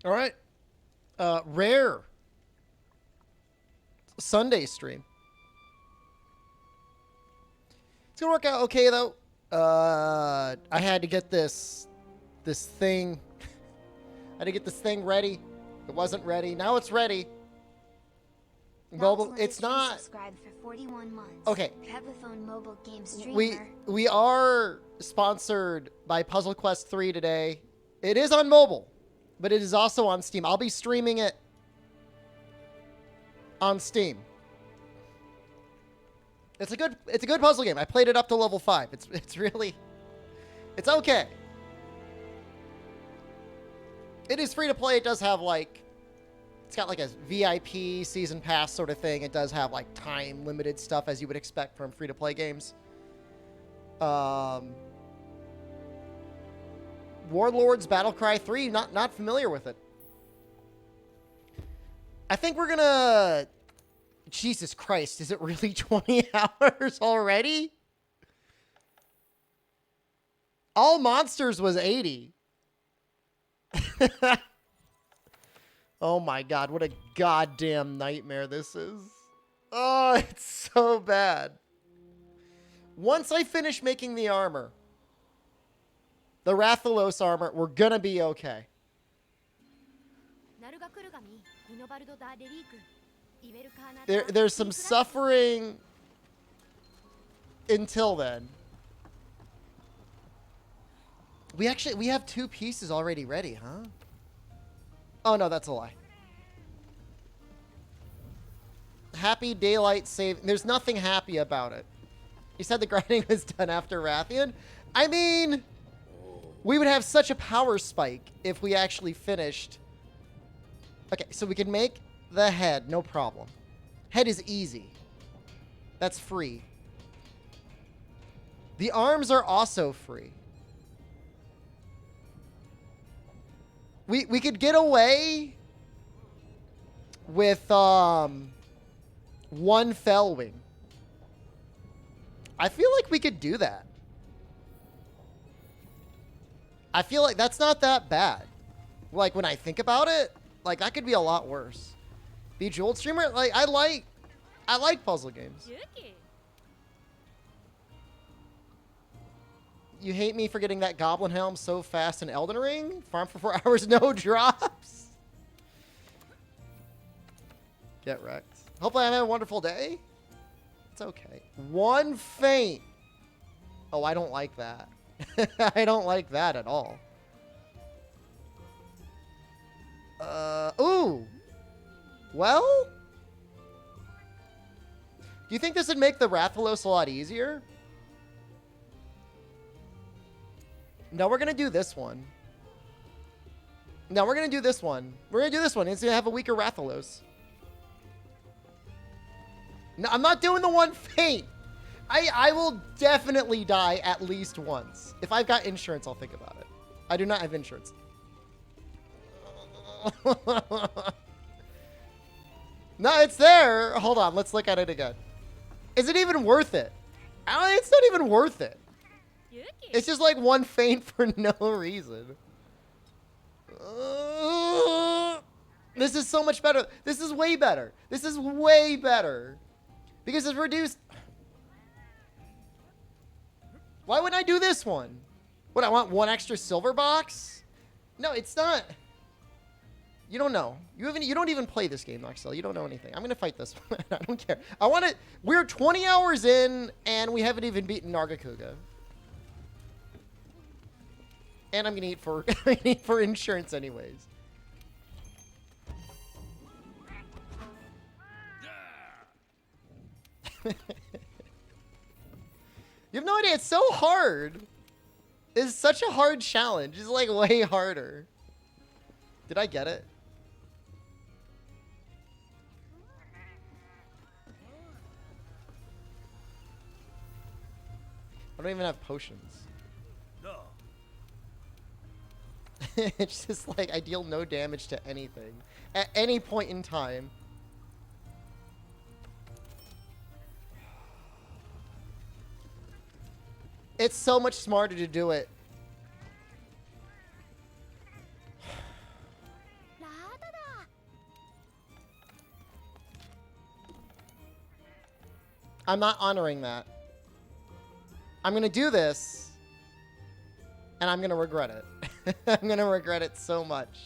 All right. Rare. Sunday stream. It's gonna work out okay though. I had to get this thing. I had to get this thing ready. It wasn't ready. Now it's ready. Mobile. It's not. Subscribed for 41 months. Okay. Pepaphone mobile game streamer. We are sponsored by Puzzle Quest 3 today. It is on mobile, but it is also on Steam. I'll be streaming it on Steam. It's a good puzzle game. I played it up to level 5. It's really okay. It is free to play. It does have like it's got like a VIP season pass sort of thing. It does have like time limited stuff as you would expect from free to play games. Warlords Battlecry 3, not familiar with it. I think we're gonna Jesus Christ, is it really 20 hours already? All Monsters was 80. Oh my god, what a goddamn nightmare this is. Oh, it's so bad. Once I finish making the armor, the Rathalos armor, we're gonna be okay. There's some suffering until then. We have 2 pieces already ready, huh? Oh no, that's a lie. Happy daylight save. There's nothing happy about it. You said the grinding was done after Rathian. I mean, we would have such a power spike if we actually finished. Okay, so we can make the head, no problem. Head is easy. That's free. The arms are also free. We could get away with one fell wing. I feel like we could do that. I feel like that's not that bad. Like when I think about it, like that could be a lot worse. Be Jeweled streamer, like I like puzzle games. You hate me for getting that Goblin Helm so fast in Elden Ring? Farm for 4 hours, no drops. Get wrecked. Hopefully I have a wonderful day. It's okay. 1 faint. Oh, I don't like that. I don't like that at all. Ooh. Well? Do you think this would make the Rathalos a lot easier? No, we're going to do this one. No, we're going to do this one. We're going to do this one. It's going to have a weaker Rathalos. No, I'm not doing the 1 faint. I will definitely die at least once. If I've got insurance, I'll think about it. I do not have insurance. No, it's there. Hold on. Let's look at it again. Is it even worth it? It's not even worth it. It's just like 1 faint for no reason. This is so much better. This is way better. This is way better. Because it's reduced. Why wouldn't I do this one? What, I want 1 extra silver box? No, it's not. You don't know. You don't even play this game, Noxel. You don't know anything. I'm going to fight this one. I don't care. I want to. We're 20 hours in, and we haven't even beaten Nargacuga. And I'm going to eat for insurance anyways. You have no idea. It's so hard. It's such a hard challenge. It's like way harder. Did I get it? I don't even have potions. No. It's just like I deal no damage to anything at any point in time. It's so much smarter to do it. I'm not honoring that. I'm going to do this, and I'm going to regret it. I'm going to regret it so much.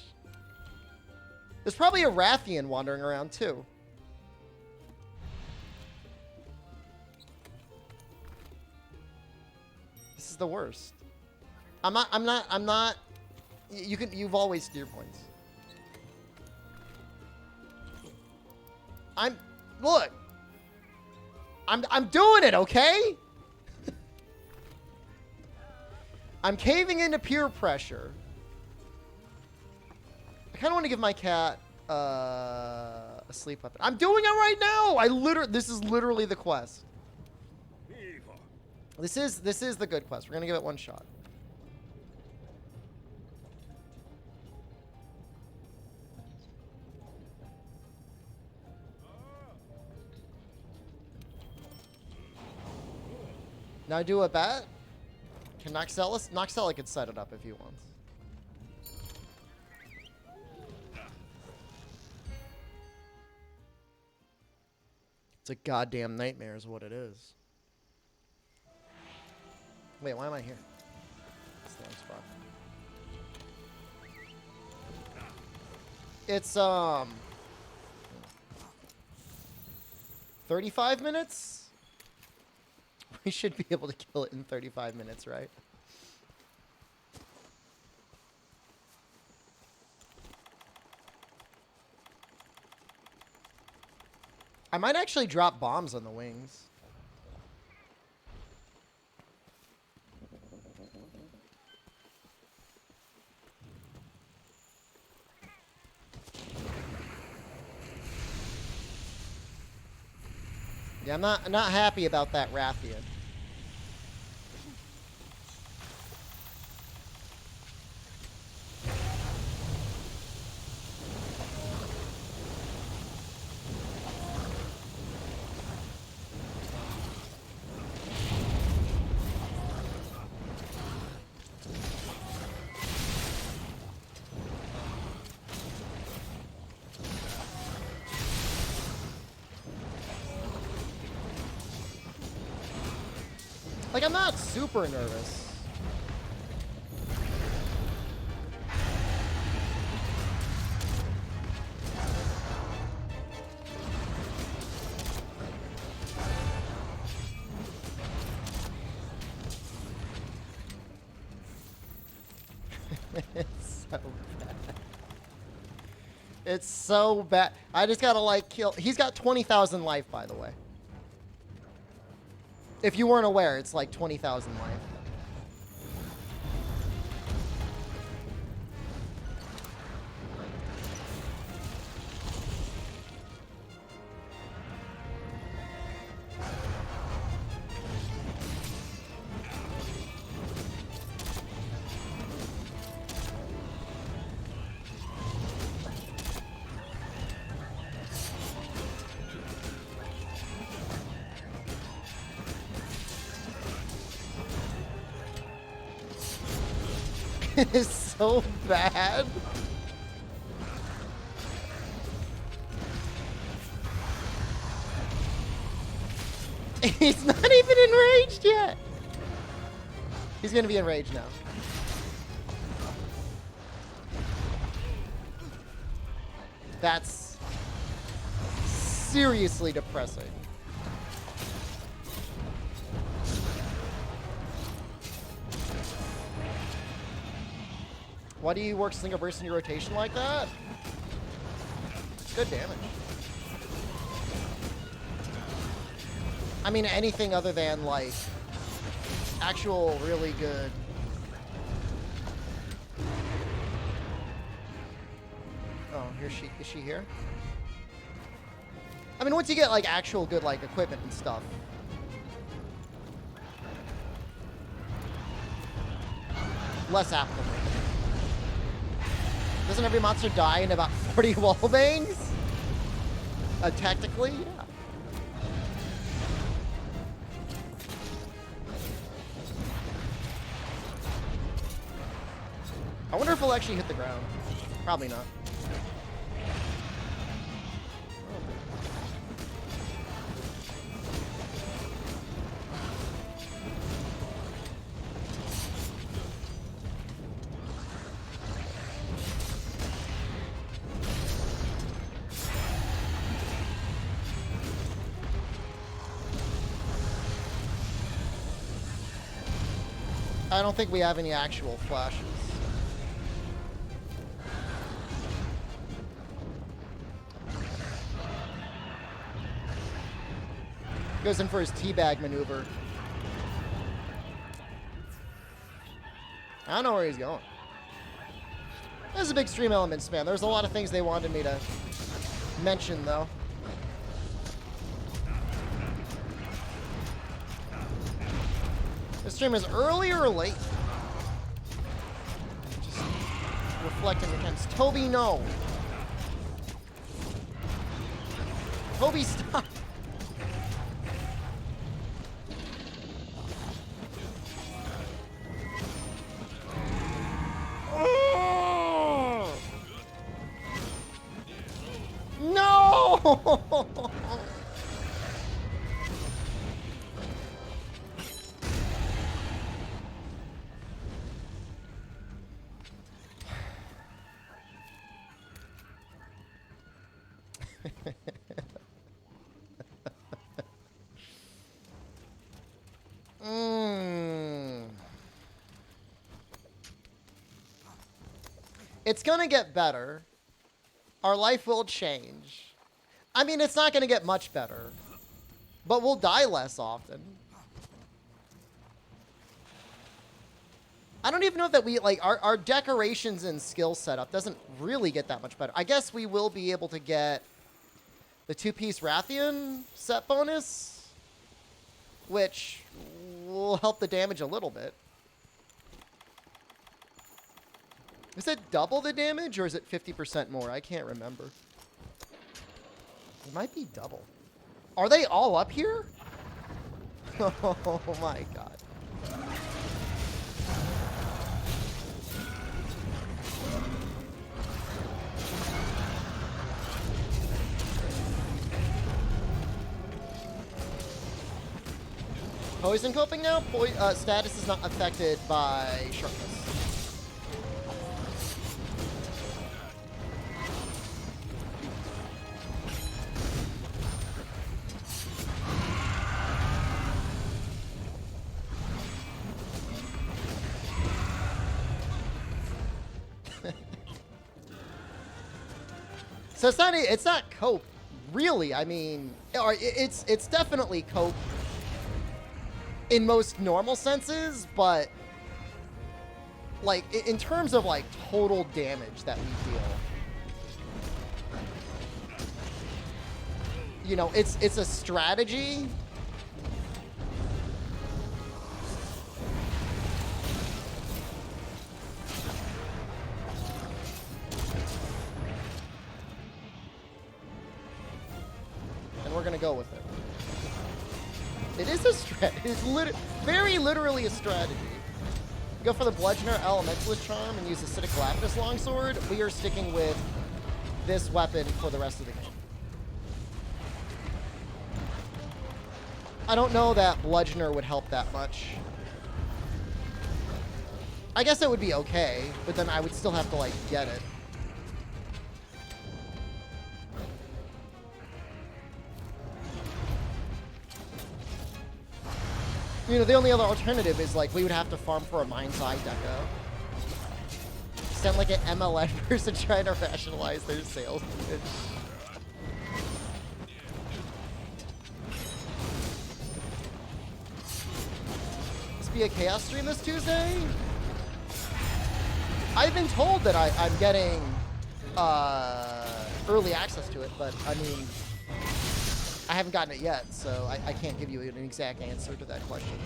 There's probably a Rathian wandering around, too. This is the worst. I'm not. You've all wasted your points. Look. I'm doing it, okay? I'm caving into peer pressure. I kind of want to give my cat a sleep weapon. I'm doing it right now. This is literally the quest. This is the good quest. We're gonna give it one shot. Now do a bet. Can Noxella? Noxella could set it up if he wants. It's a goddamn nightmare is what it is. Wait, why am I here? That's the wrong spot. It's 35 minutes? We should be able to kill it in 35 minutes, right? I might actually drop bombs on the wings. Yeah, I'm not happy about that Rathian. Like, I'm not super nervous. It's so bad. It's so bad. I just gotta, like, kill. He's got 20,000 life, by the way. If you weren't aware, it's like 20,000 life. It is so bad. He's not even enraged yet. He's gonna be enraged now. That's seriously depressing. Why do you work single burst in your rotation like that? Good damage. I mean, anything other than, like, actual really good. Oh, is she here? I mean, once you get, like, actual good, like, equipment and stuff. Less applicable. Doesn't every monster die in about 40 wallbangs? Tactically, yeah. I wonder if he'll actually hit the ground. Probably not. I don't think we have any actual flashes. Goes in for his teabag maneuver. I don't know where he's going. This is a big stream elements, man. There's a lot of things they wanted me to mention, though. This stream is early or late? Just reflecting against Toby, no. Toby, stop. No! It's gonna get better. Our life will change. I mean, it's not gonna get much better, but we'll die less often. I don't even know that we, like, our decorations and skill setup doesn't really get that much better. I guess we will be able to get the 2-piece Rathian set bonus, which will help the damage a little bit. Is it double the damage, or is it 50% more? I can't remember. It might be double. Are they all up here? Oh my god. Poison coping now? Status is not affected by sharpness. So it's not cope, really. I mean, it's definitely cope in most normal senses, but like in terms of like total damage that we deal, you know, it's a strategy. And we're gonna go with it. It is a strategy. It's very literally a strategy. Go for the Bludgeoner Elementalist Charm and use Acidic Lapis Longsword. We are sticking with this weapon for the rest of the game. I don't know that Bludgeoner would help that much. I guess it would be okay, but then I would still have to, like, get it. You know, the only other alternative is, like, we would have to farm for a Mind's Eye deco. Sound like an MLM person trying to rationalize their sales pitch. This be a Chaos stream this Tuesday? I've been told that I'm getting early access to it, but, I mean, I haven't gotten it yet, so I can't give you an exact answer to that question.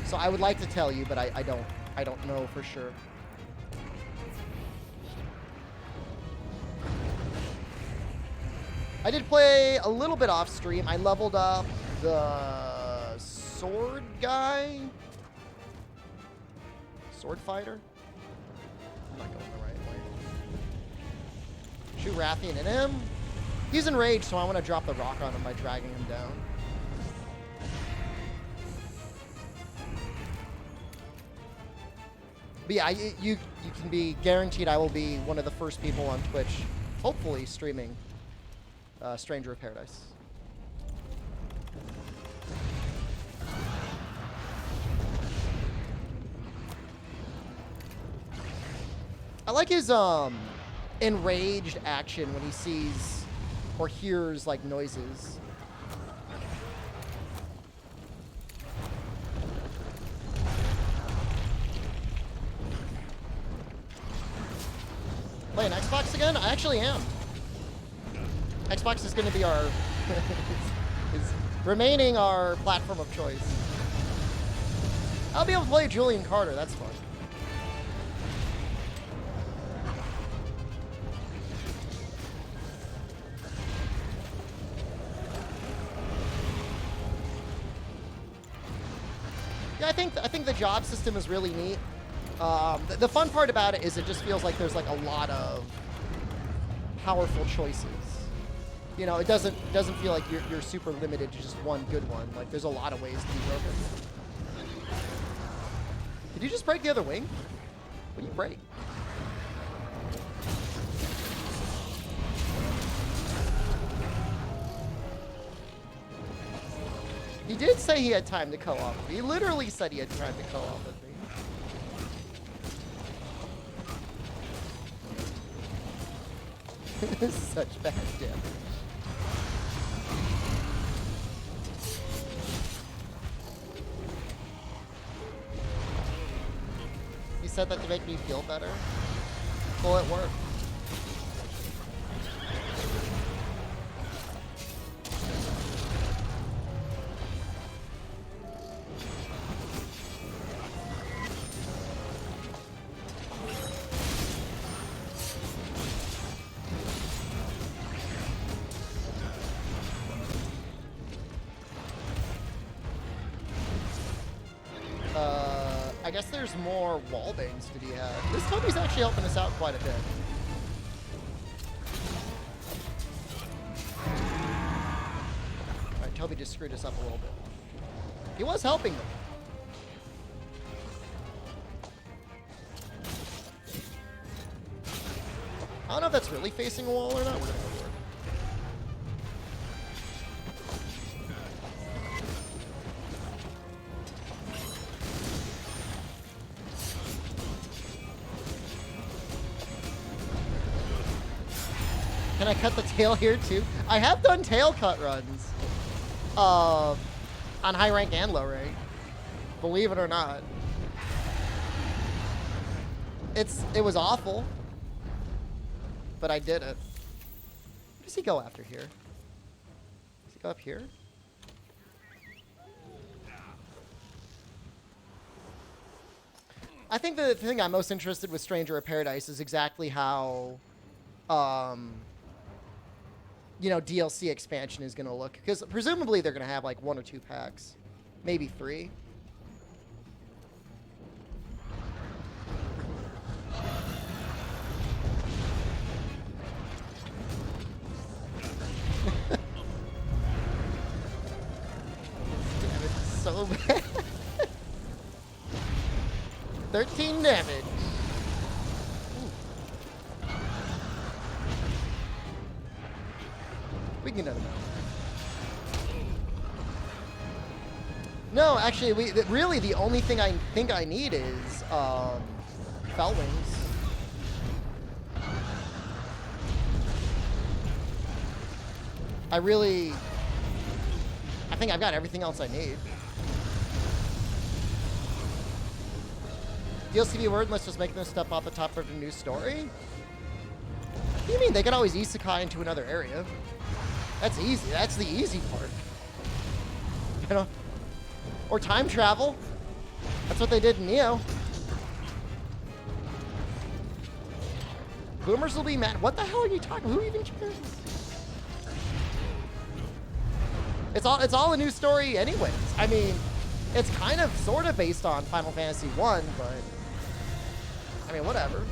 So I would like to tell you, but I don't know for sure. I did play a little bit off stream. I leveled up the sword guy? Sword fighter? I'm not going the right way. Shoot Rathian in him. He's enraged, so I want to drop the rock on him by dragging him down. But yeah, you can be guaranteed I will be one of the first people on Twitch, hopefully streaming Stranger of Paradise. I like his enraged action when he sees or hears like noises. Playing Xbox again? I actually am. Xbox is going to be our is remaining our platform of choice. I'll be able to play Julian Carter. That's fun. Yeah, I think the job system is really neat. The fun part about it is it just feels like there's like a lot of powerful choices. You know, it doesn't feel like you're super limited to just one good one. Like there's a lot of ways to be broken. Did you just break the other wing? What did you break? He did say he had time to co-op with me. He literally said he had time to co-op with me. This is such bad damage. He said that to make me feel better. Well, it worked. I guess there's more wall bangs to be had. This Toby's actually helping us out quite a bit. Alright, Toby just screwed us up a little bit. He was helping them. I don't know if that's really facing a wall or not. We're gonna go for it. Can I cut the tail here too? I have done tail cut runs on high rank and low rank. Believe it or not. It was awful, but I did it. Where does he go after here? Does he go up here? I think the thing I'm most interested with Stranger of Paradise is exactly how you know, DLC expansion is going to look. Because presumably they're going to have like 1 or 2 packs. Maybe 3. Damn, it's so bad. 13 damage. We can get another one. No, actually, really the only thing I think I need is Fell Wings. I think I've got everything else I need. DLC be word, let's just make them step off the top of a new story? What do you mean? They could always isekai into another area. That's easy. That's the easy part. You know? Or time travel. That's what they did in Neo. Boomers will be mad. What the hell are you talking? Who even cares? It's all a new story anyways. I mean, it's kind of sort of based on Final Fantasy 1, but I mean, whatever.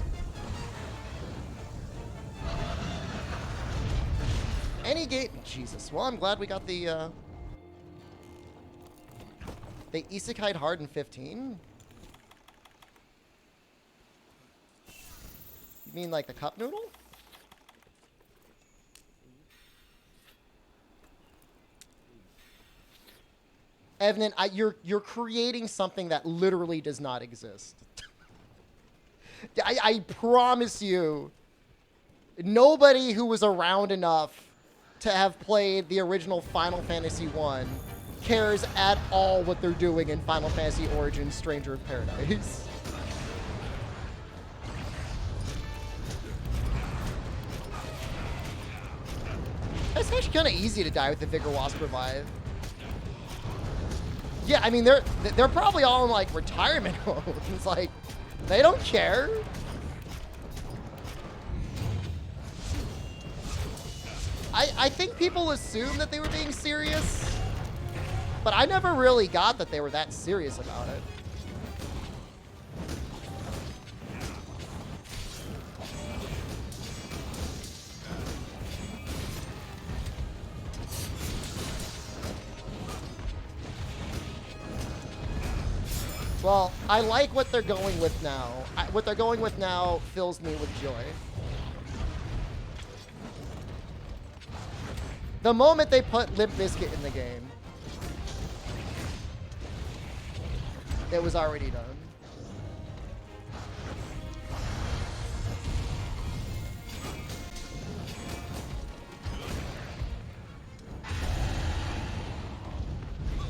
Any game, Jesus. Well, I'm glad we got the they isekai'd hard in 15. You mean like the cup noodle? Evan, you're creating something that literally does not exist. I promise you, nobody who was around enough to have played the original Final Fantasy 1 cares at all what they're doing in Final Fantasy Origins Stranger of Paradise. It's actually kind of easy to die with the Vigor Wasp Revive. Yeah, I mean, they're probably all in, like, retirement mode. It's like, they don't care. I think people assume that they were being serious, but I never really got that they were that serious about it. Well, I like what they're going with now. What they're going with now fills me with joy. The moment they put Limp Bizkit in the game, it was already done.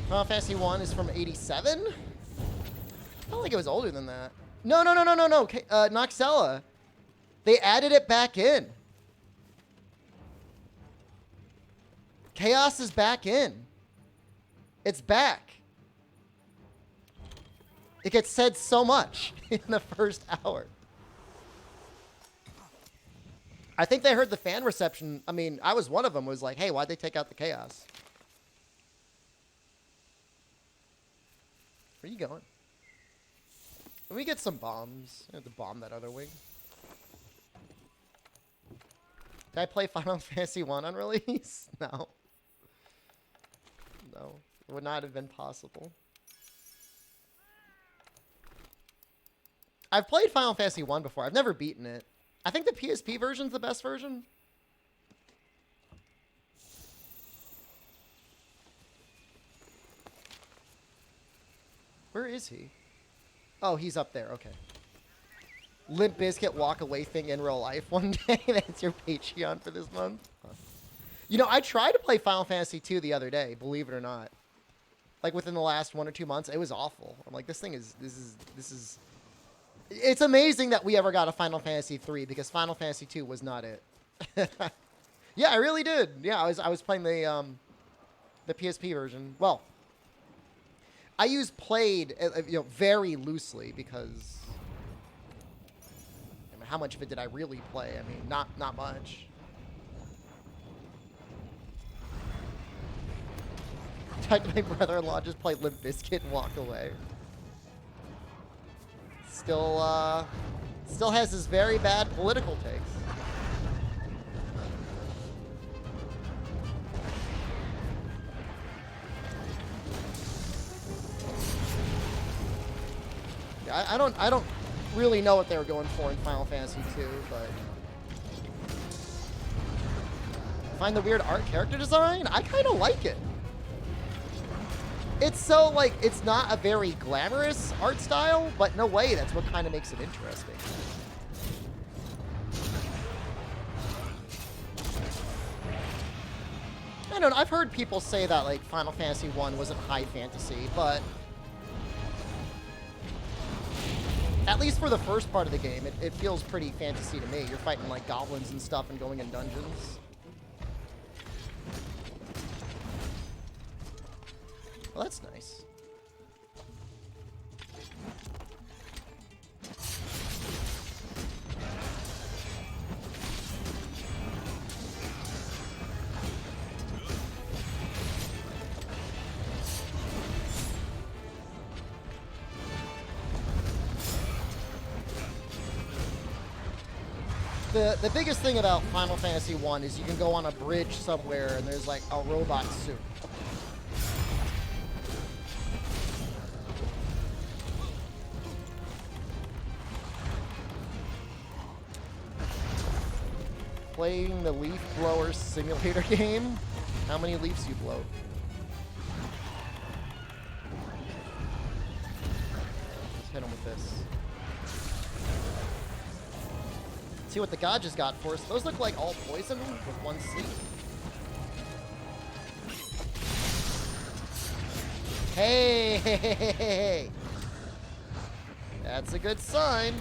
Final Fantasy 1 is from 87? I felt like it was older than that. No. Noxella. They added it back in. Chaos is back in. It's back. It gets said so much in the first hour. I think they heard the fan reception. I mean, I was one of them, was like, hey, why'd they take out the Chaos? Where are you going? Let me get some bombs. I have to bomb that other wing. Did I play Final Fantasy 1 on release? No. No. It would not have been possible. I've played Final Fantasy 1 before. I've never beaten it. I think the PSP version's the best version. Where is he? Oh, he's up there. Okay. Limp Bizkit walk away thing in real life one day. That's your Patreon for this month. Huh. You know, I tried to play Final Fantasy 2 the other day, believe it or not. Like within the last 1 or 2 months, it was awful. I'm like, this is. It's amazing that we ever got a Final Fantasy 3 because Final Fantasy 2 was not it. Yeah, I really did. Yeah, I was playing the PSP version. Well, I use played, very loosely because. I mean, how much of it did I really play? I mean, not much. My brother-in-law just played Limp Bizkit and walked away. Still has his very bad political takes. Yeah, I don't really know what they were going for in Final Fantasy 2, but find the weird art character design? I kind of like it. It's so, like, it's not a very glamorous art style, but in a way, that's what kind of makes it interesting. I don't know, I've heard people say that, like, Final Fantasy 1 wasn't high fantasy, but at least for the first part of the game, it feels pretty fantasy to me. You're fighting, like, goblins and stuff and going in dungeons. Well, that's nice. The biggest thing about Final Fantasy 1 is you can go on a bridge somewhere and there's like a robot suit. playing the leaf blower simulator game. How many leaves you blow? Let's hit him with this. See what the god just got for us. Those look like all poison with one sleep. Hey, hey, hey, hey, hey. That's a good sign.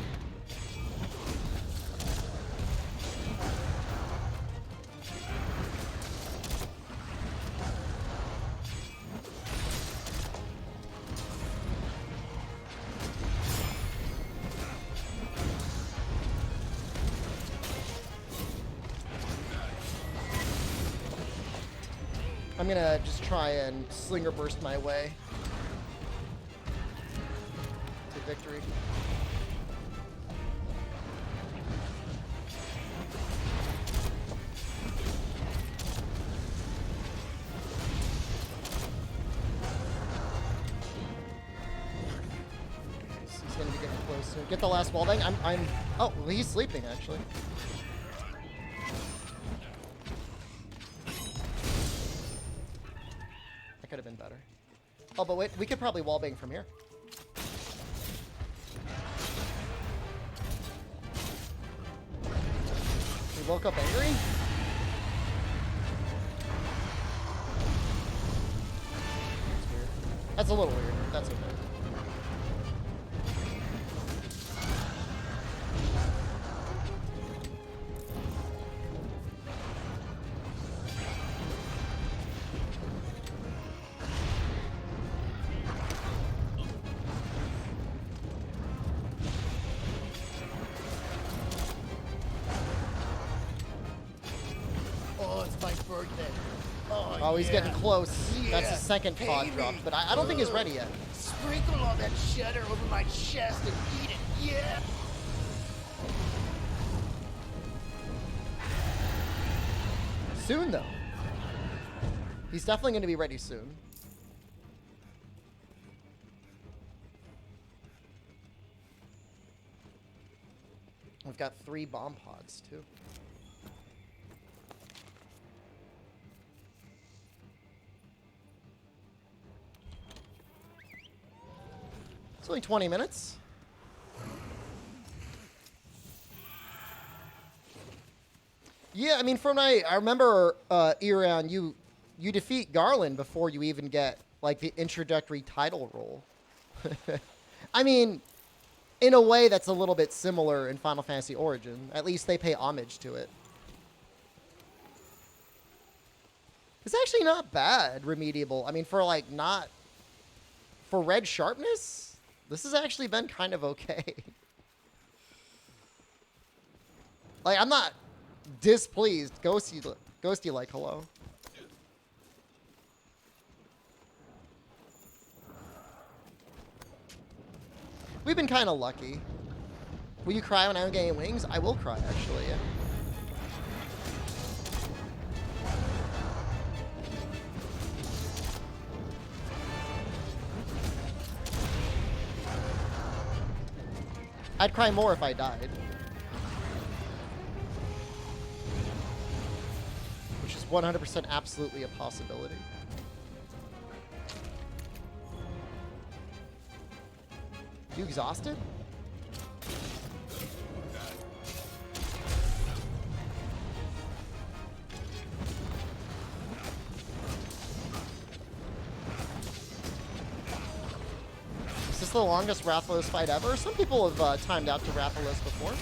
I'm gonna just try and slinger burst my way to victory. He's gonna be getting close soon. Get the last wall bang. Oh, well, he's sleeping actually. Could have been better. Oh, but wait, we could probably wallbang from here. He woke up angry? That's weird. That's a little weird. That's okay. Oh, he's getting close. Yeah. That's his second pod drop, but I don't think he's ready yet. Sprinkle all that cheddar over my chest and eat it, yeah! Soon, though. He's definitely going to be ready soon. We've got 3 bomb pods, too. It's only 20 minutes. Yeah, I mean, I remember, Irion, you defeat Garland before you even get, like, the introductory title role. I mean, in a way that's a little bit similar in Final Fantasy Origin. At least they pay homage to it. It's actually not bad, Remediable. I mean, for, like, for red sharpness, this has actually been kind of okay. Like, I'm not displeased. Ghosty like hello. We've been kind of lucky. Will you cry when I'm getting wings? I will cry, actually, yeah. I'd cry more if I died. Which is 100% absolutely a possibility. You exhausted? Is this the longest Rathalos fight ever? Some people have timed out to Rathalos before.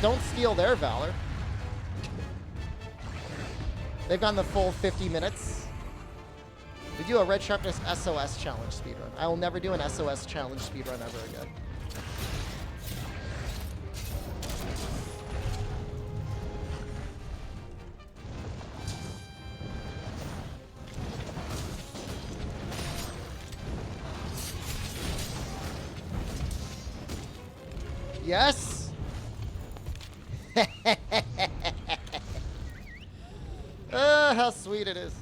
Don't steal their valor. They've gone the full 50 minutes. We do a Red Sharpness SOS challenge speedrun. I will never do an SOS challenge speedrun ever again. Yes! How sweet it is.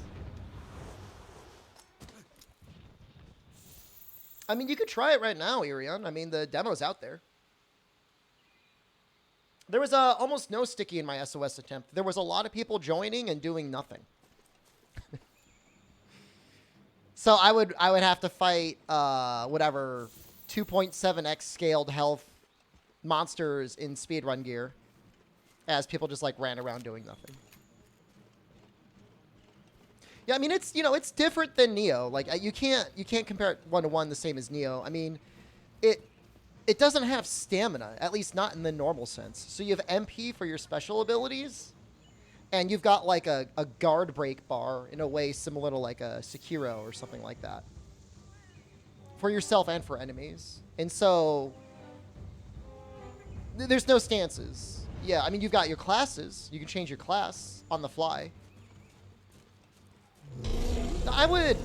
I mean, you could try it right now, Irion. I mean, the demo's out there. There was almost no sticky in my SOS attempt. There was a lot of people joining and doing nothing. So I would have to fight whatever 2.7x scaled health monsters in speedrun gear as people just like ran around doing nothing. Yeah, I mean it's it's different than Neo. Like you can't compare it 1-to-1 the same as Neo. I mean, it doesn't have stamina, at least not in the normal sense. So you have MP for your special abilities, and you've got like a guard break bar in a way similar to like a Sekiro or something like that. For yourself and for enemies. And so there's no stances. Yeah, I mean you've got your classes. You can change your class on the fly. I would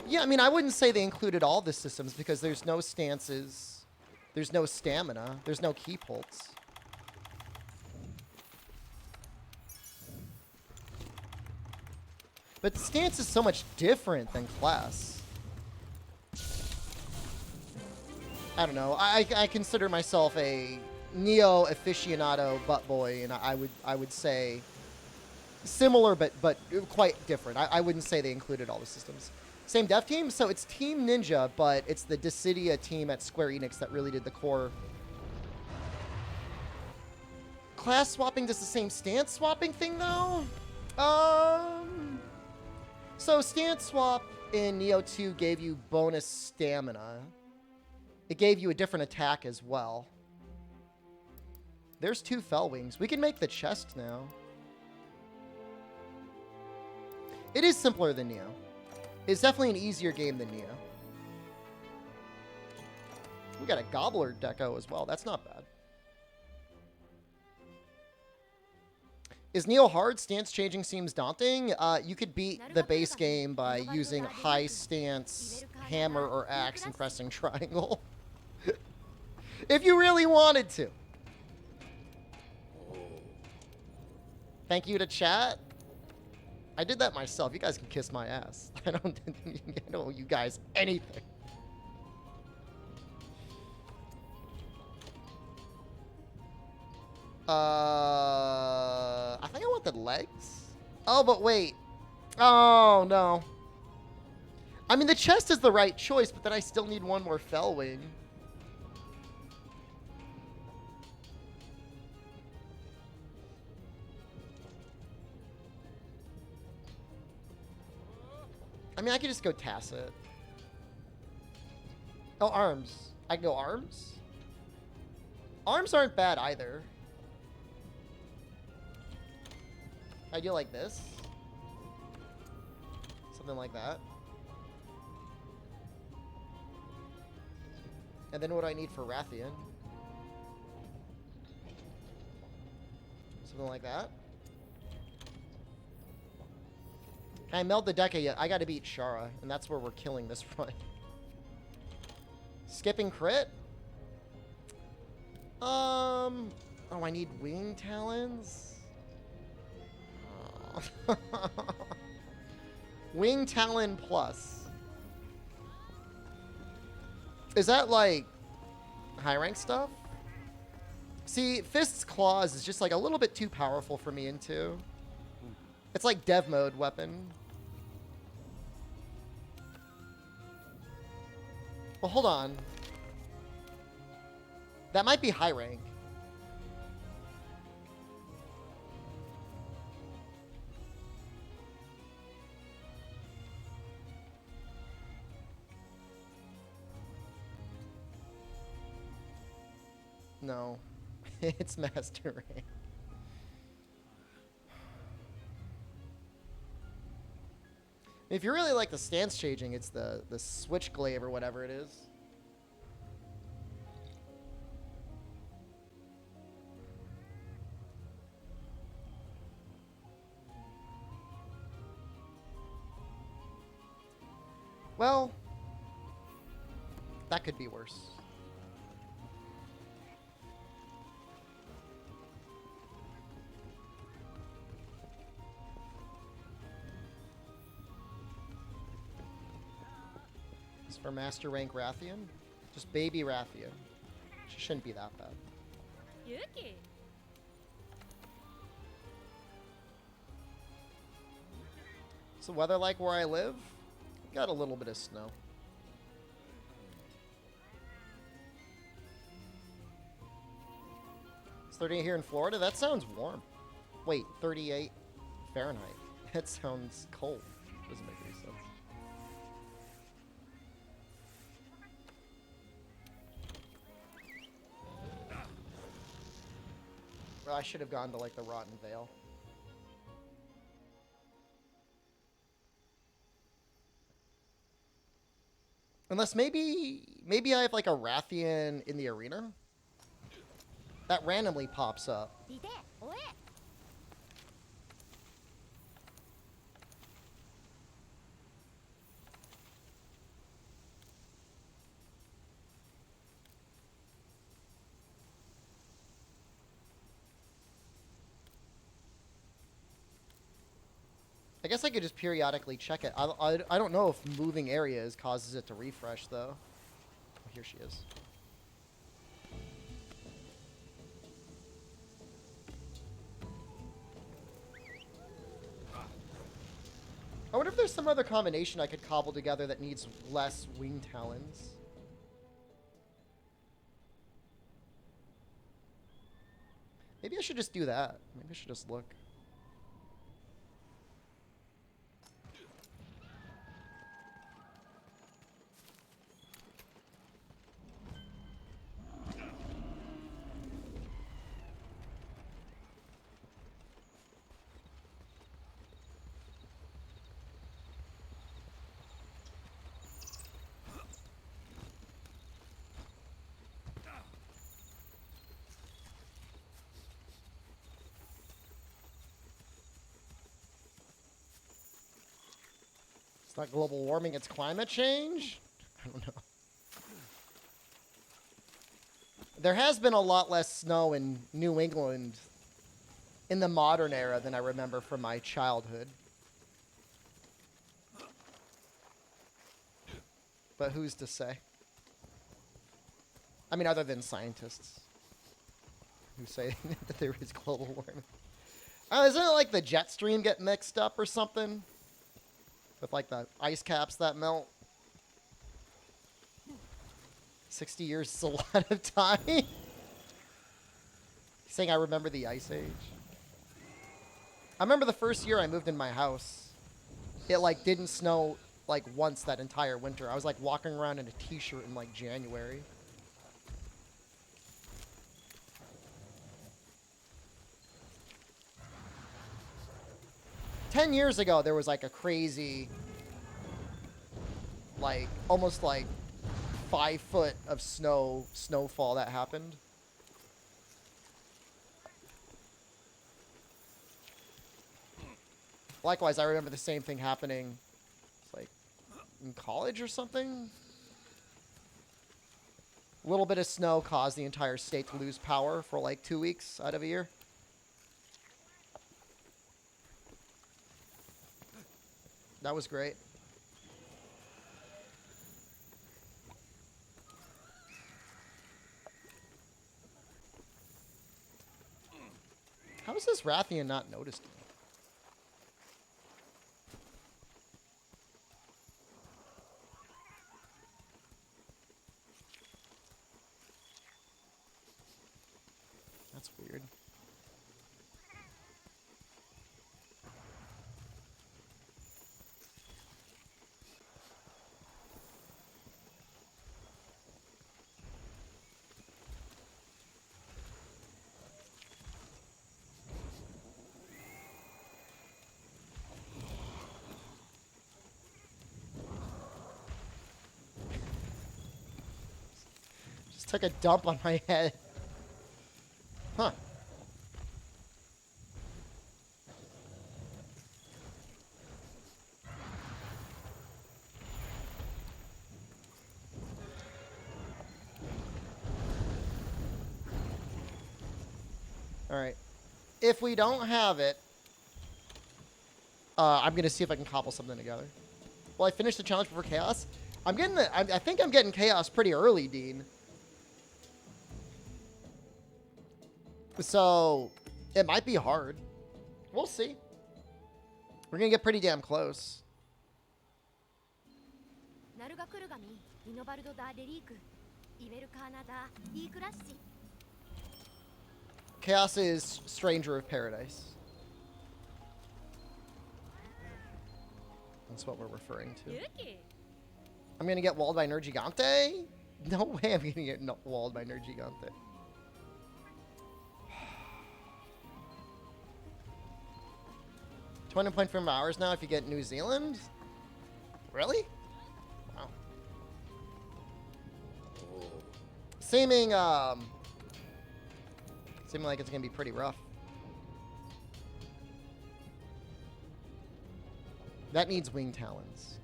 yeah, I mean, I wouldn't say they included all the systems because there's no stances, there's no stamina, there's no key pults. But stance is so much different than class. I don't know. I consider myself a Neo aficionado butt boy, and I would say similar but quite different. I wouldn't say they included all the systems. Same dev team, so it's Team Ninja, but it's the Dissidia team at Square Enix that really did the core. Class swapping does the same stance swapping thing, though? So stance swap in Neo 2 gave you bonus stamina. It gave you a different attack as well. There's 2 Fell Wings. We can make the chest now. It is simpler than Neo. It's definitely an easier game than Neo. We got a Gobbler deco as well. That's not bad. Is Neo hard? Stance changing seems daunting. You could beat the base game by using high stance, hammer, or axe and pressing triangle. If you really wanted to. Thank you to chat. I did that myself. You guys can kiss my ass. I don't owe you guys anything. I think I want the legs. Oh, but wait. Oh, no. I mean, the chest is the right choice, but then I still need one more Fell Wing. I mean, I could just go Tacit. Oh, arms. I can go arms? Arms aren't bad either. I do like this. Something like that. And then what do I need for Rathian? Something like that. Can I meld the deca yet? I gotta beat Shara, and that's where we're killing this run. Skipping crit? Oh, I need wing talons? Oh. Wing talon plus. Is that like high rank stuff? See, Fist's Claws is just like a little bit too powerful for me into. It's like dev mode weapon. Well, hold on. That might be high rank. No. It's master rank. If you really like the stance changing, it's the Switchglaive or whatever it is. Well, that could be worse. For master rank Rathian? Just baby Rathian. She shouldn't be that bad. Yuki. What's the weather like where I live? Got a little bit of snow. It's 38 here in Florida? That sounds warm. Wait, 38 Fahrenheit. That sounds cold. Doesn't make any sense. Well, I should have gone to like the Rotten Vale. Unless maybe I have like a Rathian in the arena. That randomly pops up. I guess I could just periodically check it. I don't know if moving areas causes it to refresh, though. Oh, here she is. I wonder if there's some other combination I could cobble together that needs less wing talons. Maybe I should just do that. Maybe I should just look. It's not global warming, it's climate change? I don't know. There has been a lot less snow in New England in the modern era than I remember from my childhood. But who's to say? I mean, other than scientists who say that there is global warming. Oh, isn't it like the jet stream get mixed up or something? With like the ice caps that melt. 60 years is a lot of time. Saying I remember the Ice Age. I remember the first year I moved in my house. It like didn't snow like once that entire winter. I was like walking around in a t-shirt in like January. Ten years ago, there was like a crazy, like almost like 5 foot of snowfall that happened. Likewise, I remember the same thing happening, it's like in college or something. A little bit of snow caused the entire state to lose power for like 2 weeks out of a year. That was great. How has this Rathian not noticed me? That's weird. Took a dump on my head. Huh. Alright. If we don't have it, I'm going to see if I can cobble something together. Well, I finished the challenge before Chaos. I think I'm getting Chaos pretty early, Dean. So it might be hard. We'll see. We're gonna get pretty damn close. Chaos is Stranger of Paradise. That's what we're referring to. I'm gonna get walled by Nergigante? No way I'm gonna get walled by Nergigante. 20.5 hours now if you get New Zealand? Really? Wow. Seeming like it's gonna be pretty rough. That needs wing talons.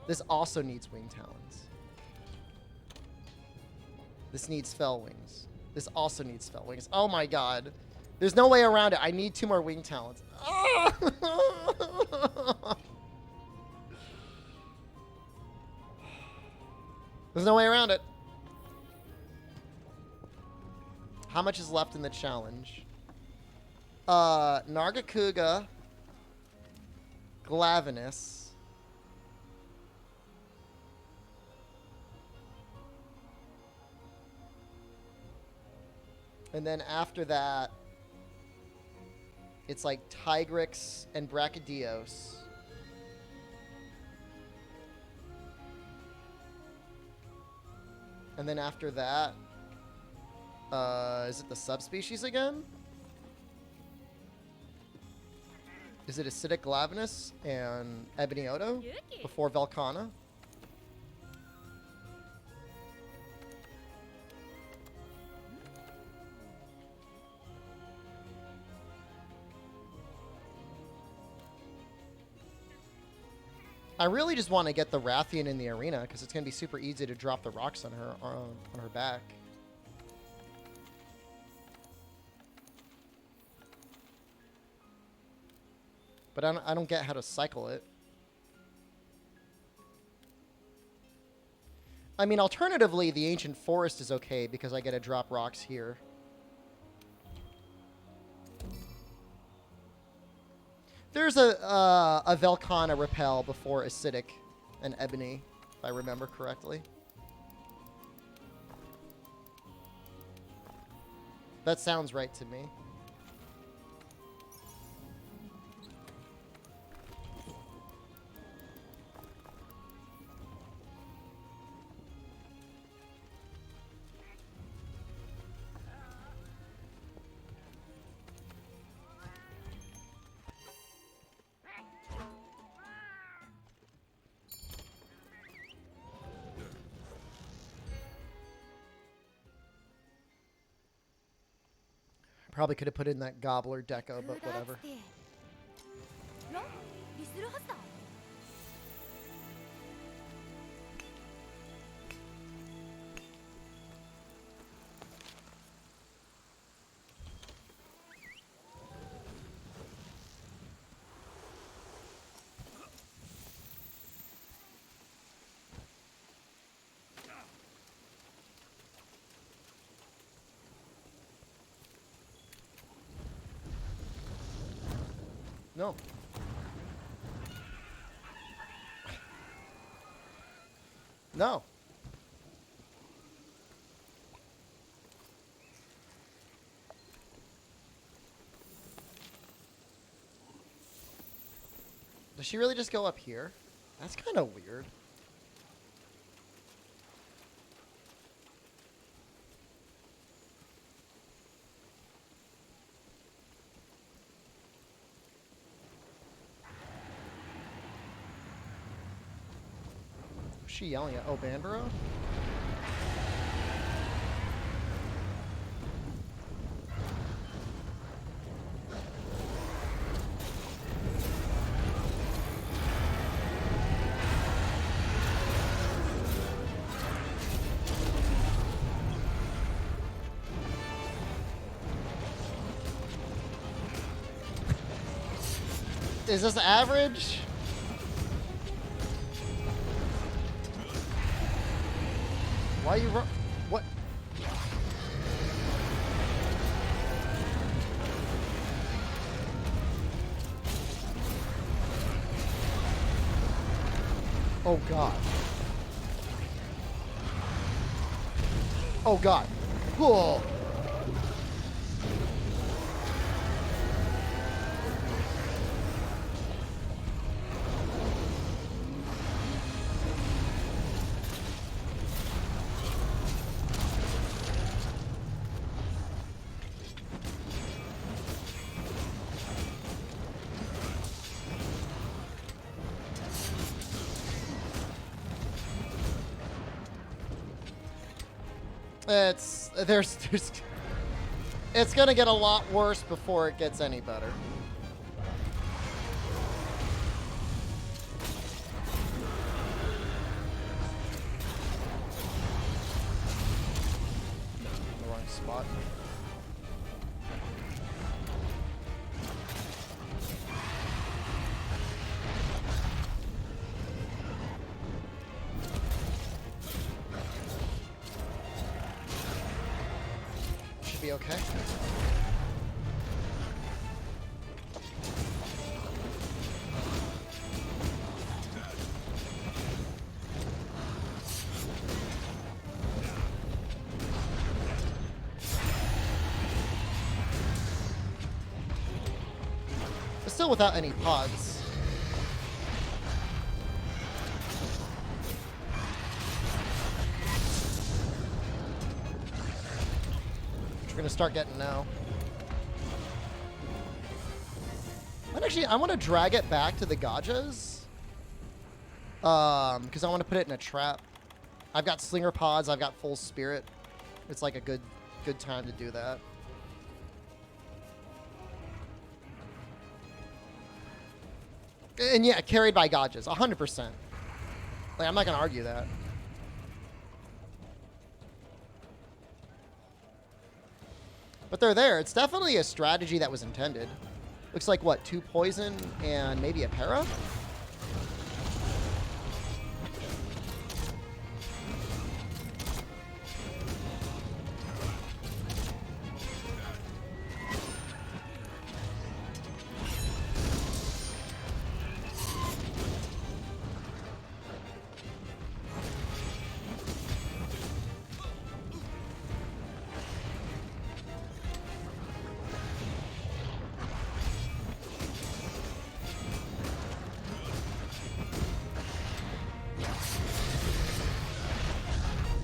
This also needs wing talons. This needs fell wings. This also needs fell wings. Oh my god. There's no way around it. I need 2 more wing talons. There's no way around it. How much is left in the challenge? Nargacuga, Glavenus, and then after that, it's like Tigrix and Brachydios. And then after that, is it the subspecies again? Is it Acidic Glavenus and Ebonioto before Velcana? I really just want to get the Rathian in the arena because it's going to be super easy to drop the rocks on her back. But I don't get how to cycle it. I mean, alternatively, the Ancient Forest is okay because I get to drop rocks here. There's a Velcana repel before Acidic and Ebony, if I remember correctly. That sounds right to me. Probably could have put in that Gobbler Deco, but whatever. No. No. Does she really just go up here? That's kind of weird. Who's she yelling at? Oh, Banbaro? Is this average? Why are you what? Oh god. Oh god. Whoa. There's it's gonna get a lot worse before it gets any better. No, in the wrong spot. Be okay. But still without any pods. We're gonna start getting now. But actually, I want to drag it back to the Gajas. Because I want to put it in a trap. I've got slinger pods. I've got full spirit. It's like a good time to do that. And yeah, carried by Gajas, 100%. Like, I'm not gonna argue that. But they're there. It's definitely a strategy that was intended. Looks like, what, 2 poison and maybe a para?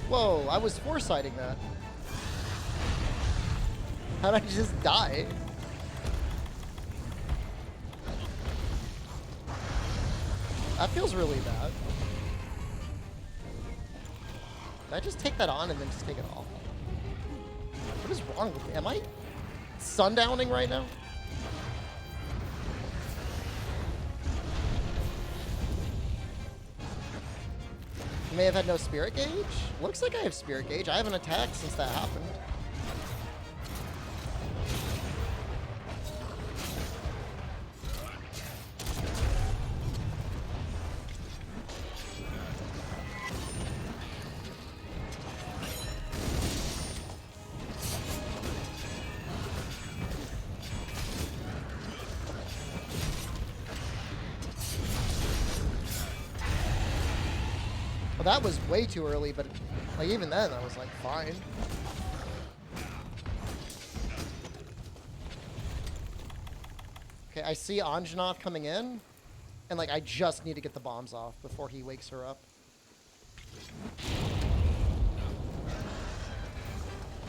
Whoa, I was foresighting that. How'd I just die? That feels really bad. Did I just take that on and then just take it off? What is wrong with me? Am I sundowning right now? You may have had no spirit gauge? Looks like I have spirit gauge. I haven't attacked since that happened. Well, that was way too early, but like even then I was like fine. Okay, I see Anjanath coming in, and like I just need to get the bombs off before he wakes her up.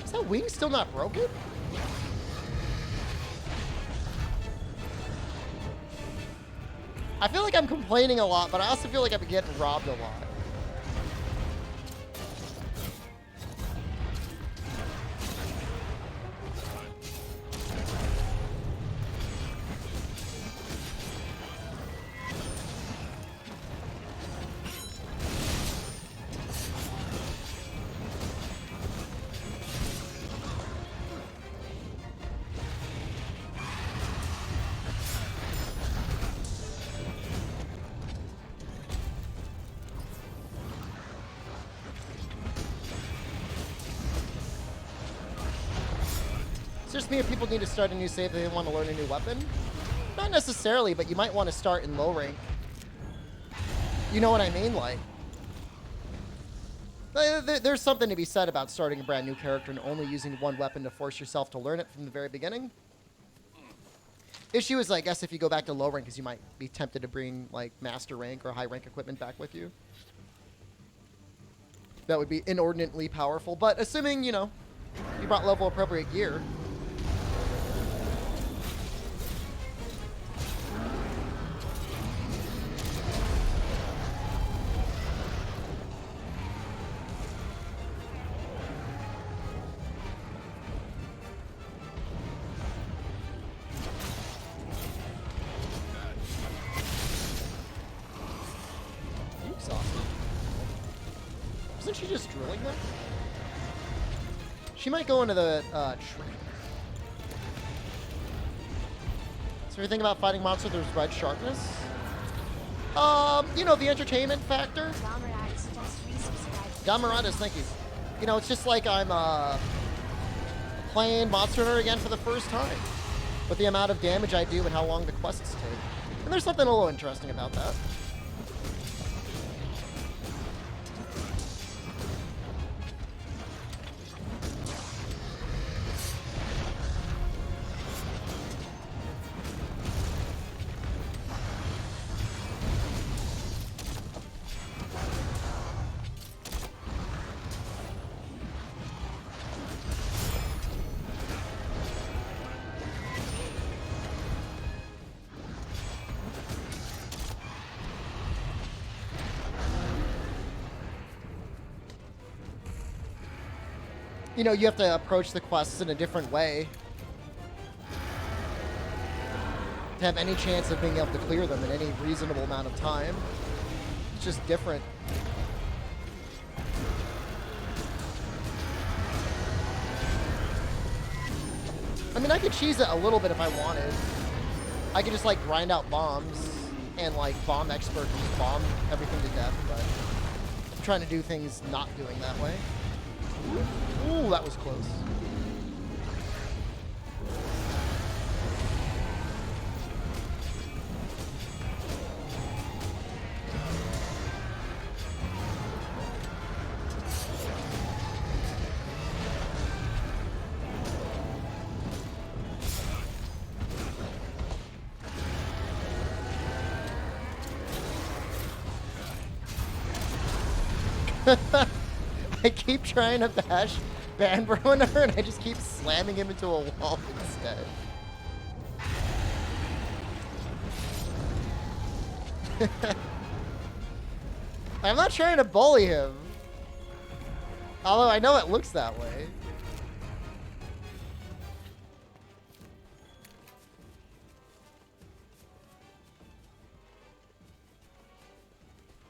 Is that wing still not broken? I feel like I'm complaining a lot, but I also feel like I'm getting robbed a lot. It's just me if people need to start a new save, they want to learn a new weapon. Not necessarily, but you might want to start in low rank. You know what I mean? Like, there's something to be said about starting a brand new character and only using one weapon to force yourself to learn it from the very beginning. Issue is, I guess, if you go back to low rank, because you might be tempted to bring, like, master rank or high rank equipment back with you. That would be inordinately powerful. But assuming, you know, you brought level appropriate gear. Isn't she just drilling them? She might go into the tree. So you think about fighting monsters with red sharpness? You know, the entertainment factor. Gamaratis, thank you. You know, it's just like I'm playing Monster Hunter again for the first time. With the amount of damage I do and how long the quests take. And there's something a little interesting about that. You know, you have to approach the quests in a different way to have any chance of being able to clear them in any reasonable amount of time. It's just different. I mean, I could cheese it a little bit if I wanted. I could just, like, grind out bombs and, like, bomb expert and just bomb everything to death, but I'm trying to do things not doing that way. Ooh, that was close. I keep trying to bash Banbro on her, and I just keep slamming him into a wall instead. I'm not trying to bully him. Although I know it looks that way.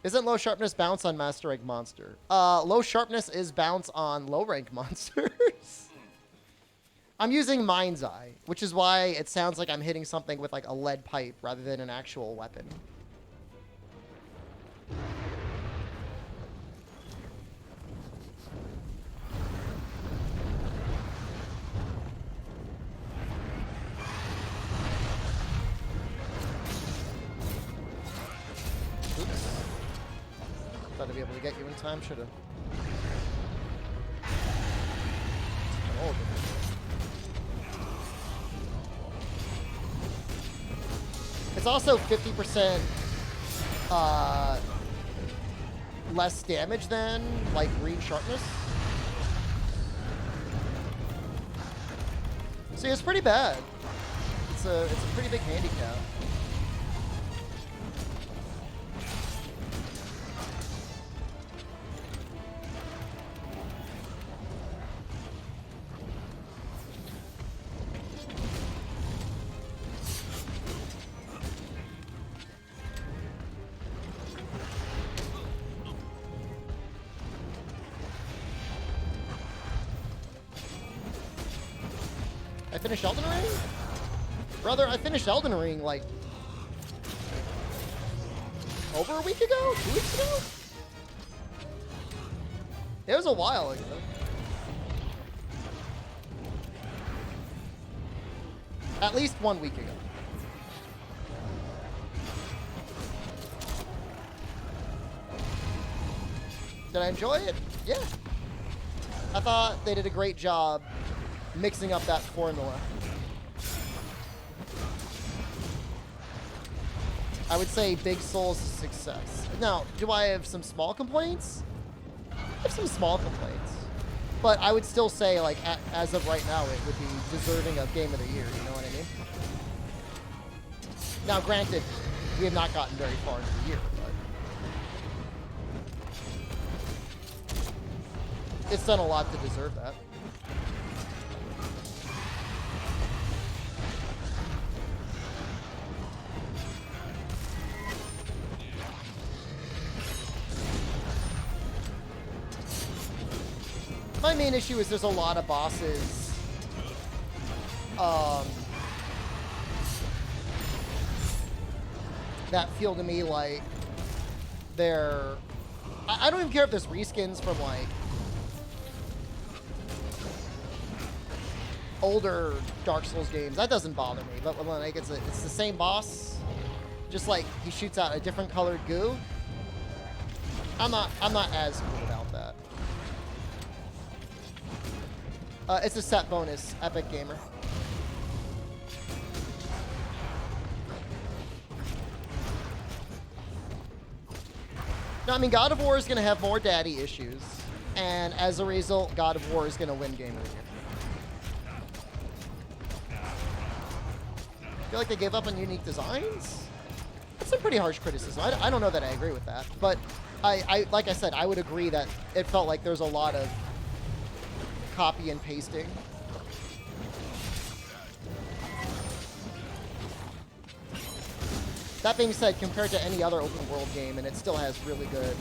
Isn't low sharpness bounce on master rank monster? Low sharpness is bounce on low rank monsters. I'm using Mind's Eye, which is why it sounds like I'm hitting something with like a lead pipe rather than an actual weapon. To be able to get you in time, should have. It's also 50% less damage than like green sharpness. See, it's pretty bad. It's a pretty big handicap. I finished Elden Ring? Brother, I finished Elden Ring like over a week ago? 2 weeks ago? It was a while ago. At least 1 week ago. Did I enjoy it? Yeah. I thought they did a great job mixing up that formula. I would say Big Soul's a success. Now, do I have some small complaints? I have some small complaints. But I would still say, like, as of right now, it would be deserving of Game of the Year, you know what I mean? Now, granted, we have not gotten very far into the year, but it's done a lot to deserve that. My main issue is there's a lot of bosses that feel to me like they're... I don't even care if there's reskins from like older Dark Souls games. That doesn't bother me. But when like it's the same boss, just like he shoots out a different colored goo, I'm not as cool about that. It's a set bonus, Epic Gamer. No, I mean, God of War is going to have more daddy issues. And as a result, God of War is going to win Game of the Year. I feel like they gave up on unique designs? That's some pretty harsh criticism. I don't know that I agree with that. But I like I said, I would agree that it felt like there's a lot of copy and pasting. That being said, compared to any other open world game, and it still has really good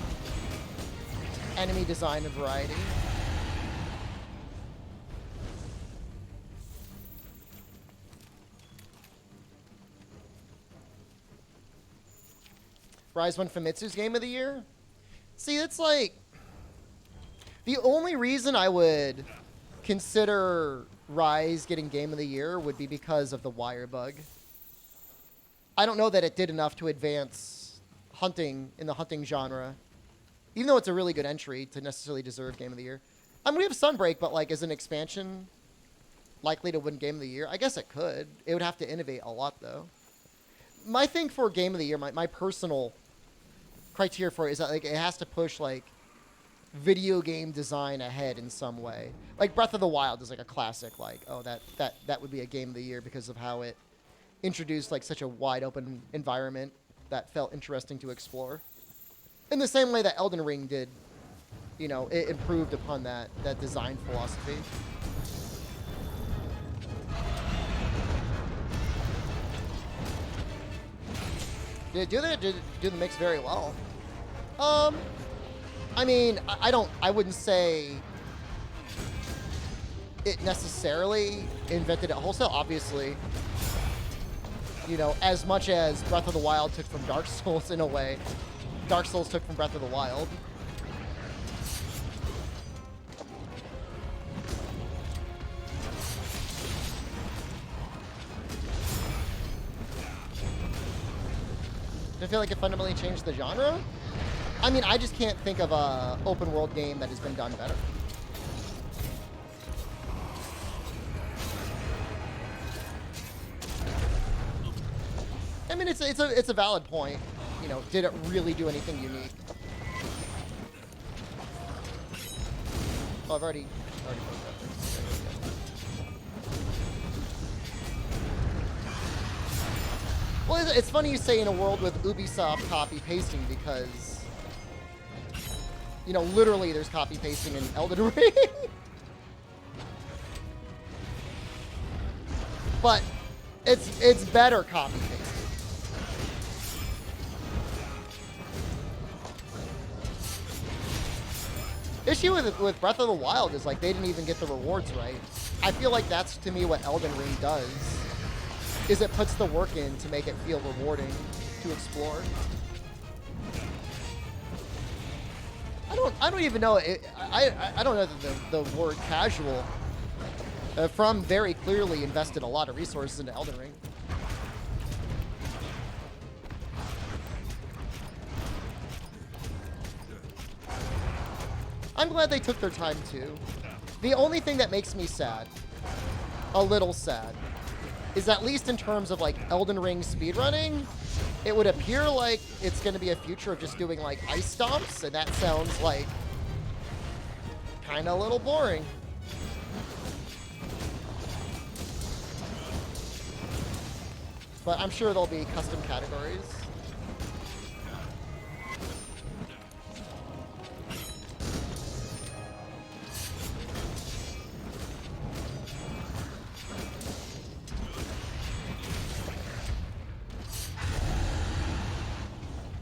enemy design and variety. Rise won Famitsu's Game of the Year? See, it's like... The only reason I would consider Rise getting Game of the Year would be because of the wire bug. I don't know that it did enough to advance hunting in the hunting genre, even though it's a really good entry to necessarily deserve Game of the Year. I mean, we have Sunbreak, but like as an expansion, likely to win Game of the Year? I guess it could. It would have to innovate a lot, though. My thing for Game of the Year, my personal criteria for it is that like it has to push like video game design ahead in some way. Like Breath of the Wild is like a classic, like, oh, that would be a Game of the Year because of how it introduced like such a wide open environment that felt interesting to explore. In the same way that Elden Ring did, you know, it improved upon that design philosophy. Did it do the mix very well? I mean, I wouldn't say it necessarily invented it wholesale. Obviously, you know, as much as Breath of the Wild took from Dark Souls in a way, Dark Souls took from Breath of the Wild. Do I feel like it fundamentally changed the genre? I mean, I just can't think of a open world game that has been done better. I mean, it's a valid point. You know, did it really do anything unique? Oh, I've already put that thing. Well, it's funny you say in a world with Ubisoft copy-pasting because, you know, literally there's copy-pasting in Elden Ring. But it's better copy-pasting. Issue with Breath of the Wild is like they didn't even get the rewards right. I feel like that's to me what Elden Ring does. Is it puts the work in to make it feel rewarding to explore. I don't even know I don't know that the word casual From very clearly invested a lot of resources into Elden Ring. I'm glad they took their time too. The only thing that makes me sad, a little sad, is at least in terms of like Elden Ring speedrunning, it would appear like it's going to be a future of just doing like ice stomps, and that sounds like kind of a little boring. But I'm sure there'll be custom categories.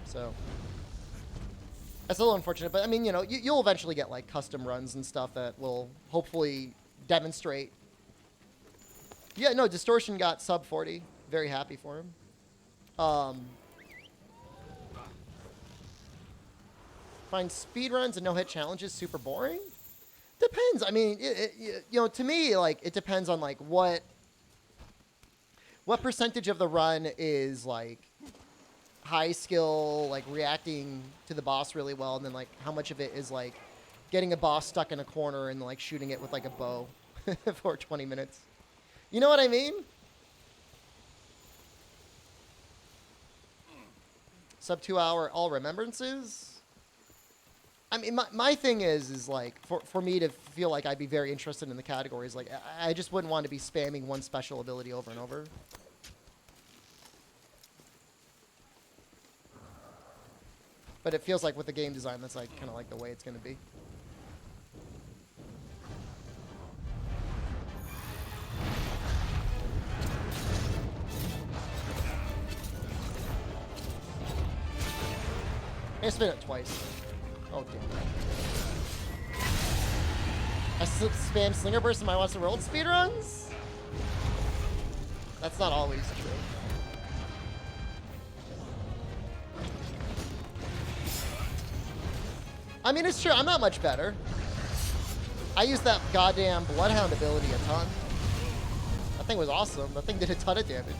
So that's a little unfortunate, but I mean, you know, you'll eventually get like custom runs and stuff that will hopefully demonstrate. Yeah, no, Distortion got sub 40. Very happy for him. Find speedruns and no-hit challenges super boring? Depends. I mean, you know, to me, like, it depends on like what percentage of the run is like high skill, like reacting to the boss really well, and then like how much of it is like getting a boss stuck in a corner and like shooting it with like a bow for 20 minutes. You know what I mean? Sub 2 hour all remembrances. I mean, my thing is like for me to feel like I'd be very interested in the categories, like I just wouldn't want to be spamming one special ability over and over. But it feels like with the game design, that's like kind of like the way it's going to be. I spin it twice. Oh, damn. I spam Slinger Burst in my Monster World speedruns? That's not always true. I mean, it's true. I'm not much better. I used that goddamn Bloodhound ability a ton. That thing was awesome. That thing did a ton of damage.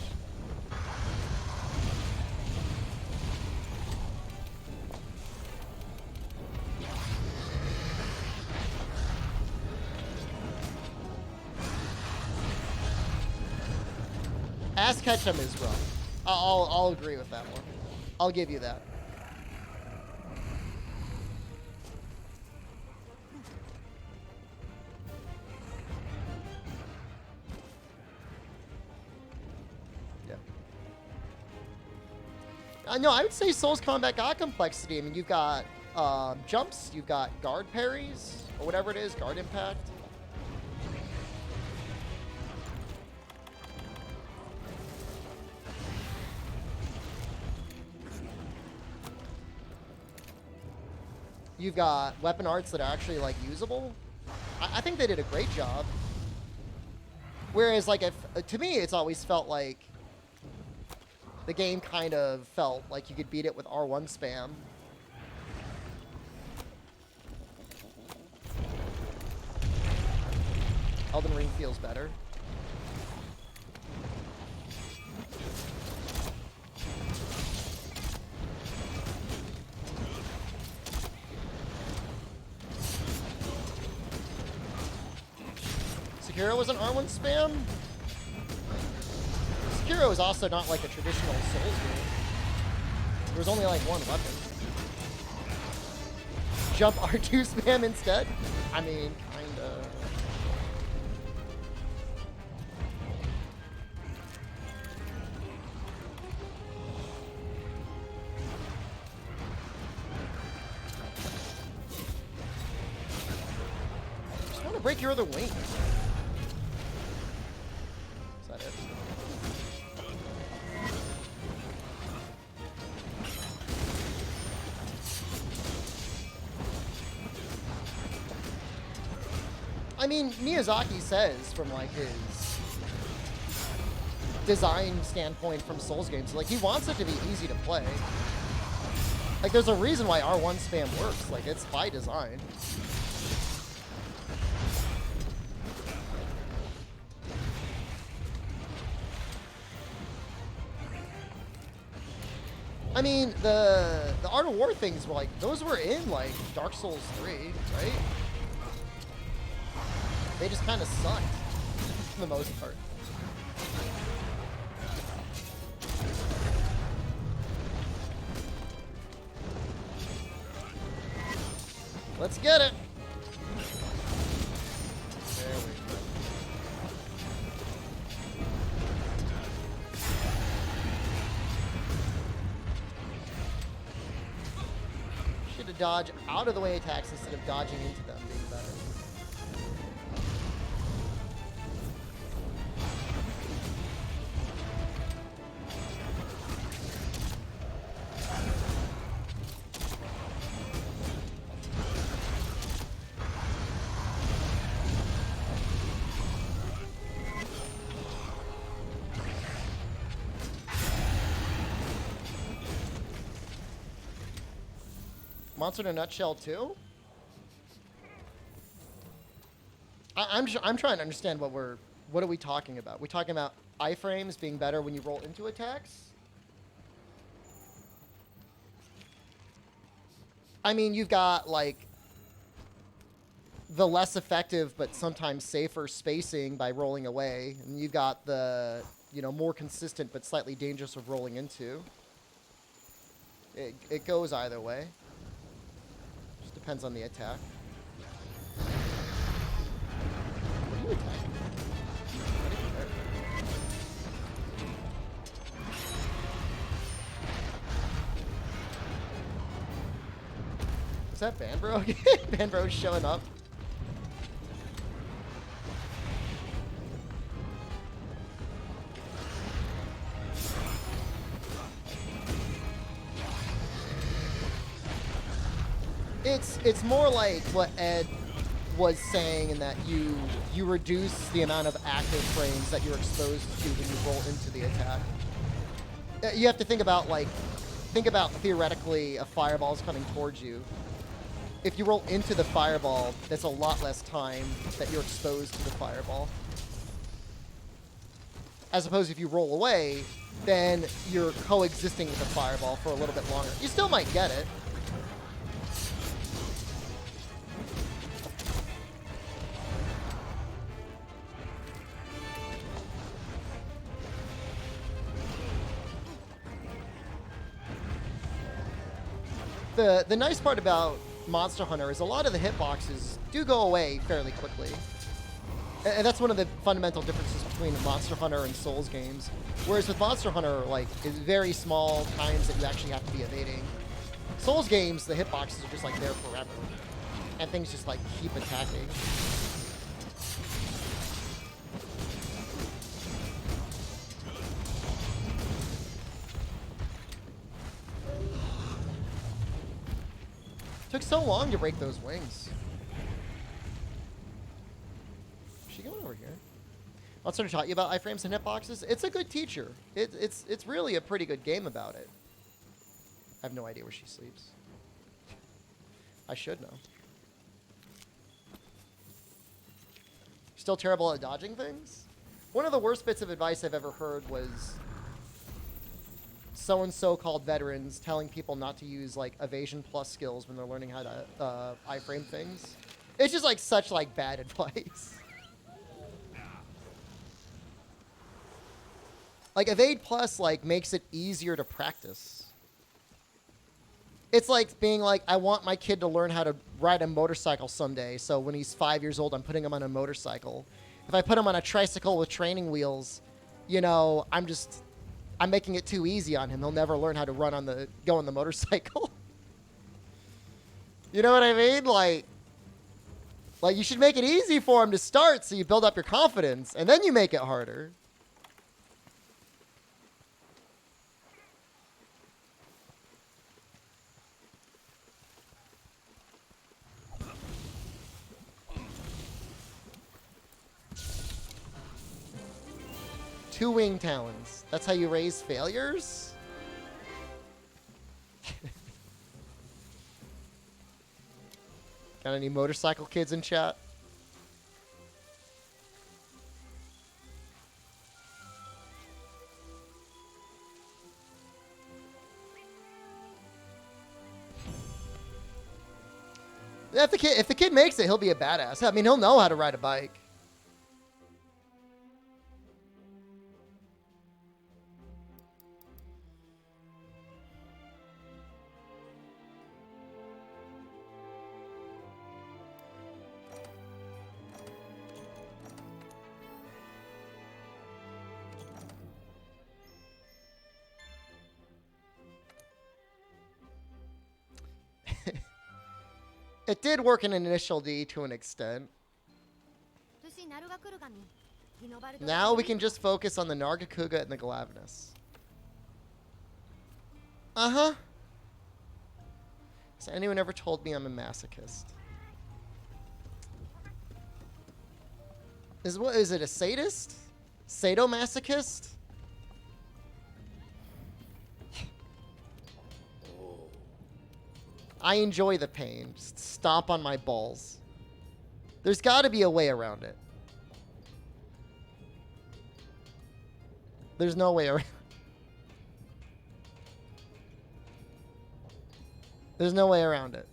Ass Ketchum is rough. I'll agree with that one. I'll give you that. Yeah. No, I would say Souls Combat got complexity. I mean, you've got jumps, you've got guard parries, or whatever it is, guard impact. You've got weapon arts that are actually, like, usable. I think they did a great job. Whereas, like, to me, it's always felt like the game kind of felt like you could beat it with R1 spam. Elden Ring feels better. Sekiro was an R1 spam? Sekiro is also not like a traditional Souls game. There was only like one weapon. Jump R2 spam instead? I mean, kinda. Just want to break your other wing. Is that it? I mean, Miyazaki says from like his design standpoint from Souls games, like he wants it to be easy to play. Like there's a reason why R1 spam works. Like it's by design. I mean, the Art of War things were like, those were in like Dark Souls 3, right? They just kind of sucked for the most part. Let's get it. There we go. Should have dodged out of the way attacks instead of dodging into them, being better. Monster in a Nutshell 2? I'm trying to understand what are we talking about? We're talking about iframes being better when you roll into attacks? I mean, you've got like the less effective but sometimes safer spacing by rolling away, and you've got the, you know, more consistent but slightly dangerous of rolling into. It goes either way. Depends on the attack. What are you attacking? Is that Banbro again? Banbro's showing up. It's more like what Ed was saying, in that you reduce the amount of active frames that you're exposed to when you roll into the attack. You have to think about theoretically a fireball is coming towards you. If you roll into the fireball, that's a lot less time that you're exposed to the fireball. As opposed to if you roll away, then you're coexisting with the fireball for a little bit longer. You still might get it. The nice part about Monster Hunter is a lot of the hitboxes do go away fairly quickly. And that's one of the fundamental differences between Monster Hunter and Souls games. Whereas with Monster Hunter, like, it's very small times that you actually have to be evading. Souls games, the hitboxes are just like there forever. And things just like keep attacking. Took so long to break those wings. Is she going over here? I'll sort of taught you about iframes and hitboxes. It's a good teacher. It's really a pretty good game about it. I have no idea where she sleeps. I should know. Still terrible at dodging things? One of the worst bits of advice I've ever heard was so-and-so called veterans telling people not to use like evasion plus skills when they're learning how to iframe things. It's just like such like bad advice. Like evade plus like makes it easier to practice. It's like being like, I want my kid to learn how to ride a motorcycle someday, so when he's 5 years old, I'm putting him on a motorcycle. If I put him on a tricycle with training wheels, you know, I'm making it too easy on him. He'll never learn how to go on the motorcycle. You know what I mean? Like you should make it easy for him to start so you build up your confidence, and then you make it harder. Two wing talons. That's how you raise failures? Got any motorcycle kids in chat? If the kid makes it, he'll be a badass. I mean, he'll know how to ride a bike. It did work in initial D to an extent. Now we can just focus on the Nargacuga and the Glavnus. Uh-huh. Has anyone ever told me I'm a masochist? Is it a sadist? Sadomasochist? I enjoy the pain. Just stomp on my balls. There's got to be a way around it. There's no way around. There's no way around it.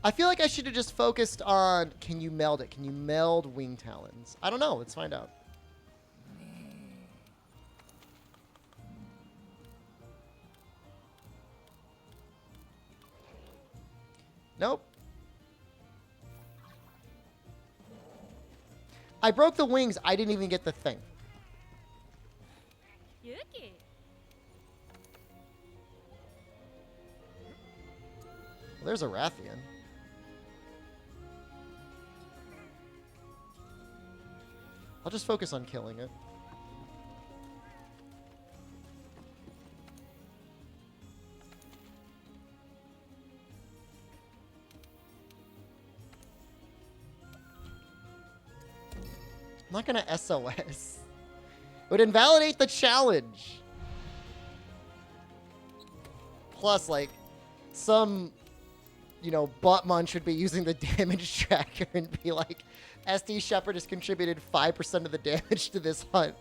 I feel like I should have just focused on, can you meld it? Can you meld wing talons? I don't know. Let's find out. Nope. I broke the wings. I didn't even get the thing. Yuki. Well, there's a Rathian. I'll just focus on killing it. I'm not gonna SOS. It would invalidate the challenge. Plus, like, some, you know, butt munch would be using the damage tracker and be like, SDShepard has contributed 5% of the damage to this hunt.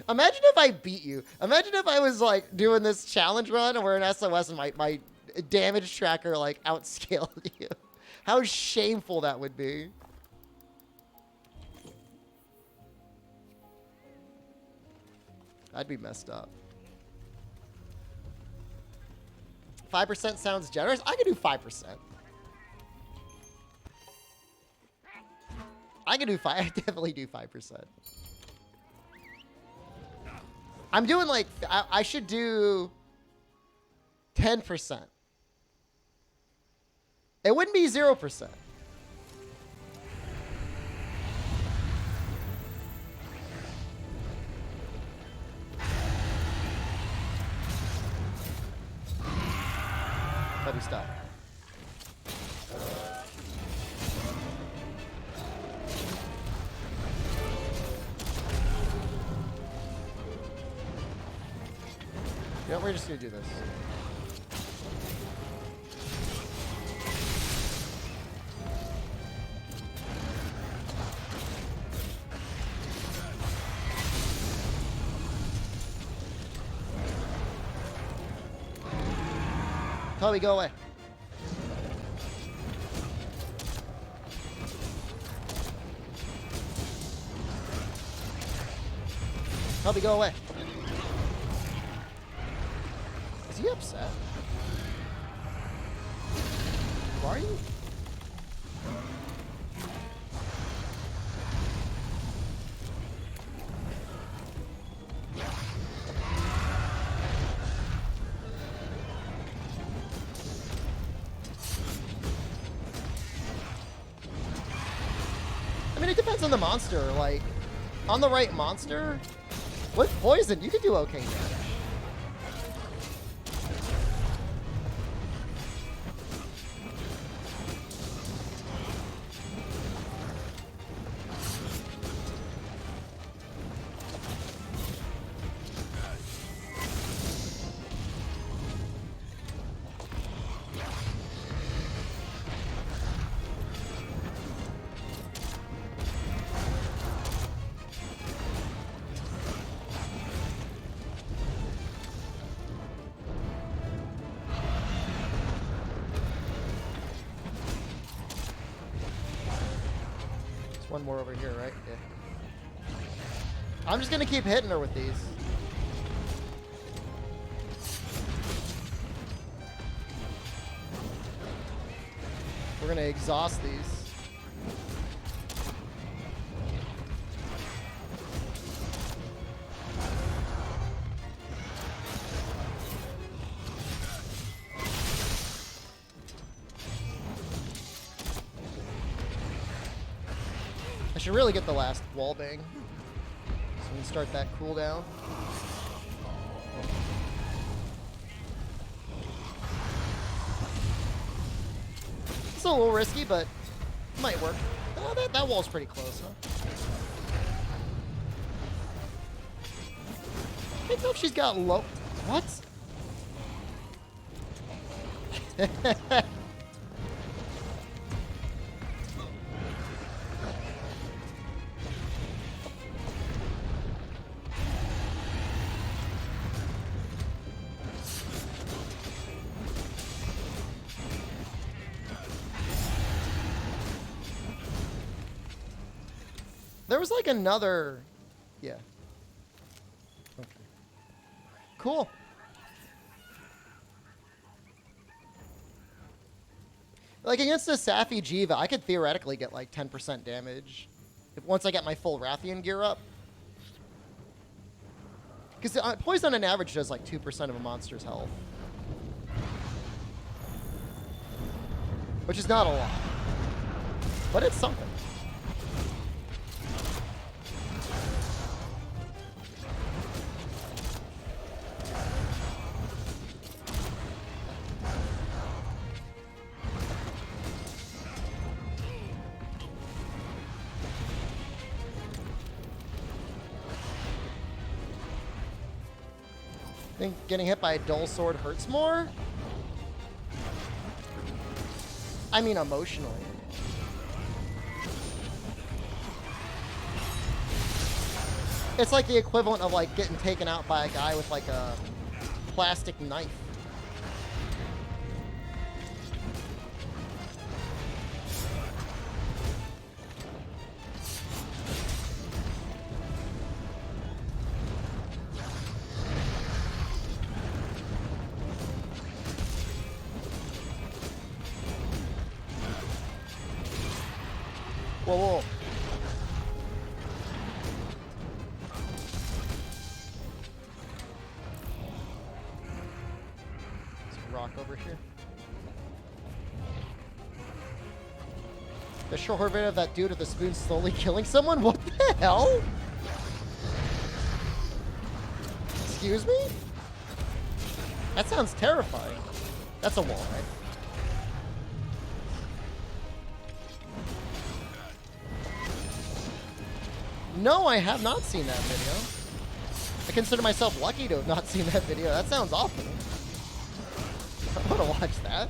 Imagine if I beat you. Imagine if I was, like, doing this challenge run and we're in SOS and my damage tracker, like, outscaled you. How shameful that would be. That'd be messed up. 5% sounds generous. I could do 5%. I can do 5. I definitely do 5%. I'm doing like, I should do 10%. It wouldn't be 0%. Let me stop. Yeah, we're just gonna do this. Toby, go away. Toby, go away. Is he upset? Who are you? I mean, it depends on the monster. Like, on the right monster, with poison, you could do okay damage. One more over here, right? Yeah. I'm just gonna keep hitting her with these. We're gonna exhaust these. I should really get the last wall bang so we can start that cooldown. It's a little risky, but it might work. Oh, that wall's pretty close, huh? I don't know if she's got low. What? There was like another, yeah. Okay. Cool. Like against the Safi Jiva, I could theoretically get like 10% damage once I get my full Rathian gear up. Because poison on average does like 2% of a monster's health. Which is not a lot. But it's something. I think getting hit by a dull sword hurts more. I mean, emotionally. It's like the equivalent of like getting taken out by a guy with like a plastic knife. Whoa, whoa. There's a rock over here. The short video of that dude with the spoon slowly killing someone? What the hell? Excuse me? That sounds terrifying. That's a wall, right? No, I have not seen that video. I consider myself lucky to have not seen that video. That sounds awful. I want to watch that.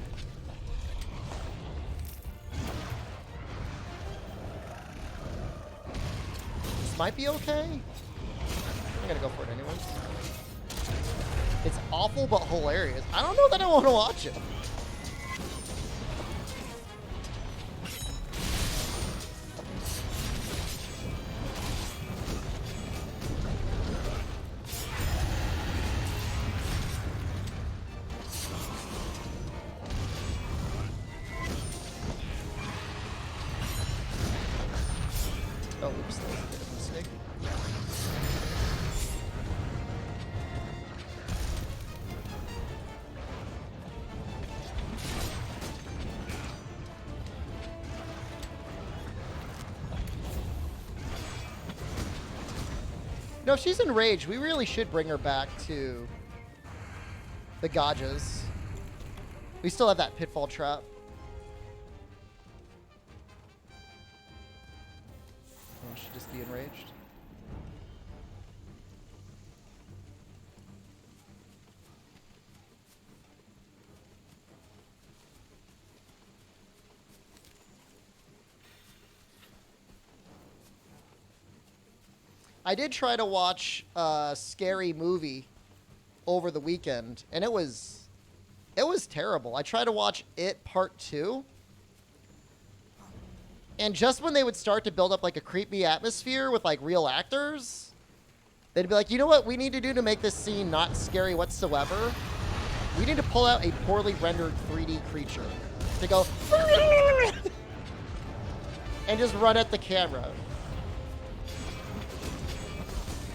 This might be okay. I'm gonna go for it anyways. It's awful but hilarious. I don't know that I want to watch it. Oh, oops, that was a bit of a mistake. No, if she's enraged, we really should bring her back to the Gajas. We still have that pitfall trap. Or should just be enraged. I did try to watch a scary movie over the weekend, and it was terrible. I tried to watch It Part 2. And just when they would start to build up like a creepy atmosphere with like real actors, they'd be like, you know what we need to do to make this scene not scary whatsoever? We need to pull out a poorly rendered 3D creature to go. and just run at the camera.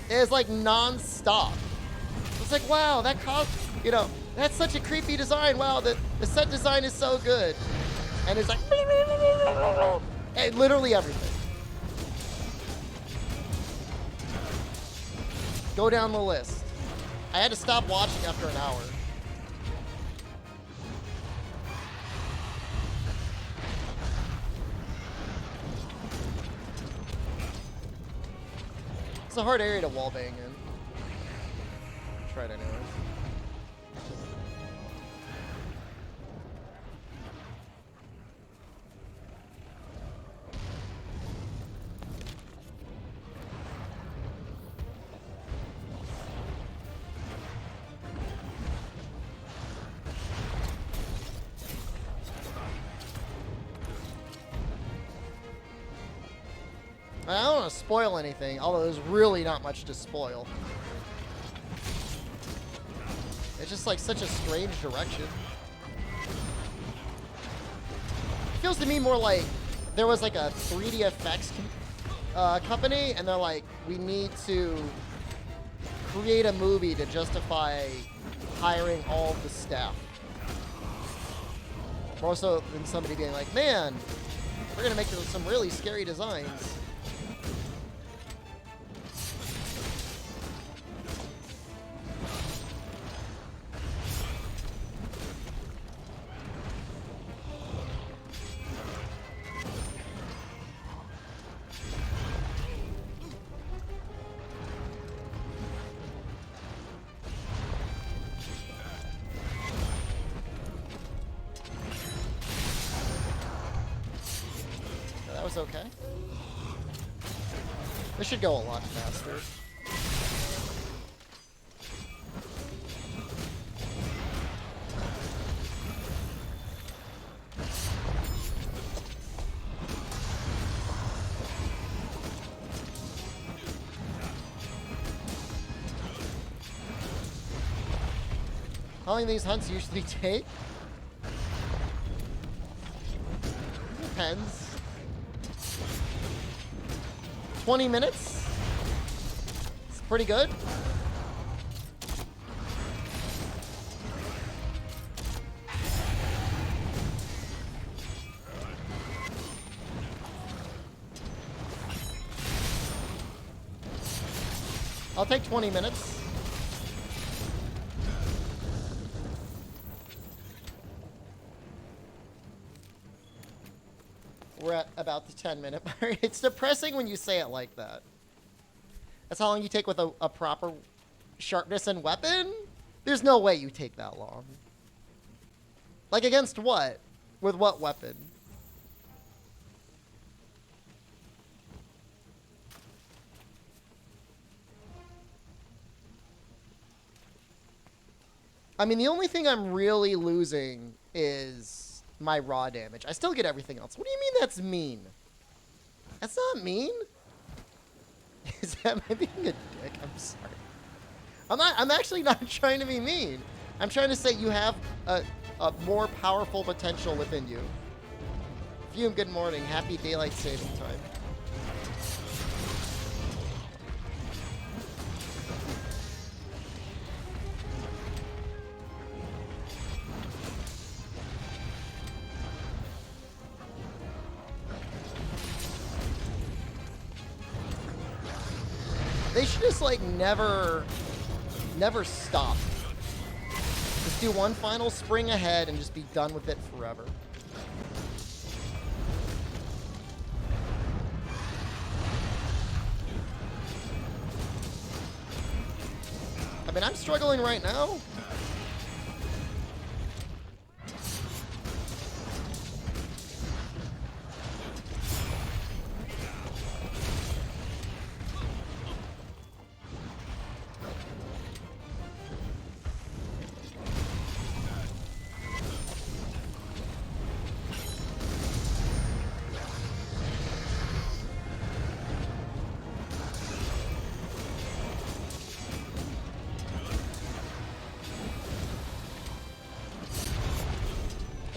It's like non-stop. It's like, wow, that you know, that's such a creepy design. Wow, the set design is so good. And it's like, and literally everything. Go down the list. I had to stop watching after an hour. It's a hard area to wallbang in. Try it anyways. I don't want to spoil anything, although there's really not much to spoil. It's just like such a strange direction. It feels to me more like there was like a 3D effects company, and they're like, we need to create a movie to justify hiring all of the staff. More so than somebody being like, man, we're gonna make some really scary designs. Okay. This should go a lot faster. How long do these hunts usually take? Depends. 20 minutes? It's pretty good. I'll take 20 minutes. We're at about the 10-minute mark. It's depressing when you say it like that. That's how long you take with a proper sharpness and weapon? There's no way you take that long. Like, against what? With what weapon? I mean, the only thing I'm really losing is my raw damage. I still get everything else. What do you mean that's mean? That's not mean. Is that am I being a dick? I'm sorry. I'm actually not trying to be mean. I'm trying to say you have a more powerful potential within you. Fume, good morning. Happy daylight saving time. They should just like never stop. Just do one final spring ahead and just be done with it forever. I mean, I'm struggling right now.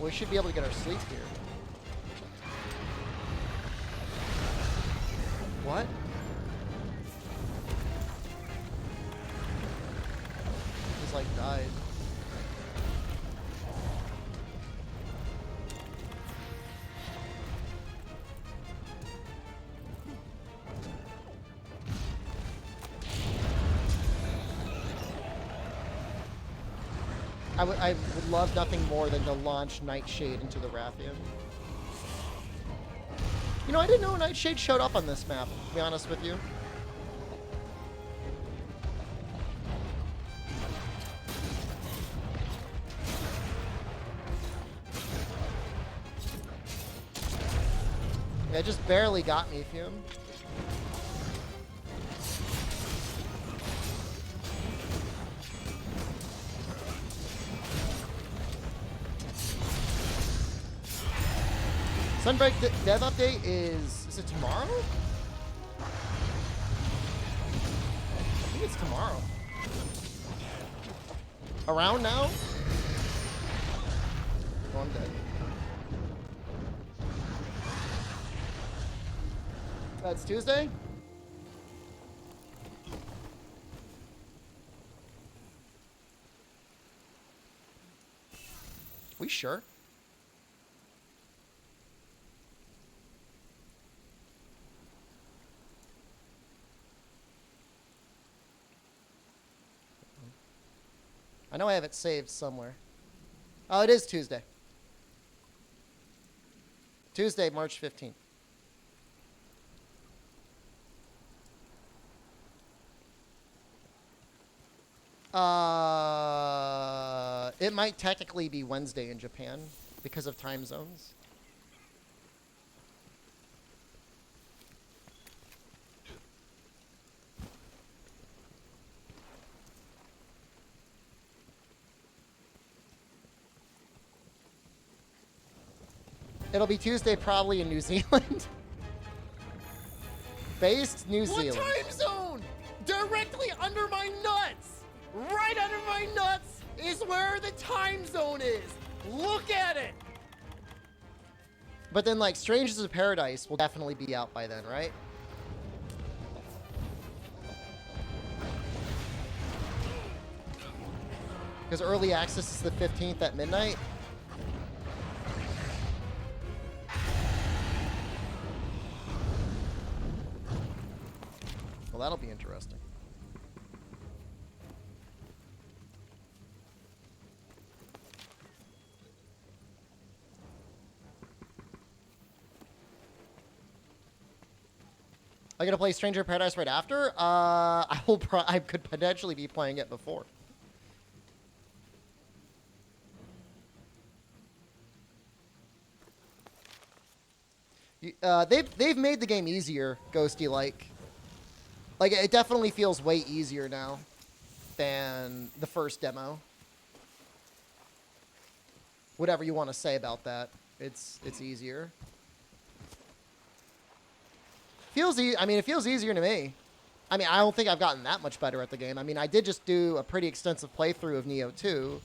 We should be able to get our sleep here. What? He's like died. I would love nothing more than to launch Nightshade into the Rathian. You know, I didn't know Nightshade showed up on this map, to be honest with you. Yeah, it just barely got me, Fume. Sunbreak dev update is it tomorrow? I think it's tomorrow. Around now? Oh, I'm dead. That's Tuesday? We sure? I know I have it saved somewhere. Oh, it is Tuesday. Tuesday, March 15th. It might technically be Wednesday in Japan because of time zones. It'll be Tuesday probably in New Zealand. Based New Zealand. What time zone? Directly under my nuts! Right under my nuts is where the time zone is! Look at it! But then, like, Strangers of Paradise will definitely be out by then, right? Because early access is the 15th at midnight. Well, that'll be interesting. I gonna play Stranger of Paradise right after? I could potentially be playing it before. They've made the game easier, Ghosty like. Like, it definitely feels way easier now than the first demo. Whatever you want to say about that, it's easier. I mean, it feels easier to me. I mean, I don't think I've gotten that much better at the game. I mean, I did just do a pretty extensive playthrough of Neo 2.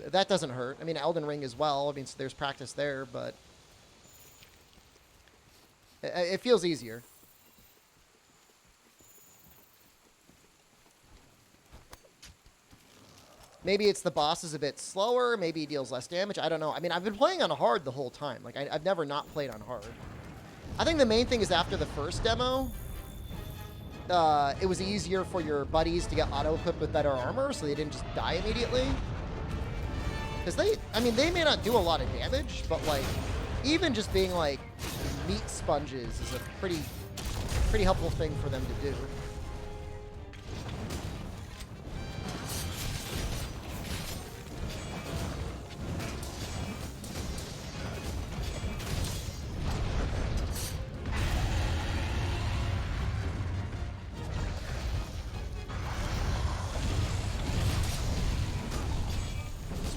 That doesn't hurt. I mean, Elden Ring as well. I mean, so there's practice there, but it feels easier. Maybe it's the boss is a bit slower. Maybe he deals less damage. I don't know. I mean, I've been playing on hard the whole time. Like, I've never not played on hard. I think the main thing is after the first demo, it was easier for your buddies to get auto-equipped with better armor, so they didn't just die immediately. Because they may not do a lot of damage, but, like, even just being, like, meat sponges is a pretty helpful thing for them to do.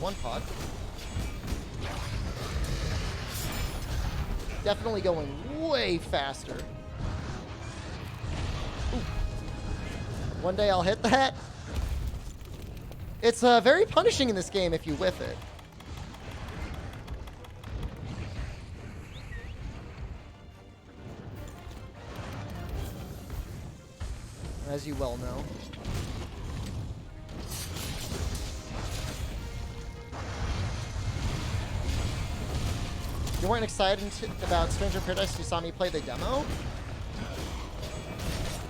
One pod. Definitely going way faster. Ooh. One day I'll hit that. It's very punishing in this game if you whiff it. as you well know. You weren't excited about Stranger in Paradise? You saw me play the demo?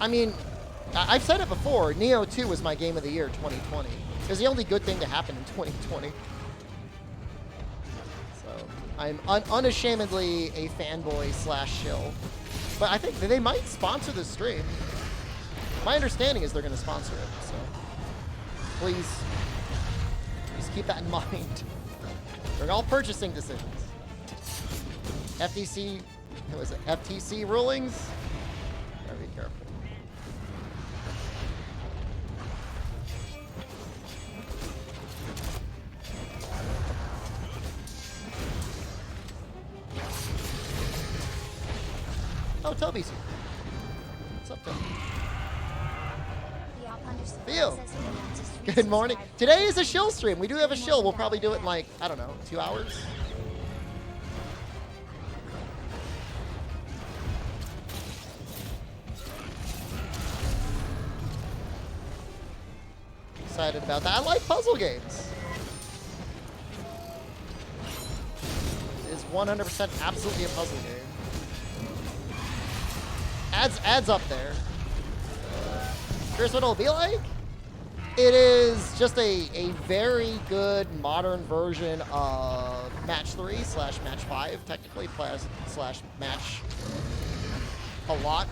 I mean, I've said it before. Neo 2 was my game of the year 2020. It was the only good thing to happen in 2020. So I'm unashamedly a fanboy slash shill. But I think they might sponsor this stream. My understanding is they're going to sponsor it. So please keep that in mind. During all purchasing decisions. FTC, what was it? FTC rulings? Gotta be careful. Oh, Toby's here. What's up, Toby? Theo. Good morning. Today is a shill stream. We do have a shill. We'll probably do it in like, I don't know, 2 hours. Excited about that. I like puzzle games. It's 100% absolutely a puzzle game. Adds up there. Here's what it'll be like. It is just a very good modern version of Match 3 / Match 5, technically, / Match a lot.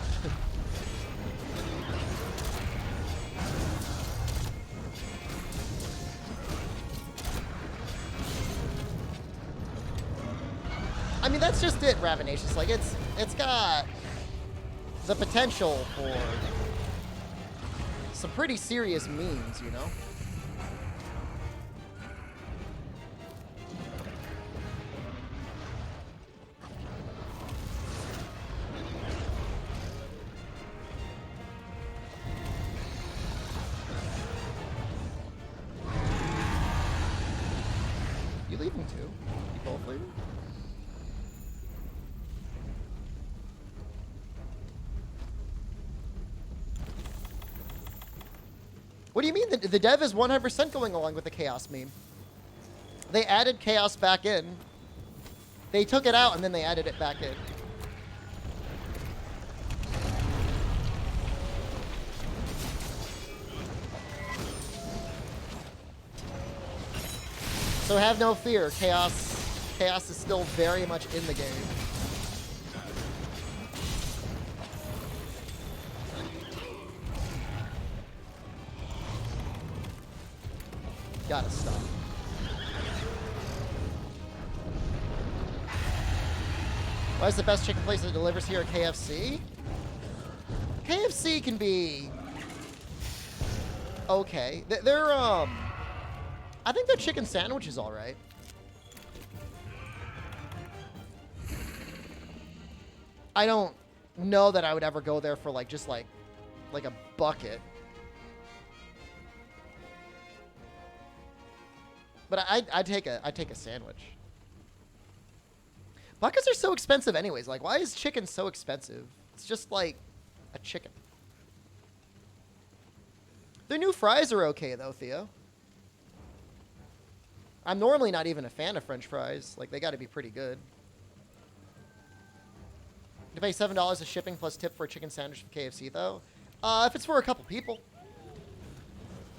I mean, that's just it, Ravinacious. Like, it's got the potential for some pretty serious memes, you know? You leaving too? You both leaving? What do you mean? The dev is 100% going along with the chaos meme. They added chaos back in. They took it out and then they added it back in. So have no fear. Chaos is still very much in the game. Gotta stop. Why is the best chicken place that delivers here at KFC? KFC can be okay. They're I think their chicken sandwich is all right. I don't know that I would ever go there for like just like a bucket. But I'd take a sandwich. Buckets are so expensive anyways. Like, why is chicken so expensive? It's just like a chicken. Their new fries are okay though, Theo. I'm normally not even a fan of French fries. Like, they got to be pretty good. You pay $7 of shipping plus tip for a chicken sandwich from KFC though. If it's for a couple people,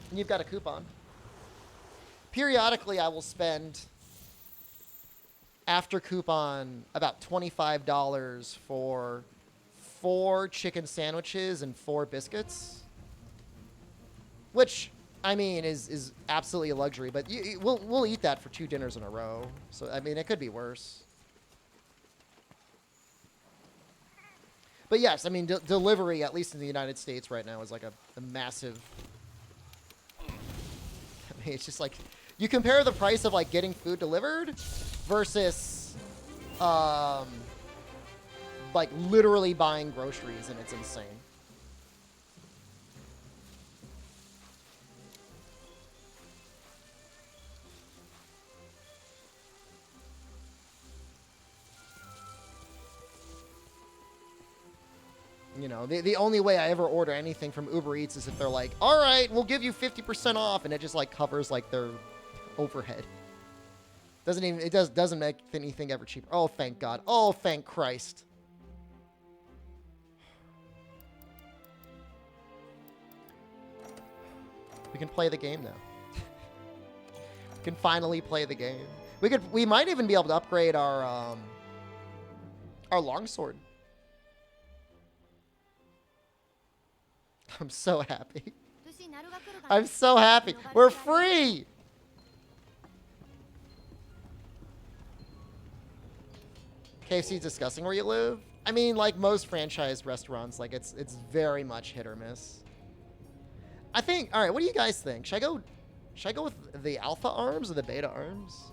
and you've got a coupon. Periodically, I will spend, after coupon, about $25 for 4 chicken sandwiches and 4 biscuits. Which, I mean, is absolutely a luxury. But we'll eat that for 2 dinners in a row. So, I mean, it could be worse. But yes, I mean, delivery, at least in the United States right now, is like a massive... I mean, it's just like... You compare the price of like getting food delivered versus like literally buying groceries, and it's insane. You know, the only way I ever order anything from Uber Eats is if they're like, all right, we'll give you 50% off, and it just like covers like their overhead. Doesn't make anything ever cheaper. Oh, thank God. Oh, thank Christ. We can play the game now. We can finally play the game. We might even be able to upgrade our longsword. I'm so happy. I'm so happy. We're free. KFC is disgusting where you live. I mean, like most franchise restaurants, like it's very much hit or miss. I think. All right, what do you guys think? Should I go with the alpha arms or the beta arms?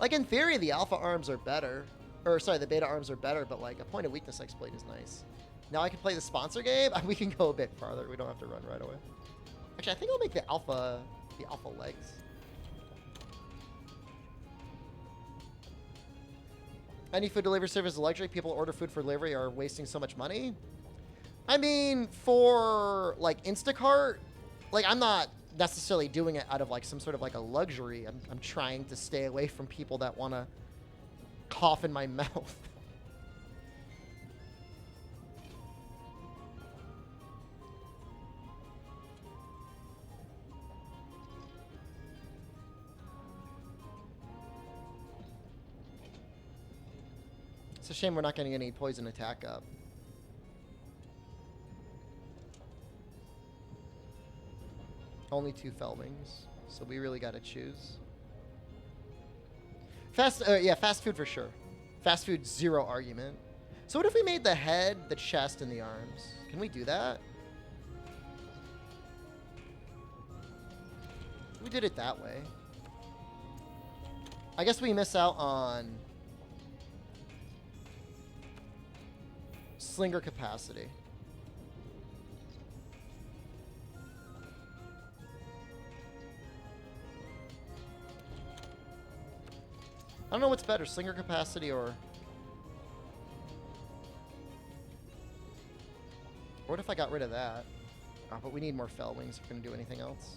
Like in theory, the alpha arms are better, or sorry, the beta arms are better. But like a point of weakness exploit is nice. Now I can play the sponsor game. We can go a bit farther. We don't have to run right away. Actually, I think I'll make the alpha legs. Any food delivery service is a luxury. People who order food for delivery are wasting so much money. I mean, for like Instacart, like I'm not necessarily doing it out of like some sort of like a luxury. I'm trying to stay away from people that want to cough in my mouth. It's a shame we're not getting any poison attack up. Only 2 Felwings, so we really got to choose. Fast food for sure. Fast food, 0 argument. So what if we made the head, the chest, and the arms? Can we do that? We did it that way. I guess we miss out on slinger capacity. I don't know what's better, slinger capacity or what if I got rid of that? Oh, but we need more fell wings if we're going to do anything else.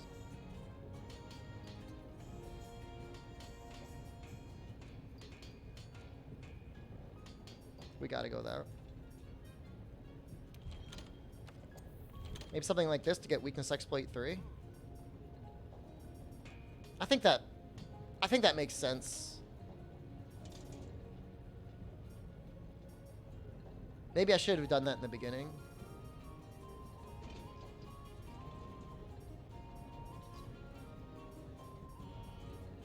We got to go there. Maybe something like this to get weakness exploit 3. I think that makes sense. Maybe I should have done that in the beginning.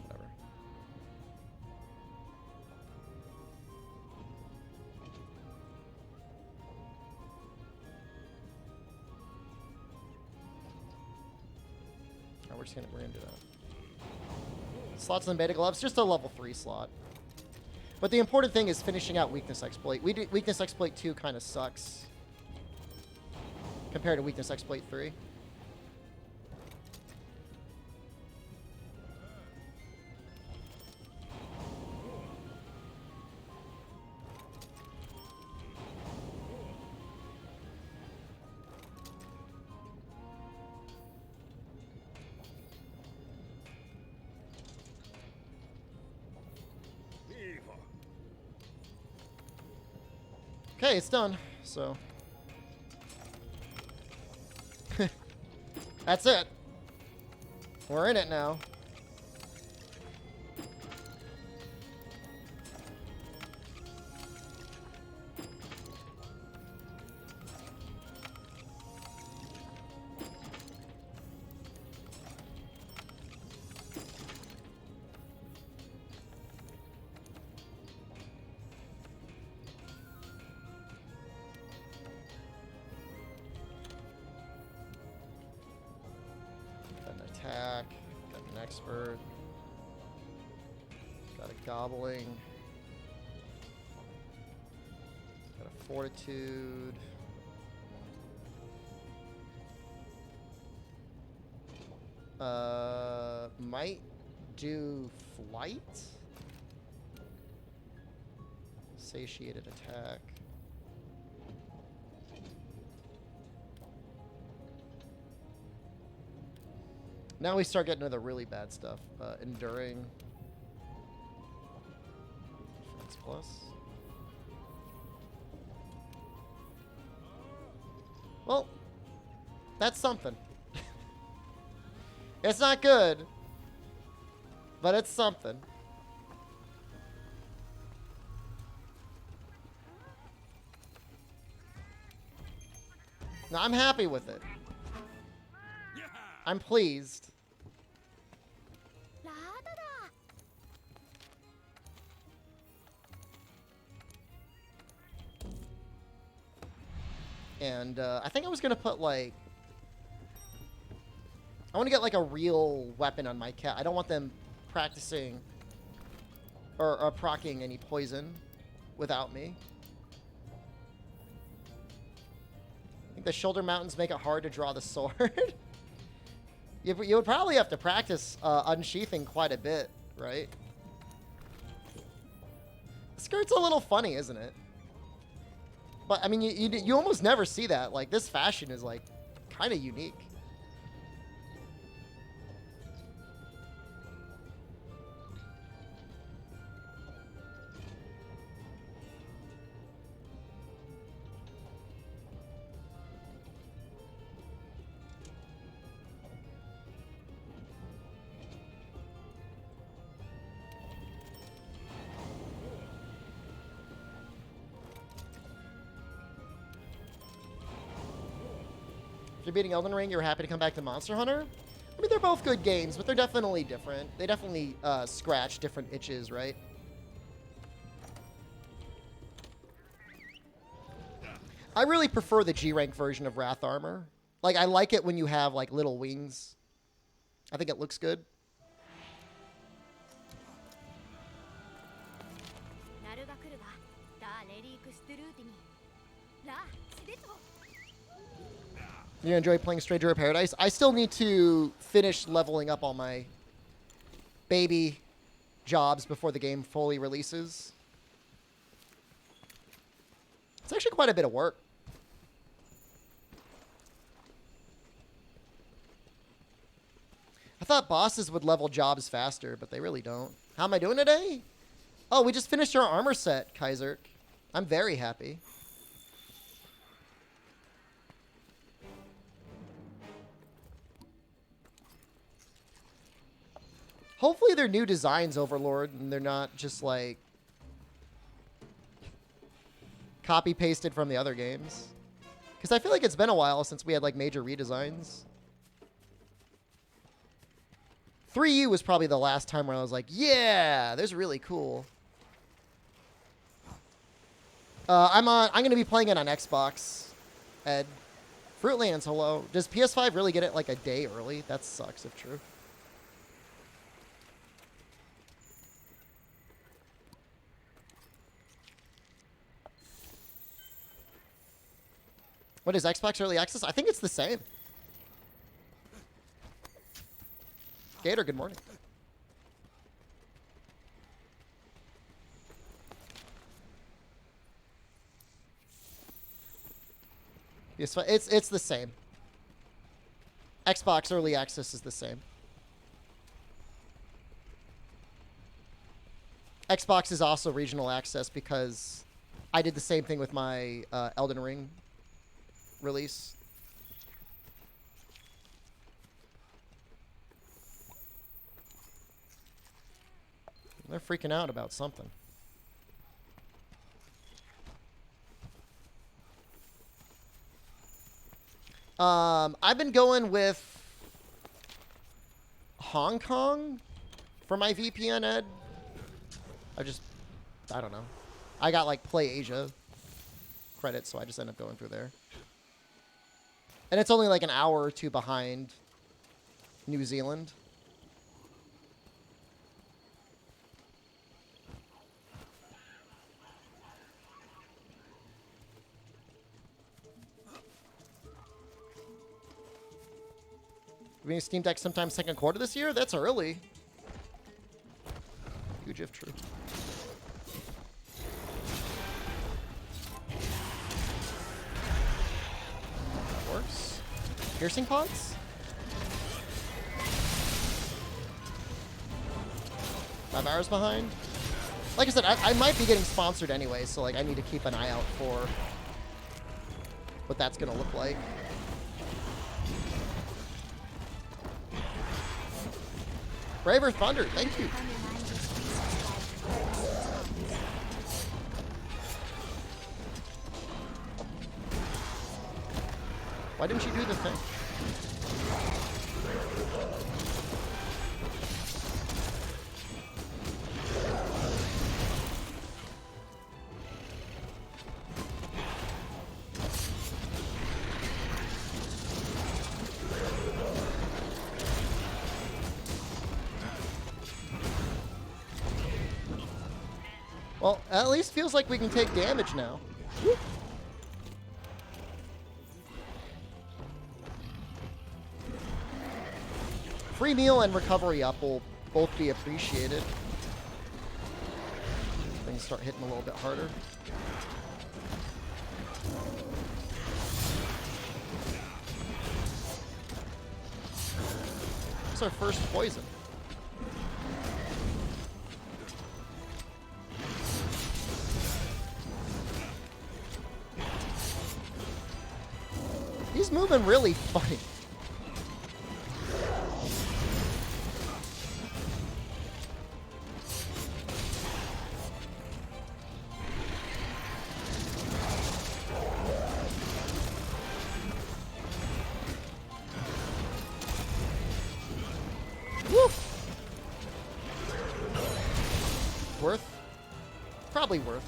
Whatever. Oh, we're gonna do that. Slots in beta gloves, just a level 3 slot. But the important thing is finishing out weakness exploit. Weakness exploit 2 kind of sucks compared to weakness exploit 3. Okay, it's done. So that's it. We're in it now. Attack, got an expert, got a gobbling, got a fortitude, might do flight, Satiated attack. Now we start getting into the really bad stuff. Enduring. Defense plus. Well, that's something. It's not good, but it's something. No, I'm happy with it. I'm pleased. And I think I was gonna put like, I want to get like a real weapon on my cat. I don't want them practicing or proccing any poison without me. I think the shoulder mountains make it hard to draw the sword. You would probably have to practice unsheathing quite a bit, right? The skirt's a little funny, isn't it? But, I mean, you almost never see that. Like, this fashion is, like, kind of unique. If you're beating Elden Ring, you're happy to come back to Monster Hunter? I mean, they're both good games, but they're definitely different. They definitely scratch different itches, right? I really prefer the G-Rank version of Wrath Armor. Like, I like it when you have, like, little wings. I think it looks good. You enjoy playing Stranger of Paradise? I still need to finish leveling up all my baby jobs before the game fully releases. It's actually quite a bit of work. I thought bosses would level jobs faster, but they really don't. How am I doing today? Oh, we just finished our armor set, Kaiser. I'm very happy. Hopefully they're new designs, Overlord, and they're not just, like, copy-pasted from the other games. Because I feel like it's been a while since we had, like, major redesigns. 3U was probably the last time where I was like, yeah, this is really cool. I'm going to be playing it on Xbox. Ed. Fruitlands, hello. Does PS5 really get it, like, a day early? That sucks, if true. What is Xbox Early Access? I think it's the same. Gator, good morning. It's the same. Xbox Early Access is the same. Xbox is also regional access because I did the same thing with my Elden Ring release. They're freaking out about something. I've been going with Hong Kong for my VPN, Ed. I don't know. I got like Play Asia credits, so I just end up going through there. And it's only like an hour or two behind New Zealand. We need Steam Deck sometime second quarter this year? That's early. Huge if true. piercing pods? 5 hours behind? Like I said, I might be getting sponsored anyway, so like I need to keep an eye out for what that's gonna look like. Braver Thunder, thank you. Why didn't you do the thing? Well, at least feels like we can take damage now. Woo. Free meal and recovery up will both be appreciated. Things start hitting a little bit harder. What's our first poison? He's moving really funny. Woo! Worth? Probably worth.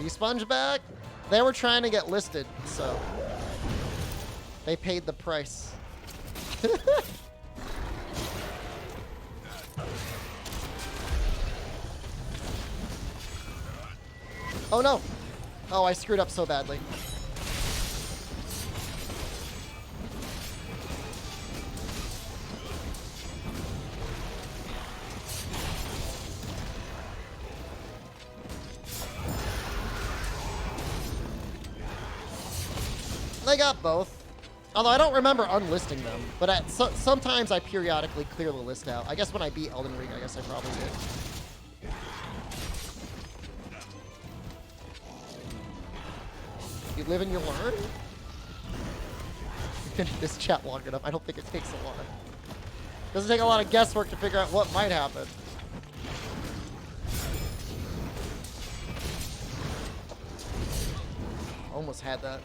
Sponge back? They were trying to get listed, so they paid the price. Oh no! Oh, I screwed up so badly. They got both. Although I don't remember unlisting them. But sometimes I periodically clear the list out. I guess when I beat Elden Ring, I guess I probably did. You live and you learn? This chat long enough. I don't think it takes a lot. Doesn't take a lot of guesswork to figure out what might happen. Almost had that.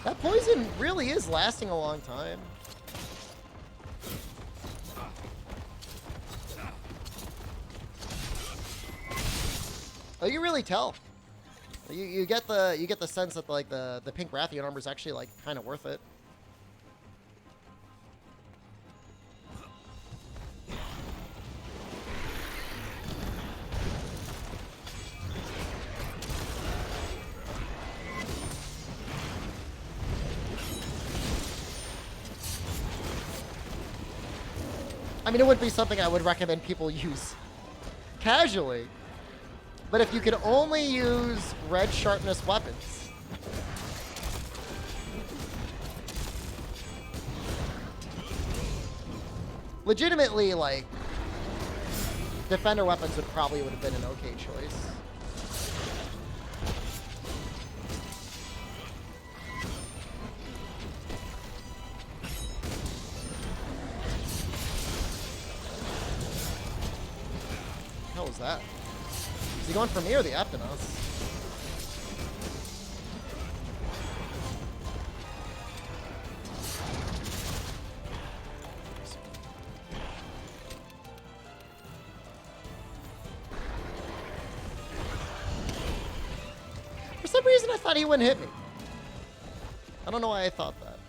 That poison really is lasting a long time. Oh, you really tell. You get the sense that like the pink Rathian armor is actually like kind of worth it. I mean, it wouldn't be something I would recommend people use casually. But if you could only use red sharpness weapons, legitimately, like, defender weapons would have been an okay choice. What the hell was that? Is he going for me or the Aptonos? For some reason, I thought he wouldn't hit me. I don't know why I thought that.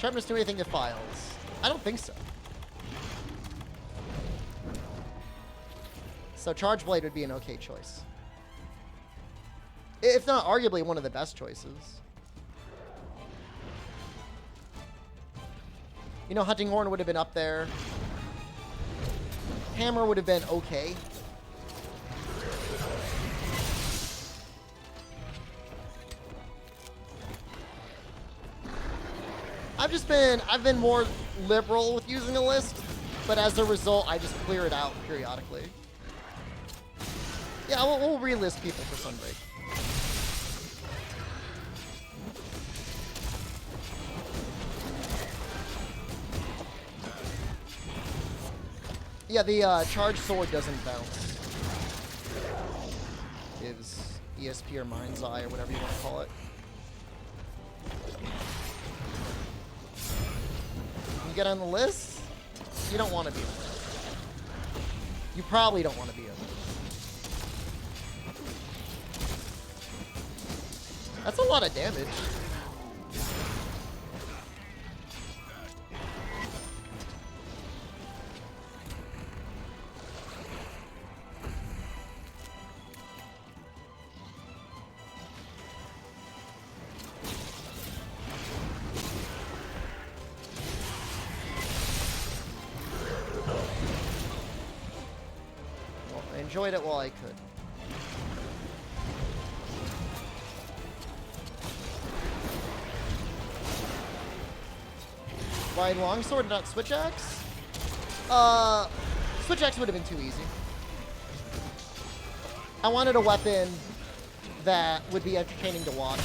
Sharpness do anything to files? I don't think so. So Charge Blade would be an okay choice. If not arguably one of the best choices. You know, Hunting Horn would have been up there. Hammer would have been okay. I've been more liberal with using a list, but as a result, I just clear it out periodically. Yeah, we'll relist people for Sunbreak. Yeah, the Charged Sword doesn't bounce. Gives ESP or Mind's Eye or whatever you want to call it. You get on the list, you don't want to be on it. You probably don't want to be on it. That's a lot of damage. Well, I enjoyed it while I could. Why Longsword, not Switch Axe? Switch Axe would have been too easy. I wanted a weapon that would be entertaining to watch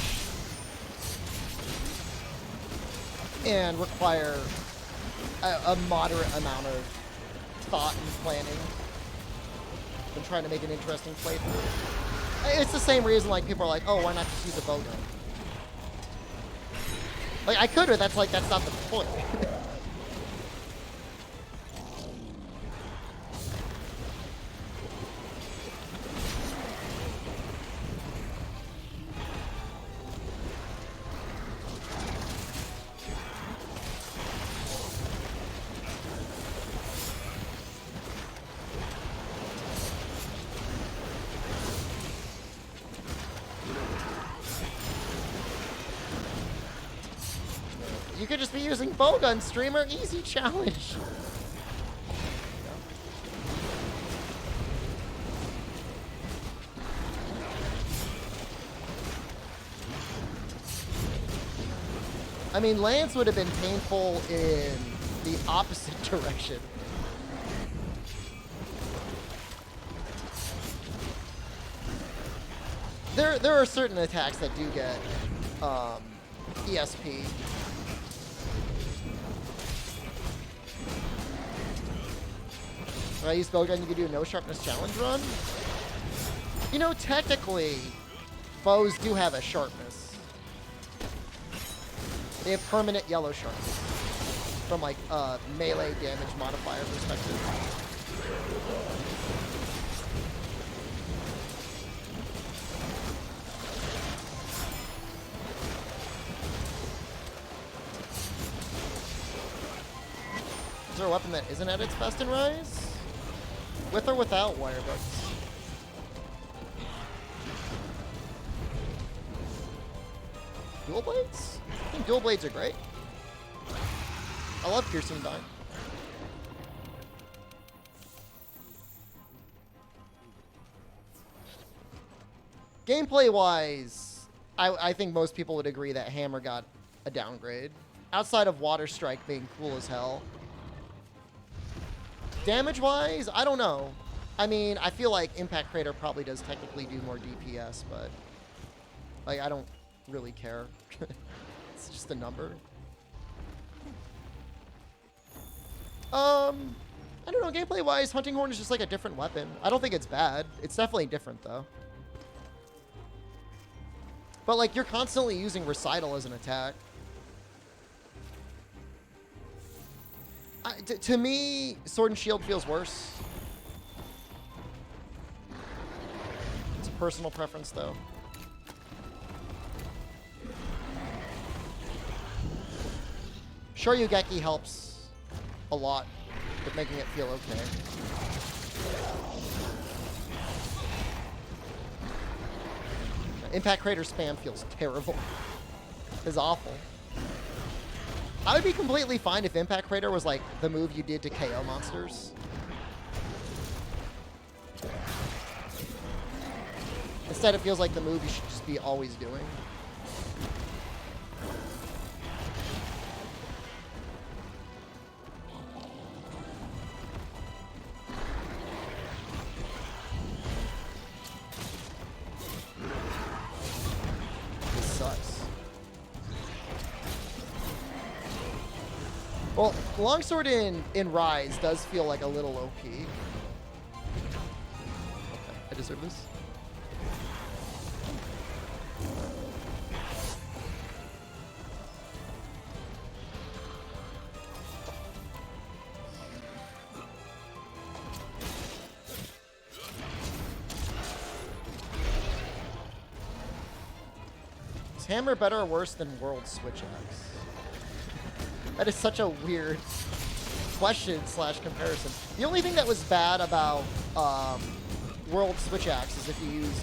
and require a moderate amount of thought and planning than trying to make an interesting playthrough. It's the same reason like people are like, oh, why not just use a bowgun? Like, I could, but that's not the point. You could just be using bowgun, streamer. Easy challenge. I mean, Lance would have been painful in the opposite direction. There are certain attacks that do get ESP. When I use bowgun, you could do a no sharpness challenge run. You know, technically, bows do have a sharpness. They have permanent yellow sharpness from like melee damage modifier perspective. Is there a weapon that isn't at its best in Rise? With or without wire bugs? Dual blades? I think dual blades are great. I love piercing dying. Gameplay-wise, I think most people would agree that Hammer got a downgrade. Outside of Water Strike being cool as hell. Damage-wise, I don't know. I mean, I feel like Impact Crater probably does technically do more DPS, but like, I don't really care. It's just a number. I don't know, gameplay-wise, Hunting Horn is just like a different weapon. I don't think it's bad. It's definitely different, though. But like, you're constantly using Recital as an attack. To me, Sword and Shield feels worse. It's a personal preference, though. Shoryugeki helps a lot with making it feel okay. Impact Crater spam feels terrible. It's awful. I would be completely fine if Impact Crater was like the move you did to KO monsters. Instead, it feels like the move you should just be always doing. This sucks. Well, Longsword in Rise does feel like a little OP. Okay, I deserve this. Is Hammer better or worse than World Switch Axe? That is such a weird question / comparison. The only thing that was bad about World Switch Axe is if you used,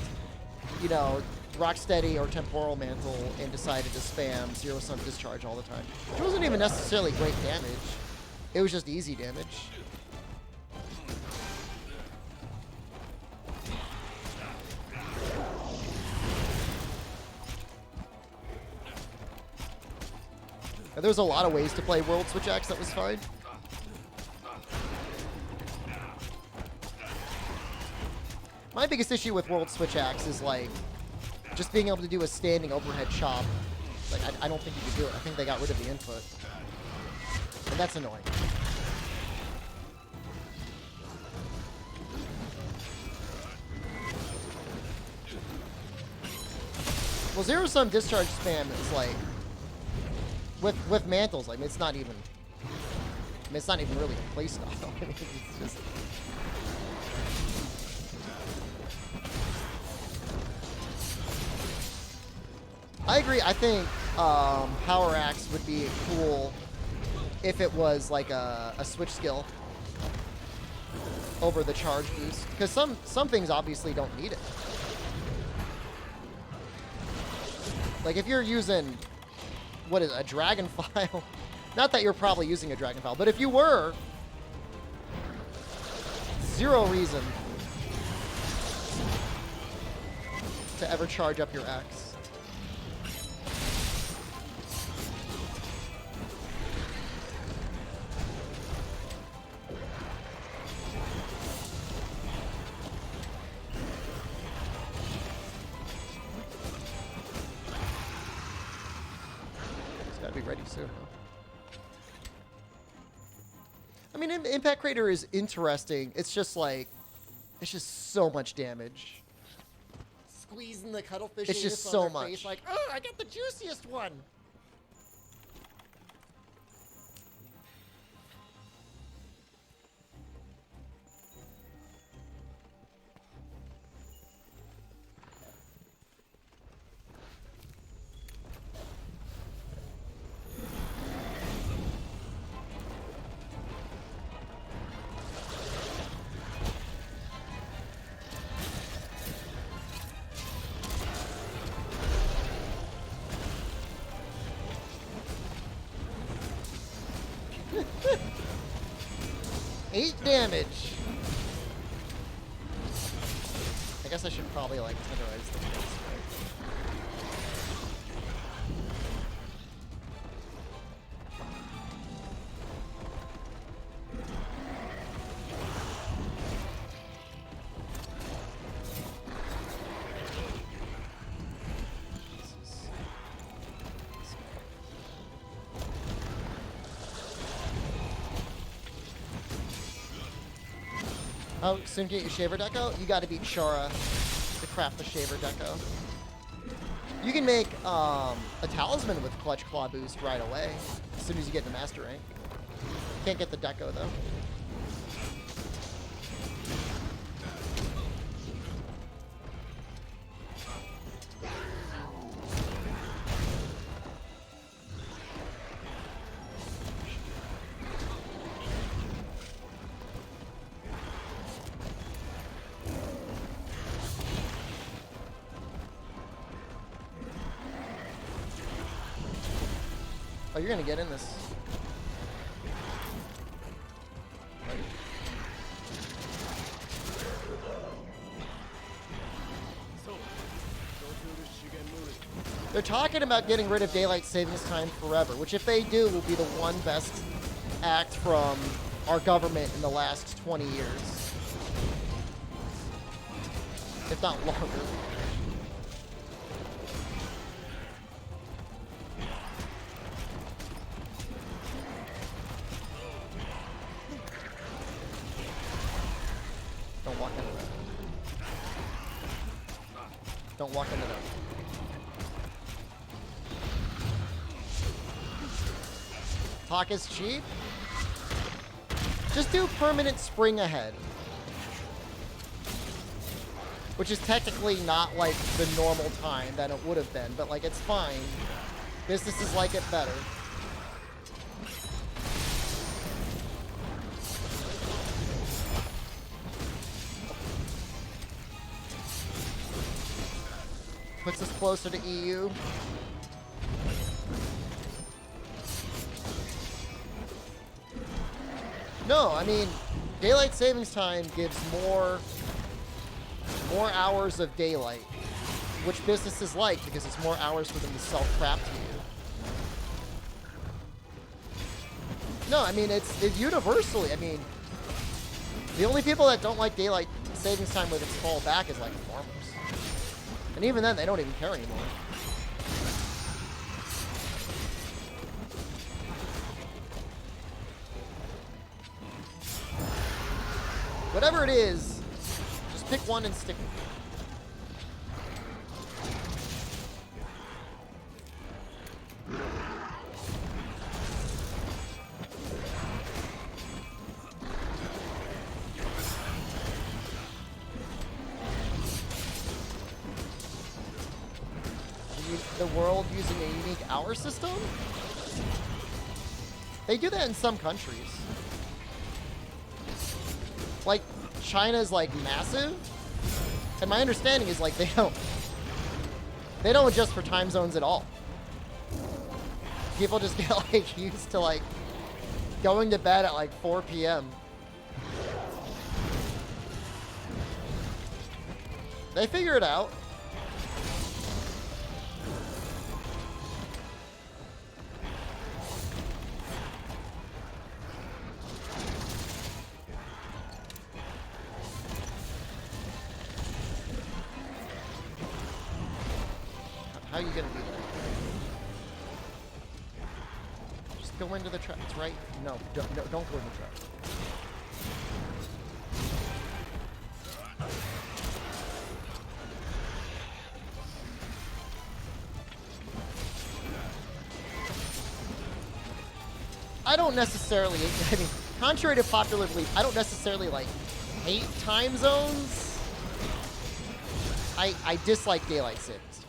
you know, Rocksteady or Temporal Mantle and decided to spam Zero Sum Discharge all the time. Which wasn't even necessarily great damage. It was just easy damage. And there's a lot of ways to play World Switch Axe that was fine. My biggest issue with World Switch Axe is like just being able to do a standing overhead chop. Like I don't think you could do it. I think they got rid of the input. And that's annoying. Well, Zero Sum Discharge spam is like with mantles, like it's not even really a play style. I mean, it's just I agree. I think Power Axe would be cool if it was like a switch skill over the charge boost, because some things obviously don't need it. Like if you're using what is a dragon file? Not that you're probably using a dragon file, but if you were, zero reason to ever charge up your axe. Be ready soon. I mean, Impact Crater is interesting. It's just like, it's just so much damage. Squeezing the cuttlefish. It's just so much. Face like, oh, I got the juiciest one. Damage. I guess I should probably like tenderize the face, right? Oh, soon get your Shaver Deco? You gotta beat Shora to craft the Shaver Deco. You can make a Talisman with Clutch Claw Boost right away, as soon as you get to Master Rank. Can't get the Deco, though. Oh, you're gonna get in this. Right. They're talking about getting rid of daylight savings time forever, which if they do will be the one best act from our government in the last 20 years. If not longer. Don't walk into that. Don't walk into that. Talk is cheap. Just do permanent spring ahead. Which is technically not like the normal time that it would have been, but like it's fine. Businesses like it better. Puts us closer to EU. No, I mean, daylight savings time gives more hours of daylight, which businesses like because it's more hours for them to sell crap to you. No, I mean, it's universally, I mean, the only people that don't like daylight savings time with its fall back is like farmers. And even then, they don't even care anymore. Whatever it is, just pick one and stick with it. The world using a unique hour system? They do that in some countries. Like, China's like massive, and my understanding is like they don't adjust for time zones at all. People just get like used to like going to bed at like 4 p.m. They figure it out. How are you gonna do that? Just go into the trap. It's right. No, don't go in the trap. I don't necessarily. I mean, contrary to popular belief, I don't necessarily like hate time zones. I dislike daylight savings time.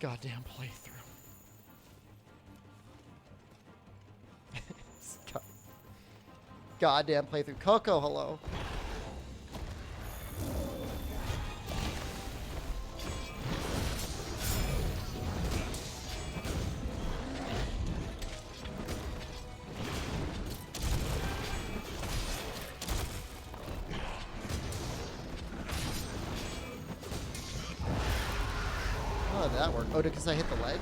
Goddamn playthrough. Goddamn playthrough. Coco, hello. How did that work? Oh, because I hit the ledge?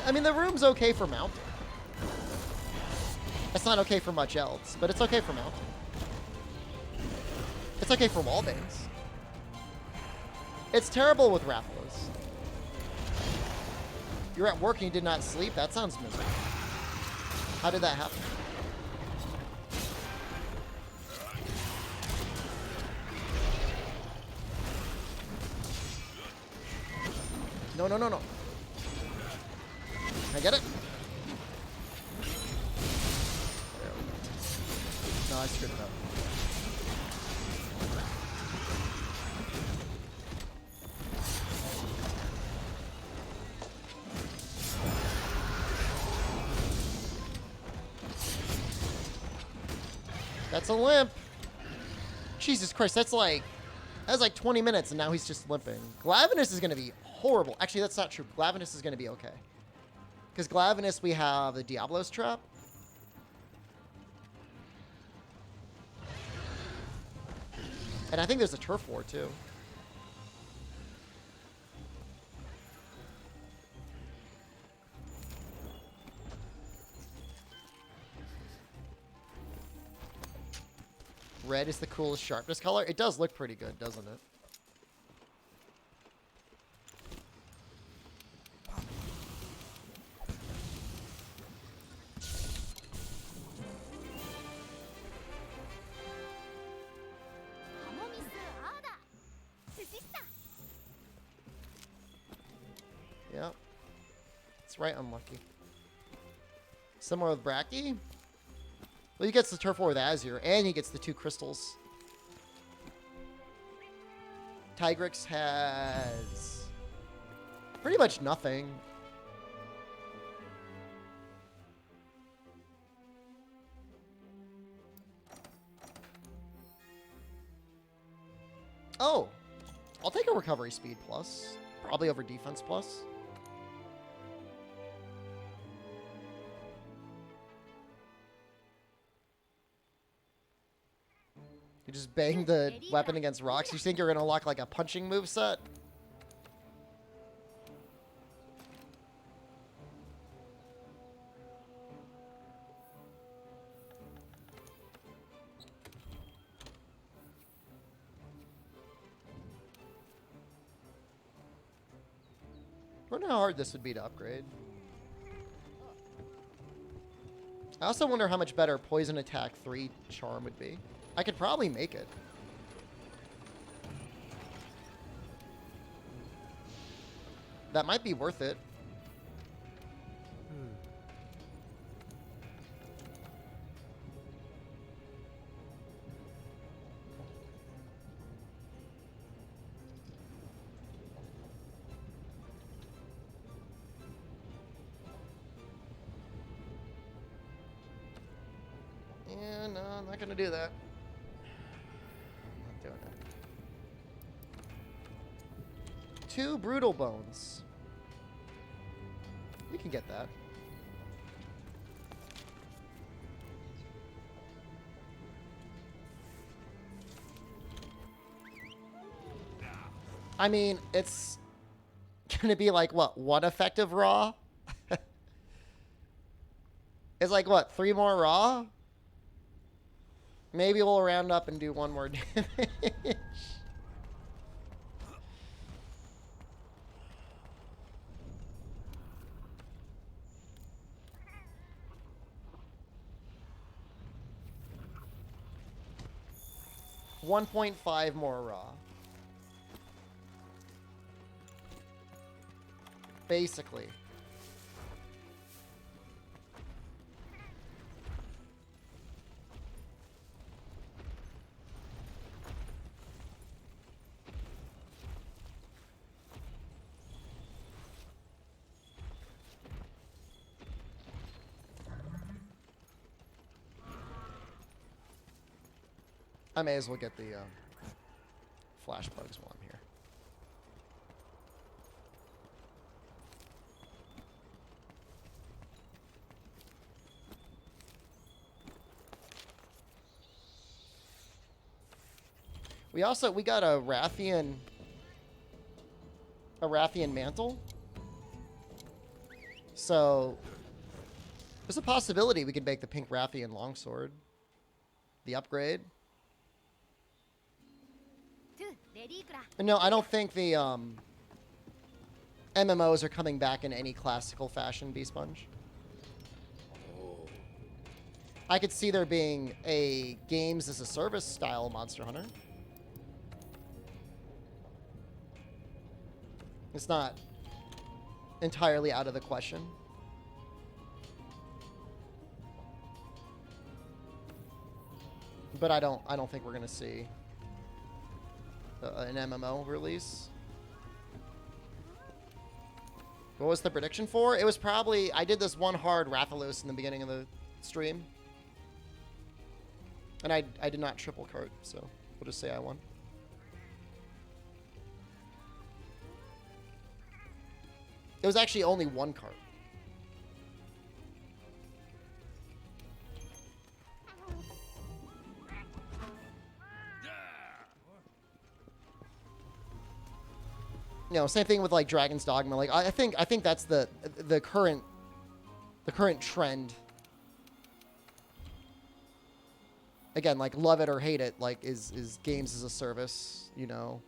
I mean, the room's okay for mounting. It's not okay for much else, but it's okay for mounting. It's okay for wall bangs. It's terrible with Rathalos. You're at work and you did not sleep? That sounds miserable. How did that happen? No, no, no, no. Can I get it? There we go. No, I screwed it up. That's a limp. Jesus Christ, that's like 20 minutes and now he's just limping. Glavinus is going to be horrible. Actually, that's not true. Glavinus is going to be okay. Because Glavinus, we have the Diablo's Trap. And I think there's a Turf War, too. Red is the coolest Sharpness color. It does look pretty good, doesn't it? Yep. It's right unlucky. Similar with Bracky. Well, he gets the Turf War with Azure, and he gets the 2 crystals. Tigrix has pretty much nothing. Oh, I'll take a recovery speed plus, probably over defense plus. You just bang the weapon against rocks. You think you're gonna unlock like a punching move set? I wonder how hard this would be to upgrade. I also wonder how much better Poison Attack 3 Charm would be. I could probably make it. That might be worth it. Yeah, no, I'm not gonna do that. Not doing it. 2 Brutal Bones. We can get that. I mean, it's gonna be like, what, 1 effective raw? It's like, what, 3 more raw? Maybe we'll round up and do 1 more damage. $1.5 more raw. Basically. I may as well get the flash bugs while I'm here. We got a Rathian mantle. So there's a possibility we could make the pink Rathian longsword. The upgrade. No, I don't think the MMOs are coming back in any classical fashion, B-Sponge. I could see there being a games as a service style Monster Hunter. It's not entirely out of the question. But I don't think we're gonna see an MMO release. What was the prediction for? It was probably, I did this one hard Rathalos in the beginning of the stream. And I did not triple cart, so we'll just say I won. It was actually only one cart. You know, same thing with like Dragon's Dogma. Like I think that's the current trend. Again, like love it or hate it, like is games as a service, you know.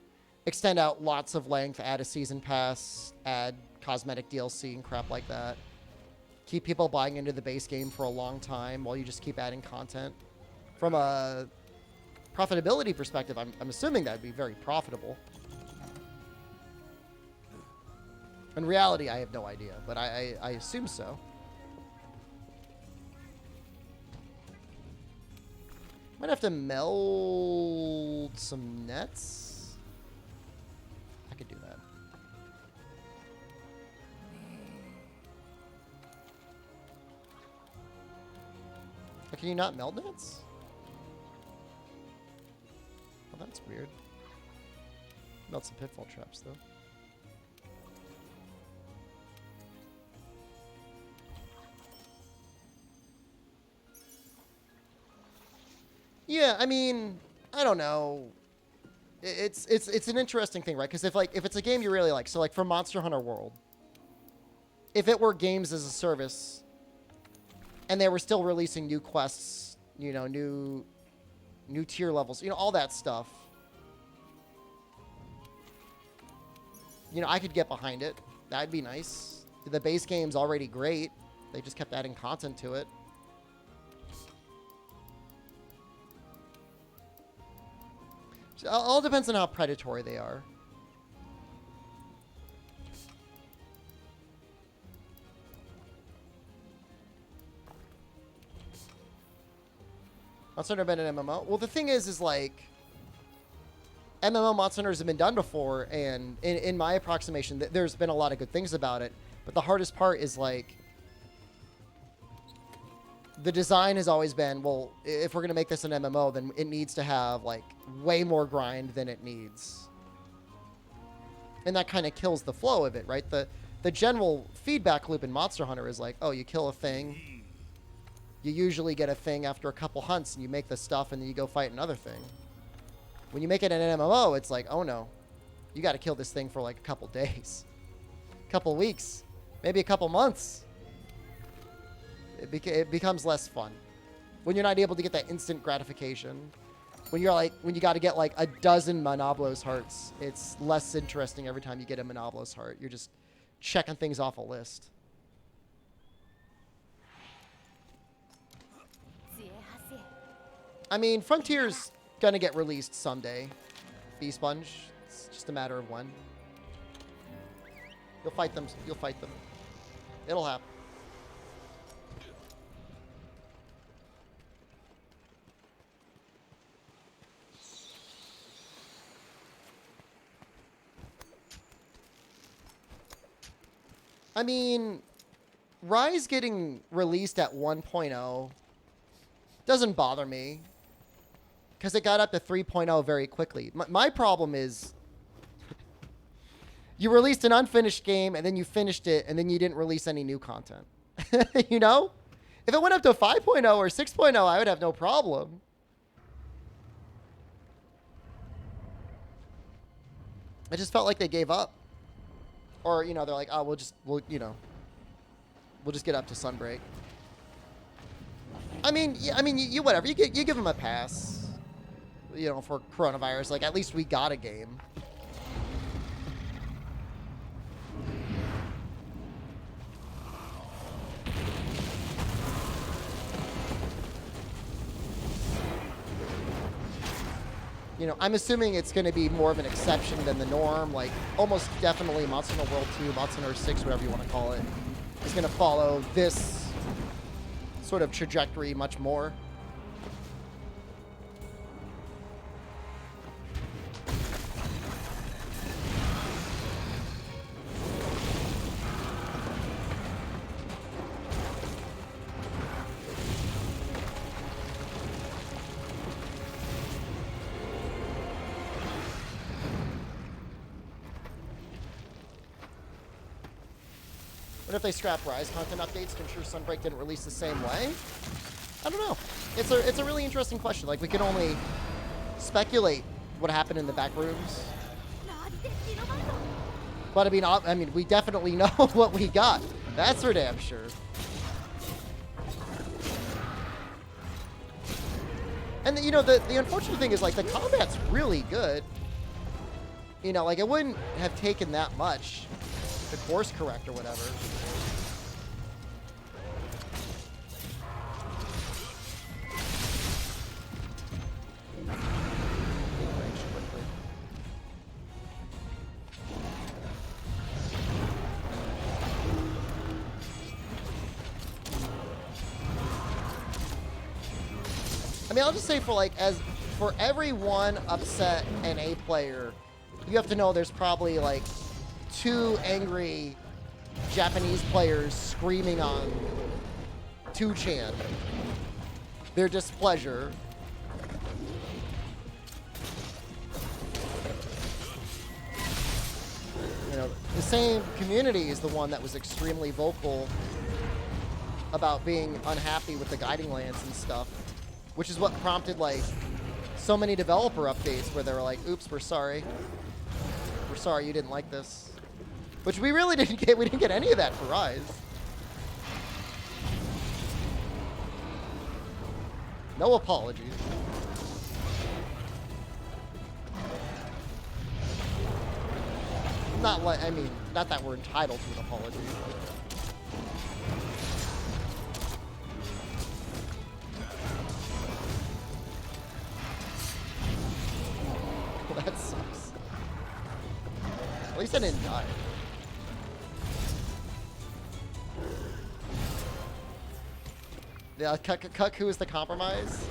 Extend out lots of length, add a season pass, add cosmetic DLC and crap like that. Keep people buying into the base game for a long time while you just keep adding content. From a profitability perspective, I'm assuming that would be very profitable. In reality, I have no idea, but I assume so. Might have to meld some nets. I could do that. But can you not meld nets? Well, that's weird. Melt some pitfall traps, though. Yeah, I mean, I don't know. It's an interesting thing, right? Because if it's a game you really like, so like for Monster Hunter World, if it were games as a service, and they were still releasing new quests, you know, new tier levels, you know, all that stuff, you know, I could get behind it. That'd be nice. The base game's already great. They just kept adding content to it. All depends on how predatory they are. Monster Hunter been an MMO? Well, the thing is like, MMO Monster Hunters have been done before, and in my approximation, there's been a lot of good things about it. But the hardest part is like, the design has always been, well, if we're going to make this an MMO, then it needs to have, like, way more grind than it needs. And that kind of kills the flow of it, right? The general feedback loop in Monster Hunter is like, oh, you kill a thing. You usually get a thing after a couple hunts, and you make the stuff, and then you go fight another thing. When you make it an MMO, it's like, oh, no. You got to kill this thing for, like, a couple days. A couple weeks. Maybe a couple months. It becomes less fun when you're not able to get that instant gratification. When you're like, when you got to get like a dozen Monoblos hearts, it's less interesting every time you get a Monoblos heart. You're just checking things off a list. I mean, Frontier's gonna get released someday. B-Sponge. It's just a matter of when. You'll fight them. You'll fight them. It'll happen. I mean, Rise getting released at 1.0 doesn't bother me, because it got up to 3.0 very quickly. My problem is, you released an unfinished game, and then you finished it, and then you didn't release any new content. You know? If it went up to 5.0 or 6.0, I would have no problem. I just felt like they gave up. Or, you know, they're like, oh, we'll just get up to Sunbreak. I mean, you whatever. You give them a pass, you know, for coronavirus. Like, at least we got a game. You know, I'm assuming it's going to be more of an exception than the norm. Like, almost definitely Monster Hunter World 2, Monster Hunter 6, whatever you want to call it, is going to follow this sort of trajectory much more. What if they scrap Rise content updates to ensure Sunbreak didn't release the same way? I don't know. It's a really interesting question. Like, we can only speculate what happened in the back rooms. But I mean, we definitely know what we got. That's for damn sure. And you know, the unfortunate thing is, like, the combat's really good. You know, like, it wouldn't have taken that much to course correct or whatever. I mean, I'll just say for every one upset NA player, you have to know there's probably like 2 angry Japanese players screaming on 2chan their displeasure. You know, the same community is the one that was extremely vocal about being unhappy with the guiding lance and stuff, which is what prompted like so many developer updates where they were like, oops, we're sorry you didn't like this. Which we really didn't get. We didn't get any of that for Rise. No apologies. Not like, I mean, not that we're entitled to an apology. Well, that sucks. At least I didn't die. Yeah, Cuckoo is the compromise.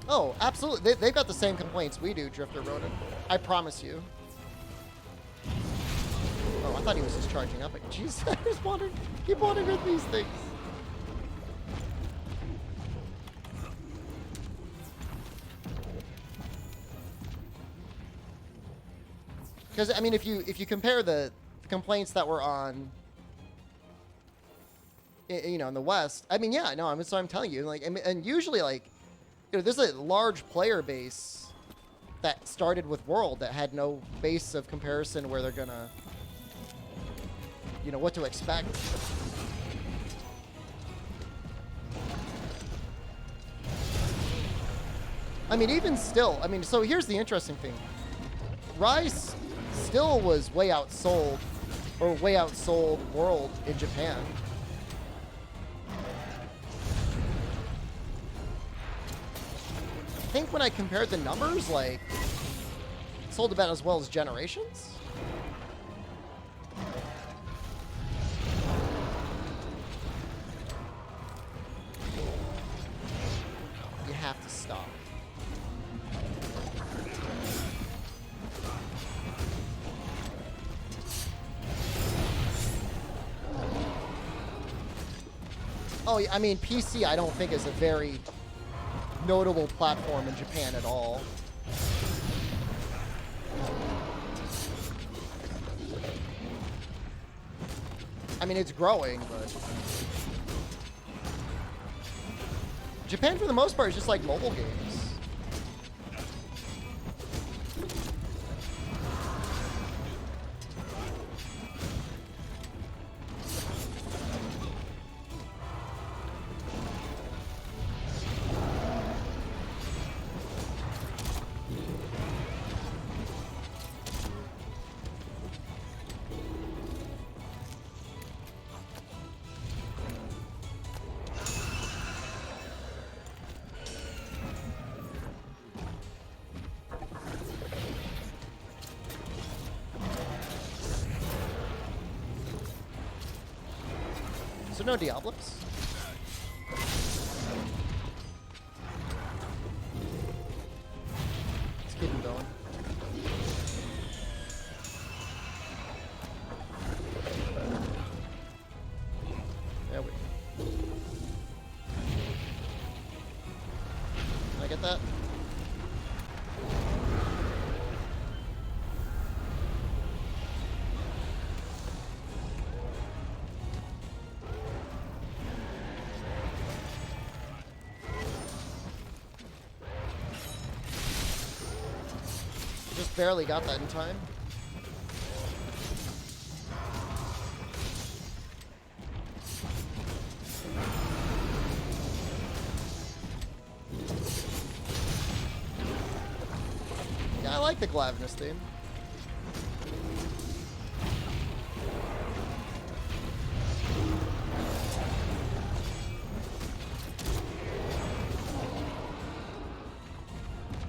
Oh, absolutely. They've got the same complaints we do, Drifter Ronan. I promise you. Oh, I thought he was just charging up. Jeez, I just keep wandering with these things. Because I mean, if you compare the complaints that were on, you know, in the West, I mean, yeah, no, I'm telling you, like, and usually, like, you know, there's a large player base that started with World that had no base of comparison where they're gonna, you know, what to expect. I mean, even still, I mean, so here's the interesting thing. Rise still was way outsold World in Japan. I think when I compared the numbers, like, it sold about as well as Generations. You have to stop. Oh, I mean, PC I don't think is a very notable platform in Japan at all. I mean, it's growing, but Japan, for the most part, is just like mobile games. So no Diablos? Let's keep him going. There we go. Can I get that? Just barely got that in time. Yeah, I like the Glavenus theme.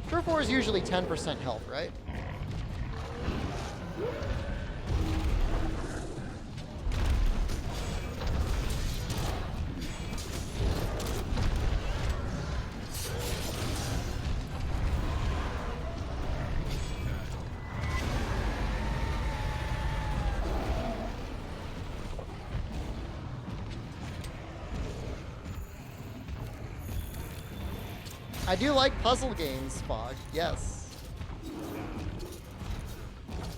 Turf 4 is usually 10% health, right? I do like puzzle games, Fog. Yes.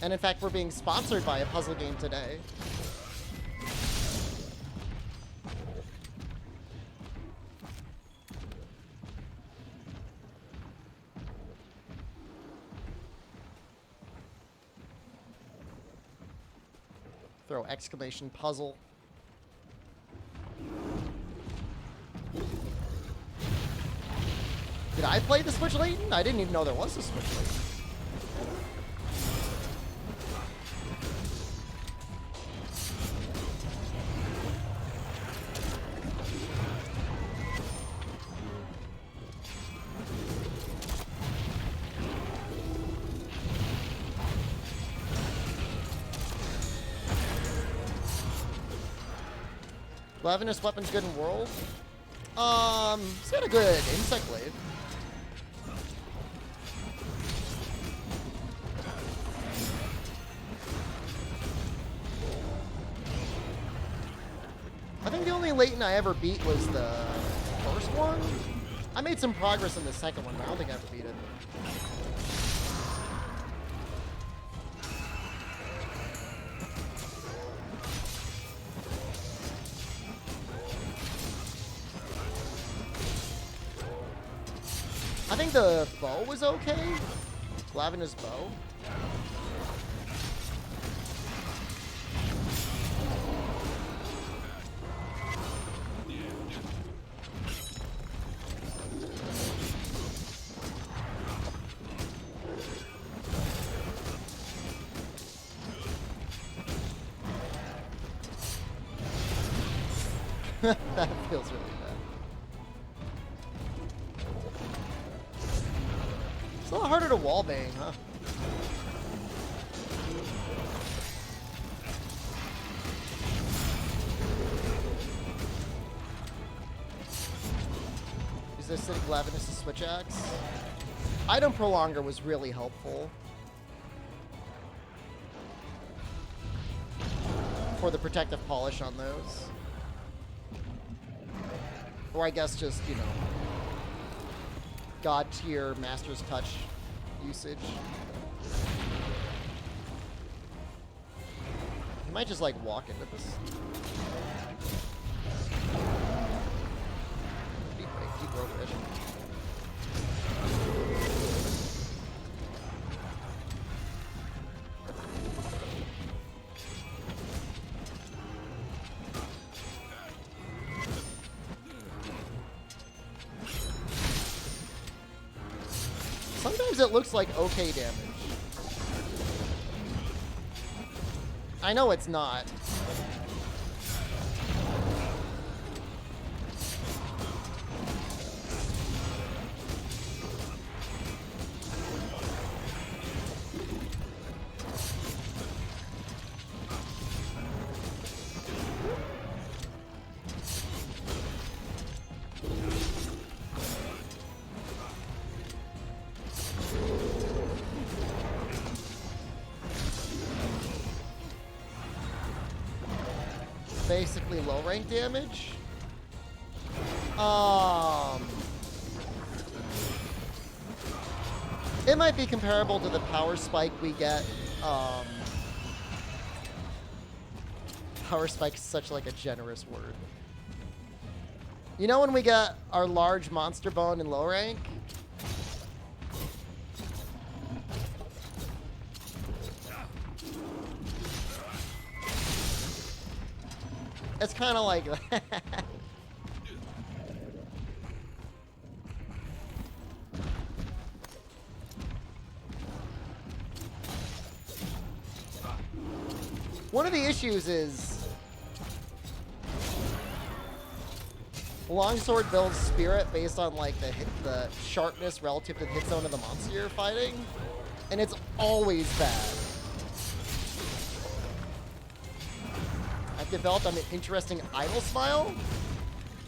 And in fact, we're being sponsored by a puzzle game today. Throw exclamation puzzle. Did I play the Switch Layton? I didn't even know there was a Switch Layton. Glavenus weapons good in world? It's got a good insect blade. I think the only Layton I ever beat was the first one. I made some progress in the second one, but I don't think I ever beat it. I think the bow was okay. Glavenus bow. That feels really bad. It's a lot harder to wallbang, huh? Is this City Glavenus' switch axe? Item Prolonger was really helpful for the protective polish on those. Or I guess just, you know, God tier Master's Touch usage. You might just like walk into this. Deep road vision. Sometimes it looks like okay damage. I know it's not. basically low rank damage. It might be comparable to the power spike we get. Power spike is such like a generous word. You know when we get our large monster bone in low rank? It's kind of like that. One of the issues is Longsword builds spirit based on like the sharpness relative to the hit zone of the monster you're fighting, and it's always bad. I've developed an interesting idol smile,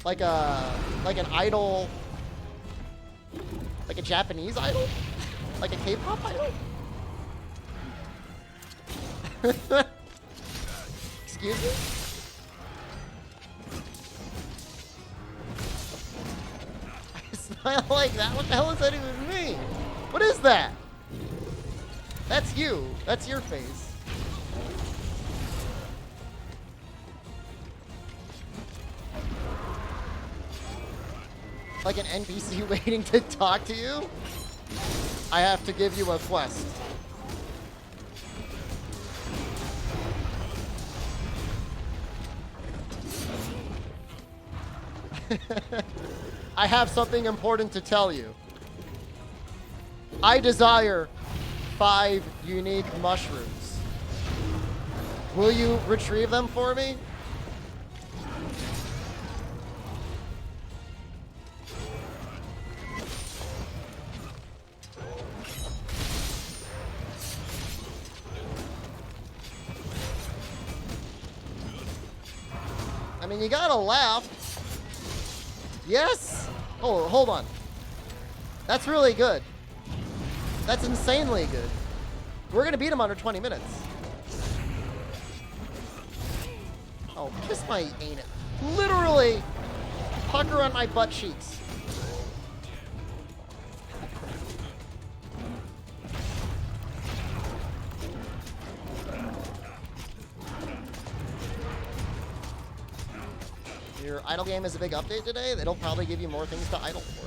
like an idol, like a Japanese idol, like a K-pop idol. Excuse me? I smile like that? What the hell does that even mean? What is that? That's you. That's your face. Like an NPC waiting to talk to you? I have to give you a quest. I have something important to tell you. I desire 5 unique mushrooms. Will you retrieve them for me? I mean, you gotta laugh. Yes? Oh, hold on. That's really good. That's insanely good. We're gonna beat him under 20 minutes. Oh, kiss my anus. Literally, pucker on my butt cheeks. Your idle game is a big update today. It'll probably give you more things to idle for.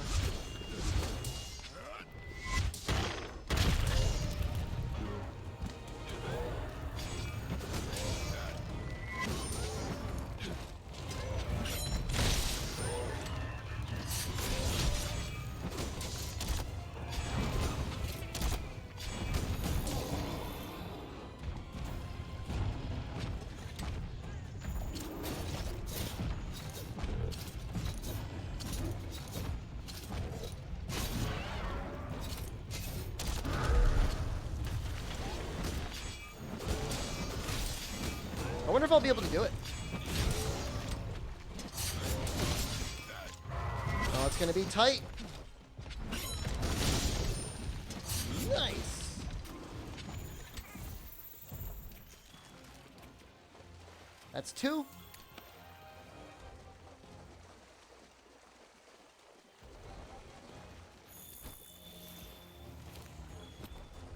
I wonder if I'll be able to do it. Oh, it's gonna be tight. Nice. That's 2.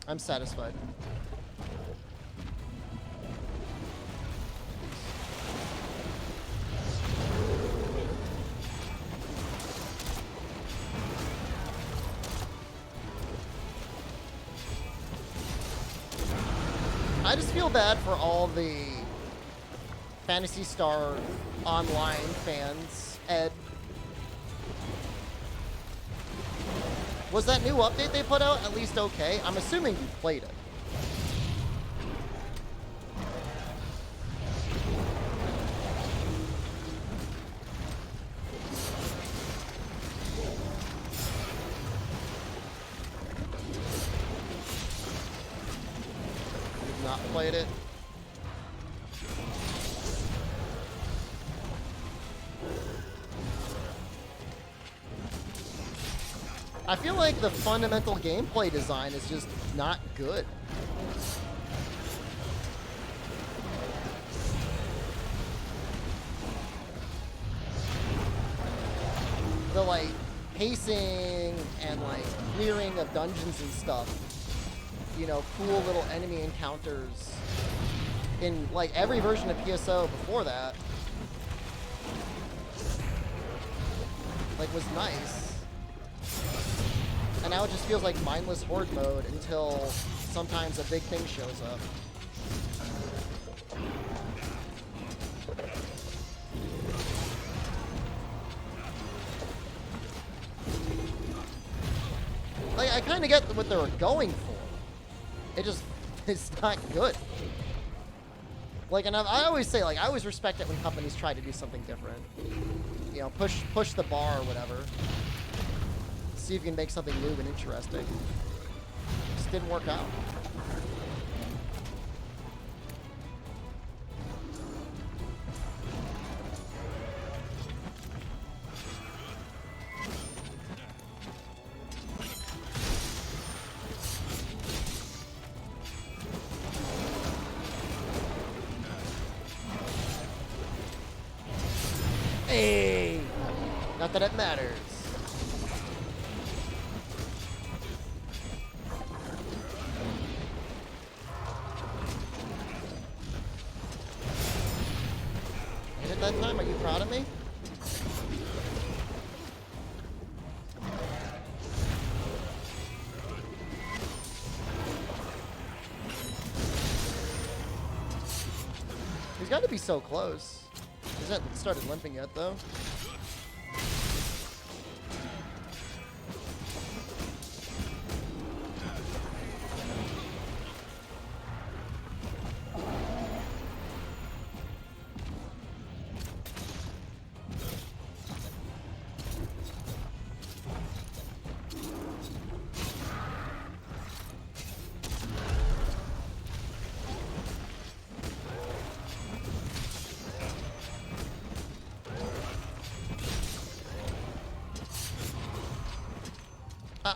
I'm satisfied. I just feel bad for all the Phantasy Star Online fans. Ed, was that new update they put out at least okay? I'm assuming you played it. Not played it. I feel like the fundamental gameplay design is just not good. the like pacing and like clearing of dungeons and stuff, you know, cool little enemy encounters in like every version of PSO before that, like, was nice. And now it just feels like mindless horde mode until sometimes a big thing shows up. Like, I kind of get what they were going for. It just, it's not good. Like, and I always say, like, I always respect it when companies try to do something different. You know, push the bar or whatever. See if you can make something new and interesting. Just didn't work out. Hey! Not that it matters. Hit it that time? Are you proud of me? He's got to be so close. He hasn't started limping yet, though.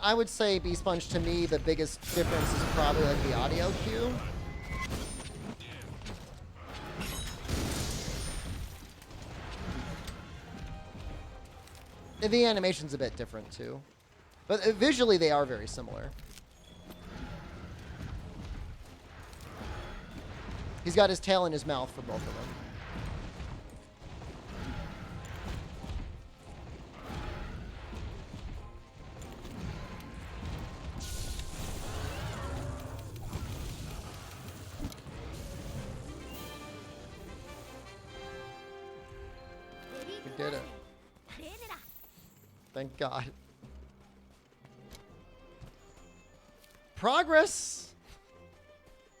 I would say B-Sponge, to me, the biggest difference is probably like the audio cue. And the animation's a bit different too. But visually they are very similar. He's got his tail in his mouth for both of them. Did it. Thank God. Progress.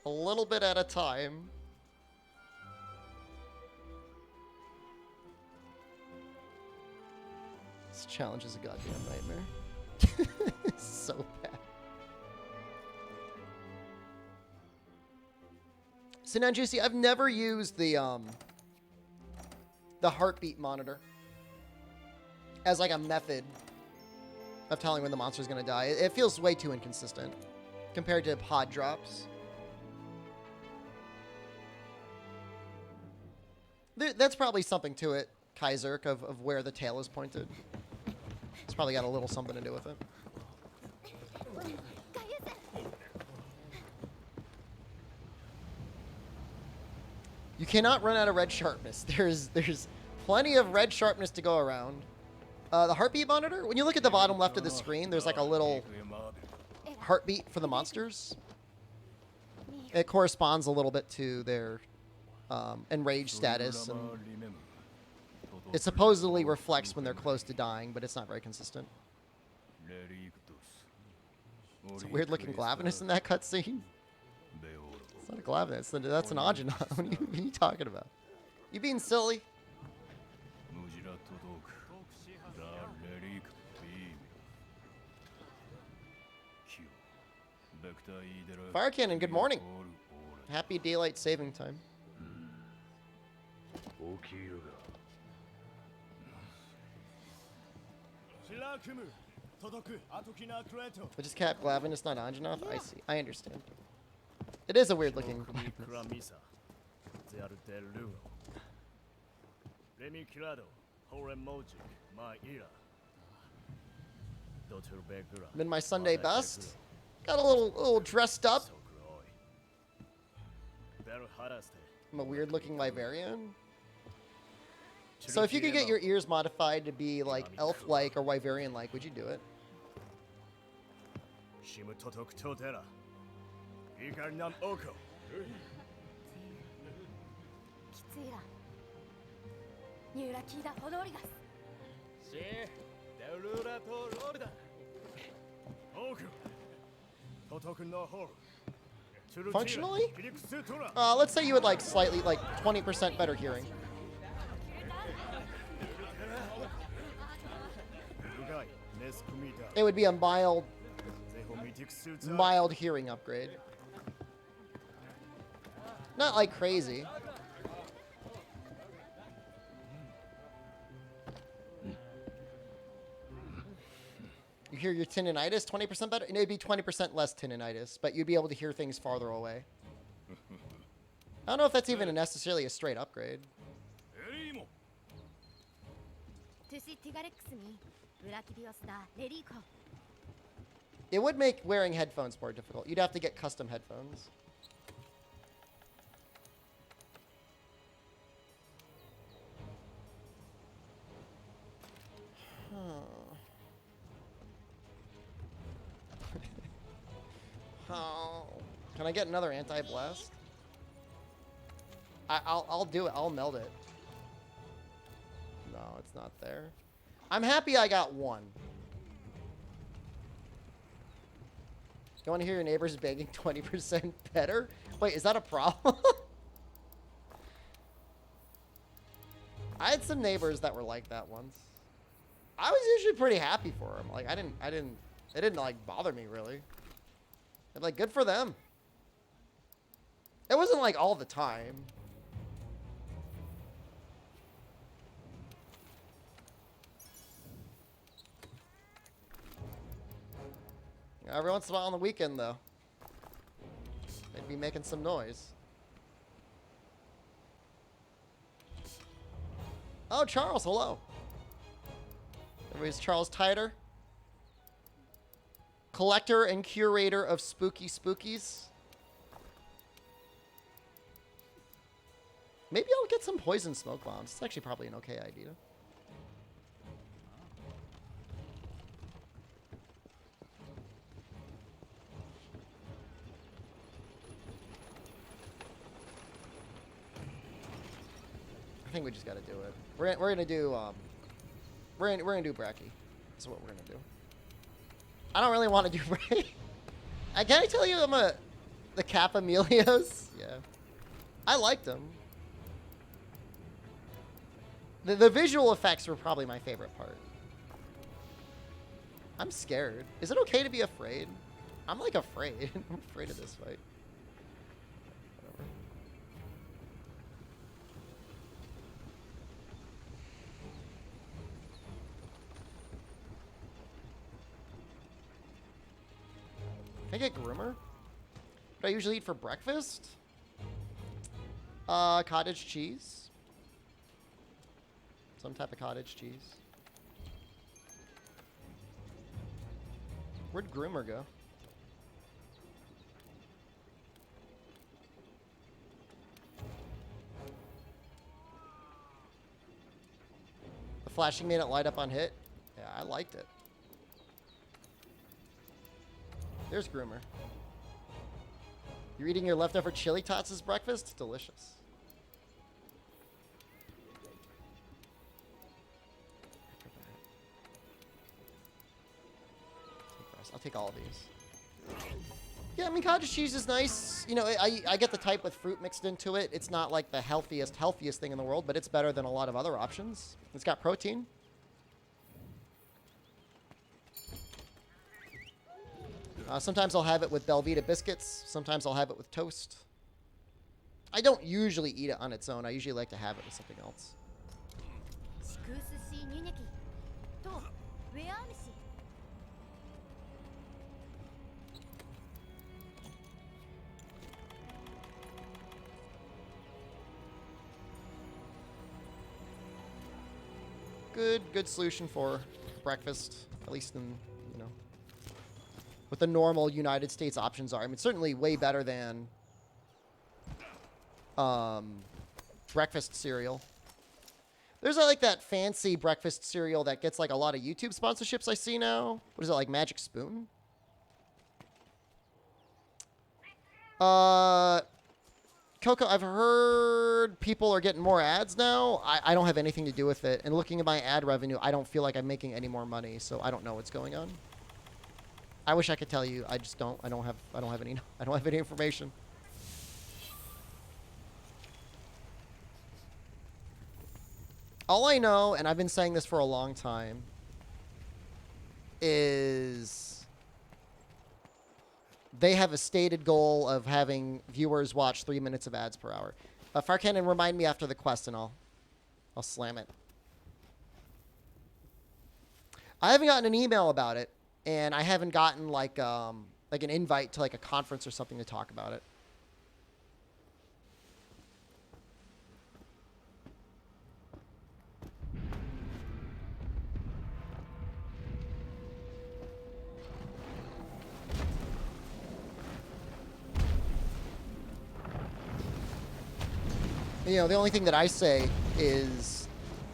A little bit at a time. This challenge is a goddamn nightmare. It's so bad. So now, Juicy, I've never used the heartbeat monitor as like a method of telling when the monster's gonna die. It feels way too inconsistent compared to pod drops. That's probably something to it, Kaiserk, of where the tail is pointed. It's probably got a little something to do with it. You cannot run out of red sharpness. There's plenty of red sharpness to go around. The heartbeat monitor, when you look at the bottom left of the screen, there's like a little heartbeat for the monsters. It corresponds a little bit to their enraged status. And it supposedly reflects when they're close to dying, but it's not very consistent. It's a weird looking Glavenus in that cutscene. It's not a Glavenus, that's an Audionaut. What are you talking about? You being silly? Fire Cannon, good morning. Happy daylight saving time. I just capped Glavenus, not Anjanath? I see. I understand. It is a weird looking Glavenus. I'm in my Sunday best. Got a little dressed up. I'm a weird looking Wyverian. So if you could get your ears modified to be like elf-like or Wyverian-like, would you do it? きついらニューラキーダホドリガスシェダルーラとロールだオークトト君のホール Functionally? Let's say you would like slightly, like 20% better hearing. It would be a mild hearing upgrade. Not like crazy. You hear your tinnitus 20% better? It'd be 20% less tinnitus, but you'd be able to hear things farther away. I don't know if that's even necessarily a straight upgrade. It would make wearing headphones more difficult. You'd have to get custom headphones. Oh. Can I get another anti-blast? I'll do it. I'll meld it. No, it's not there. I'm happy I got one. You want to hear your neighbors begging 20% better? Wait, is that a problem? I had some neighbors that were like that once. I was usually pretty happy for them. Like it didn't like bother me really. And like, good for them. It wasn't like all the time. Every once in a while on the weekend, though, they'd be making some noise. Oh, Charles, hello. Everybody's Charles Titer. Collector and curator of spooky spookies. Maybe I'll get some poison smoke bombs. It's actually probably an okay idea. I think we just got to do it. We're gonna do we're gonna do Bracky. That's what we're gonna do. I don't really want to do Bracky. Can I tell you I'm the Cap Emilios? Yeah, I liked them. The visual effects were probably my favorite part. I'm scared. Is it okay to be afraid? I'm like afraid. I'm afraid of this fight. Whatever. Can I get groomer? What do I usually eat for breakfast? Cottage cheese. Some type of cottage cheese. Where'd groomer go? The flashing made it light up on hit? Yeah, I liked it. There's groomer. You're eating your leftover chili tots as breakfast? It's delicious. I'll take all of these. Yeah, I mean, cottage cheese is nice. You know, I get the type with fruit mixed into it. It's not like the healthiest thing in the world, but it's better than a lot of other options. It's got protein. Sometimes I'll have it with Belvita biscuits. Sometimes I'll have it with toast. I don't usually eat it on its own. I usually like to have it with something else. Good solution for breakfast, at least in, you know, what the normal United States options are. I mean, certainly way better than breakfast cereal. There's like that fancy breakfast cereal that gets like a lot of YouTube sponsorships I see now. What is it, like Magic Spoon? Coco, I've heard people are getting more ads now. I don't have anything to do with it. And looking at my ad revenue, I don't feel like I'm making any more money, so I don't know what's going on. I wish I could tell you. I just don't. I don't have any information. All I know, and I've been saying this for a long time, is they have a stated goal of having viewers watch 3 minutes of ads per hour. Farcanon, remind me after the quest, and I'll slam it. I haven't gotten an email about it, and I haven't gotten like an invite to like a conference or something to talk about it. You know, the only thing that I say is,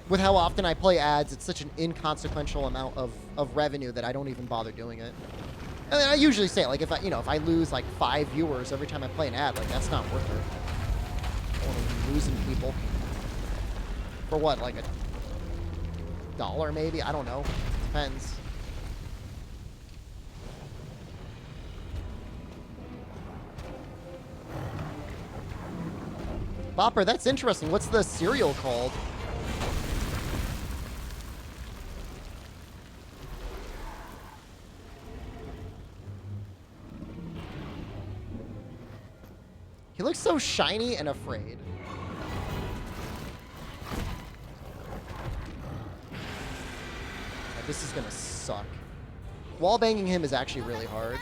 with how often I play ads, it's such an inconsequential amount of revenue that I don't even bother doing it. And I usually say, like, if I lose like 5 viewers every time I play an ad, like, that's not worth it. I don't want to be losing people. For what, like $1 maybe? I don't know. Depends. Bopper, that's interesting. What's the cereal called? He looks so shiny and afraid. This is gonna suck. Wall banging him is actually really hard.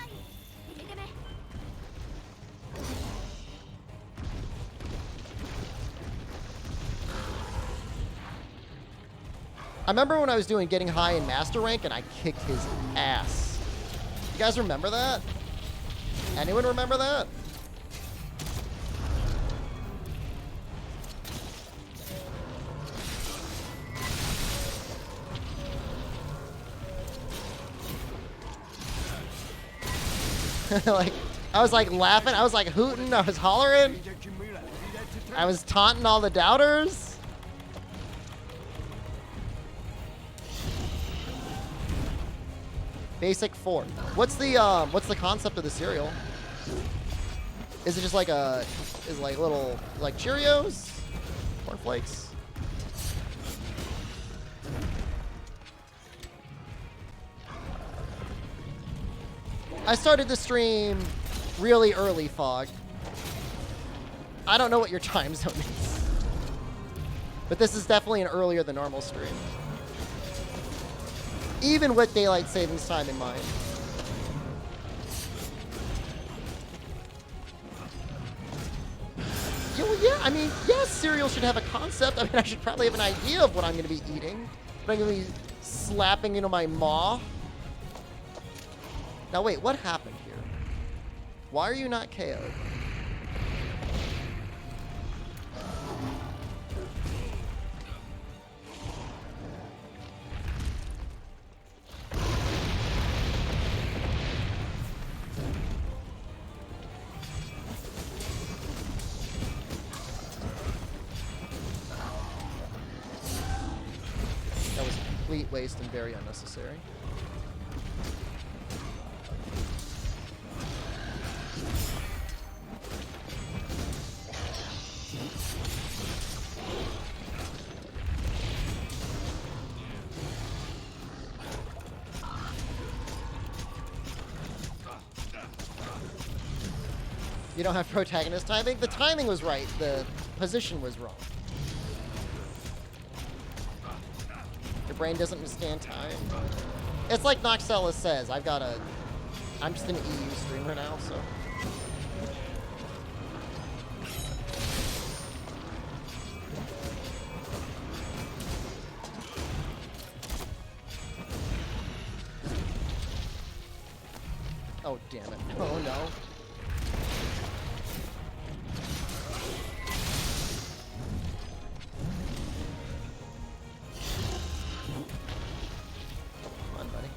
I remember when I was doing getting high in master rank and I kicked his ass. You guys remember that? Anyone remember that? Like, I was like laughing, I was like hooting, I was hollering. I was taunting all the doubters. Basic 4. What's the concept of the cereal? Is it just like little like Cheerios? Cornflakes? I started the stream really early, Fog. I don't know what your time zone is. But this is definitely an earlier than normal stream. Even with daylight savings time in mind. Yeah, I mean, yes, cereal should have a concept. I mean, I should probably have an idea of what I'm going to be eating. But I'm going to be slapping into my maw. Now, wait, what happened here? Why are you not KO'd? Complete waste and very unnecessary. You don't have protagonist timing? The timing was right. The position was wrong. Brain doesn't understand time. It's like Noxella says, I'm just an EU streamer now, so. Oh, damn it. Oh, no. Come on, buddy.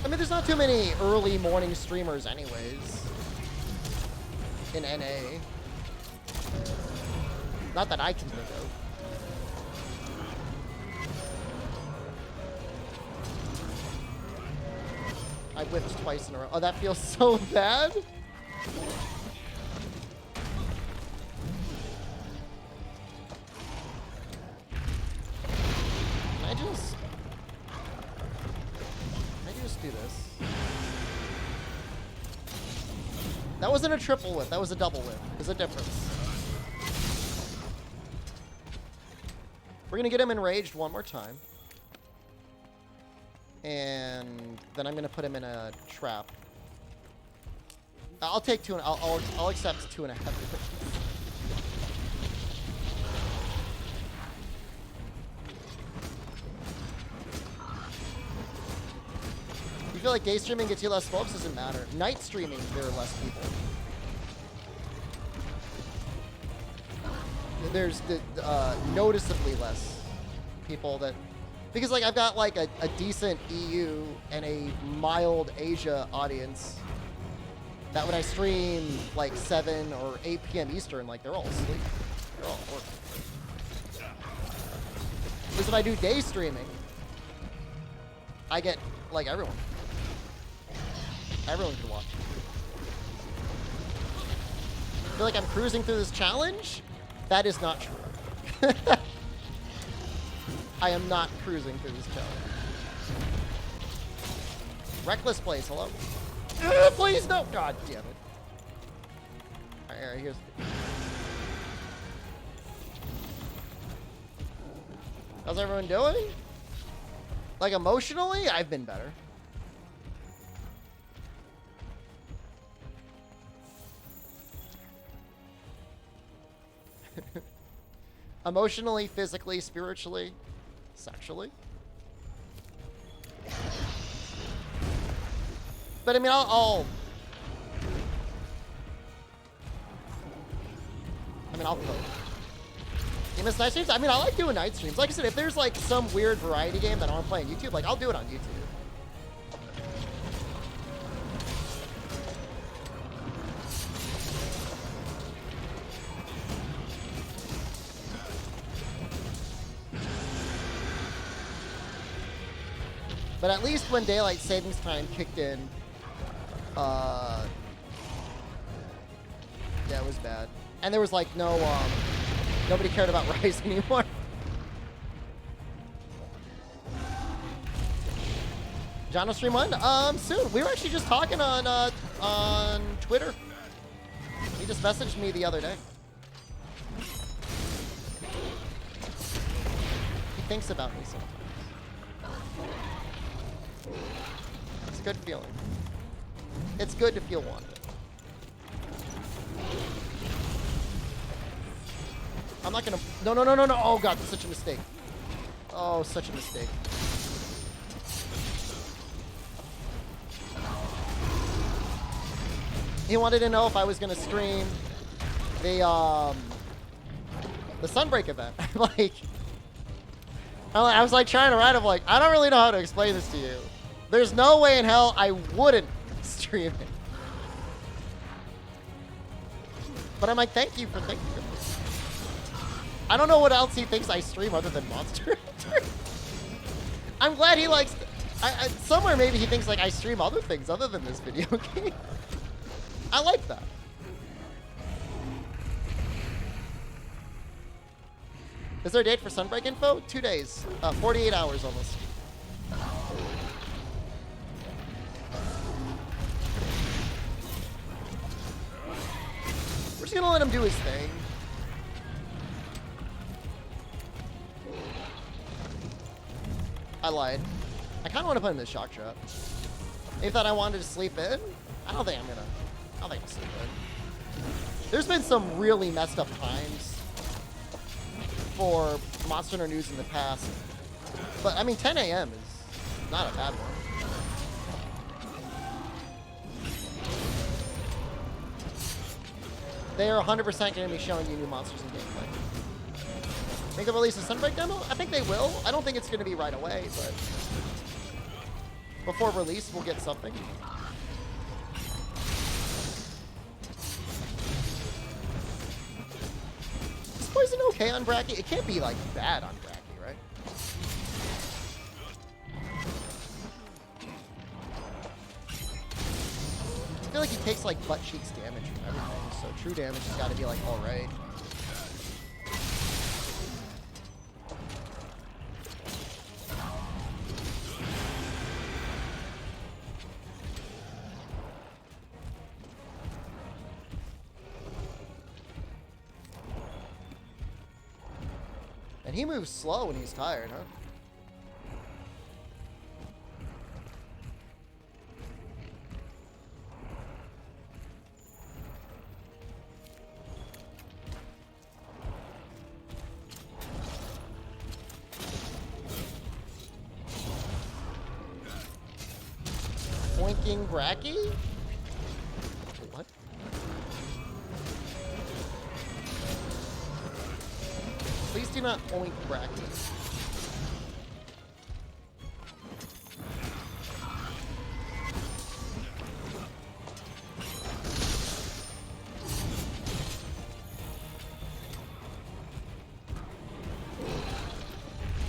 I mean, there's not too many early morning streamers anyways. In NA. Not that I can think of. I whiffed twice in a row. Oh, that feels so bad. Can I just do this? That wasn't a triple whip, that was a double whip. There's a difference. We're gonna get him enraged one more time. And then I'm gonna put him in a trap. I'll take two and I'll accept 2.5. You feel like day streaming gets you less smokes? Doesn't matter. Night streaming, there are less people. There's noticeably less people that, because like I've got like a decent EU and a mild Asia audience that when I stream like 7 or 8 p.m. Eastern, like they're all asleep. They're all at work. Because if I do day streaming, I get like everyone. Everyone can watch. I feel like I'm cruising through this challenge. That is not true. I am not cruising through this challenge. Reckless plays, hello? Please, no! God damn it. Alright, here's... How's everyone doing? Like, emotionally, I've been better. Emotionally, physically, spiritually, sexually. But I mean, I'll cook. You miss night streams? I mean, I like doing night streams. Like I said, if there's like some weird variety game that I want to play on YouTube, like I'll do it on YouTube. But at least when daylight savings time kicked in, yeah, it was bad. And there was like no, nobody cared about Rise anymore. John will stream when? Soon. We were actually just talking on Twitter. He just messaged me the other day. He thinks about me sometimes. It's a good feeling. It's good to feel wanted. I'm not gonna... No. Oh, God, that's such a mistake. Oh, such a mistake. He wanted to know if I was gonna stream the Sunbreak event. Like... I was like trying to write him like, I don't really know how to explain this to you. There's no way in hell I wouldn't stream it. But I'm like, thank you for thinking of this. I don't know what else he thinks I stream other than Monster Hunter. I'm glad he likes... somewhere maybe he thinks like I stream other things other than this video game. I like that. Is there a date for Sunbreak info? 2 days. 48 hours almost. We're just gonna let him do his thing. I lied. I kinda wanna put him in the shock trap. He thought I wanted to sleep in? I don't think I'm gonna sleep in. There's been some really messed up times for Monster Hunter news in the past. But, I mean, 10 a.m. is not a bad one. They are 100% going to be showing you new monsters in gameplay. Think they'll release a Sunbreak demo? I think they will. I don't think it's going to be right away, but before release, we'll get something. Is Poison okay on Bracky? It can't be, like, bad on Bracky, right? I feel like he takes, like, butt cheeks damage from everything, so true damage has got to be, like, alright. And he moves slow when he's tired, huh? Oinking Bracky? What? Please do not oink Bracky.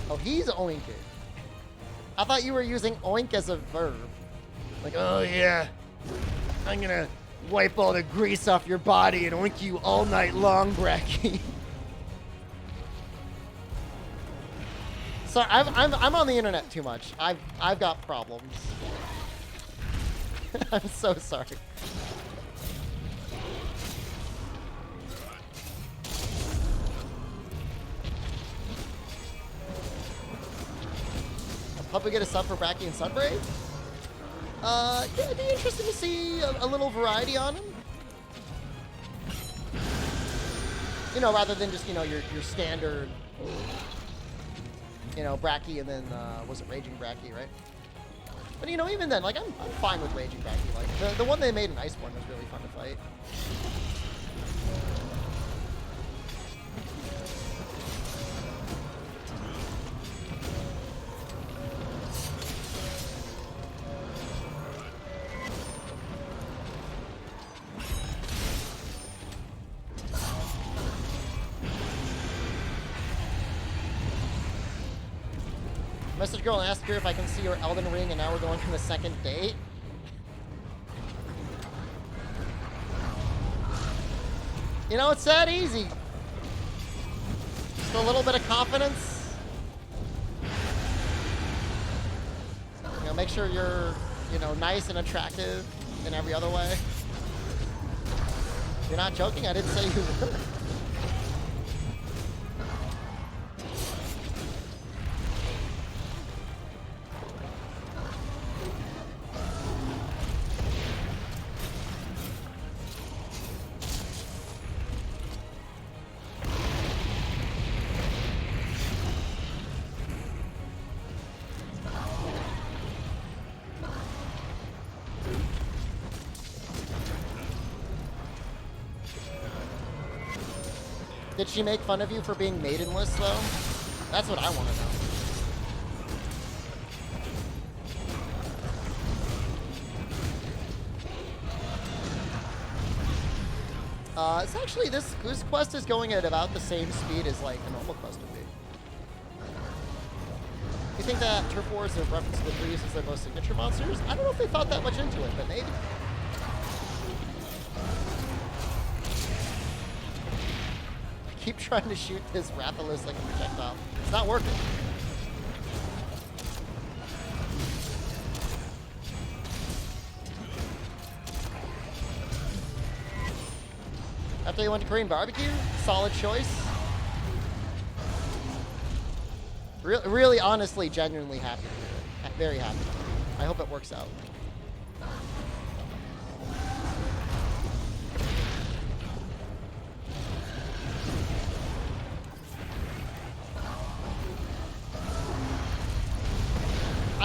Oh, he's oinking. I thought you were using oink as a verb. Like, oh yeah, I'm gonna wipe all the grease off your body and oink you all night long, Bracky. Sorry, I'm on the internet too much. I've got problems. I'm so sorry. I'll probably get a sub for Bracky and Sunbrave. Yeah, it'd be interesting to see a little variety on him. You know, rather than just, you know, your standard, you know, Bracky and then, was it Raging Bracky, right? But, you know, even then, like, I'm fine with Raging Bracky. Like, the one they made in Iceborne was really fun to fight. Message girl and ask her if I can see her Elden Ring, and now we're going on the second date. You know, it's that easy. Just a little bit of confidence. You know, make sure you're, you know, nice and attractive in every other way. You're not joking? I didn't say you were. Did she make fun of you for being maidenless, though? That's what I want to know. It's actually, this quest is going at about the same speed as, like, a normal quest would be. You think that Turf Wars is a reference to the trees as their most signature monsters? I don't know if they thought that much into it, but maybe. Keep trying to shoot this Rathalos like a projectile. It's not working. After you went to Korean barbecue, solid choice. Really, honestly, genuinely happy to hear it. Very happy. I hope it works out.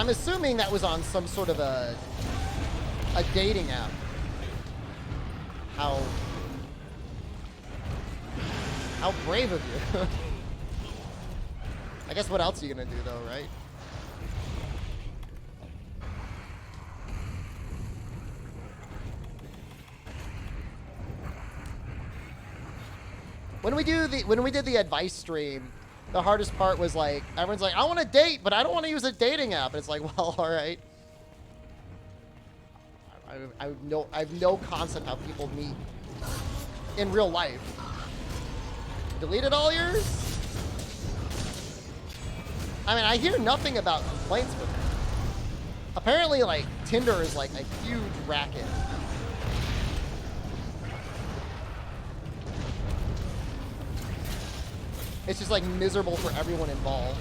I'm assuming that was on some sort of a dating app. How brave of you. I guess what else are you gonna do though, right? When we did the advice stream, the hardest part was like everyone's like, I want to date, but I don't want to use a dating app. And it's like, well, all right. I have no concept how people meet in real life. Deleted all yours? I mean, I hear nothing about complaints with it. Apparently, like, Tinder is like a huge racket. It's just like miserable for everyone involved.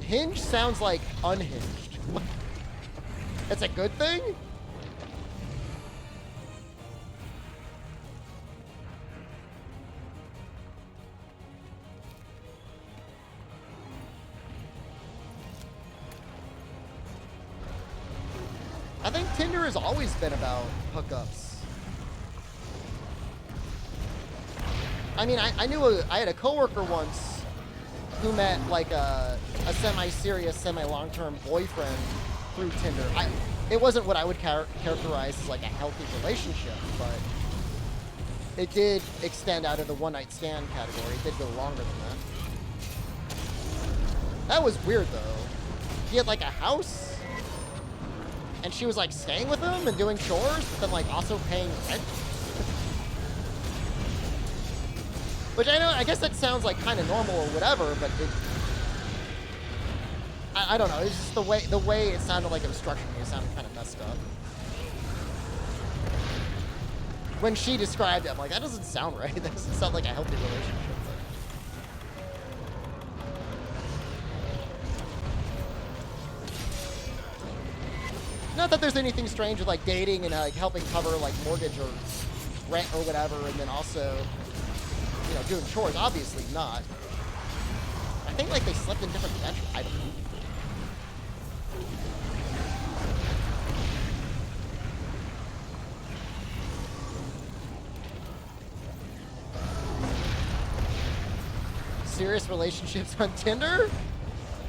Hinge sounds like unhinged. It's a good thing? I think Tinder has always been about hookups. I mean, I had a coworker once who met like a semi-serious, semi-long-term boyfriend through Tinder. It wasn't what I would characterize as like a healthy relationship, but it did extend out of the one-night stand category. It did go longer than that. That was weird though. He had like a house, and she was like staying with him and doing chores, but then like also paying rent. Which I guess that sounds like kind of normal or whatever, but I don't know. It's just the way it sounded like it was structured to me. It sounded kind of messed up. When she described it, I'm like, that doesn't sound right. That doesn't sound like a healthy relationship. Not that there's anything strange with like dating and like helping cover like mortgage or rent or whatever, and then also, you know, doing chores. Obviously not. I think like they slept in different bedrooms. I don't know. Serious relationships on Tinder?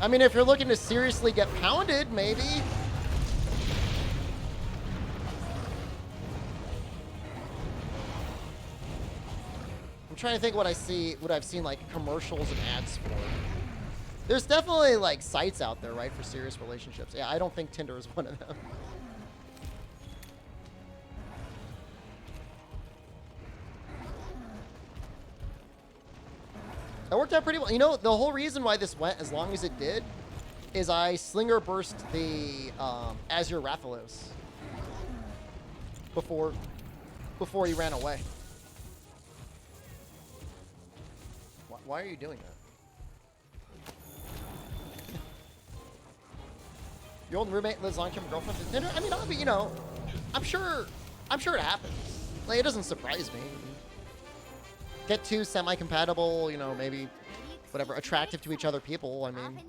I mean, if you're looking to seriously get pounded, maybe. I'm trying to think what I've seen like commercials and ads for. There's definitely like sites out there, right, for serious relationships. Yeah, I don't think Tinder is one of them. That worked out pretty well. You know, the whole reason why this went as long as it did is I slinger burst the Azure Rathalos before he ran away. Why are you doing that? Your old roommate lives long-term girlfriend at Tinder? I mean, you know, I'm sure it happens. Like, it doesn't surprise me. Get two semi-compatible, you know, maybe whatever, attractive to each other people. I mean,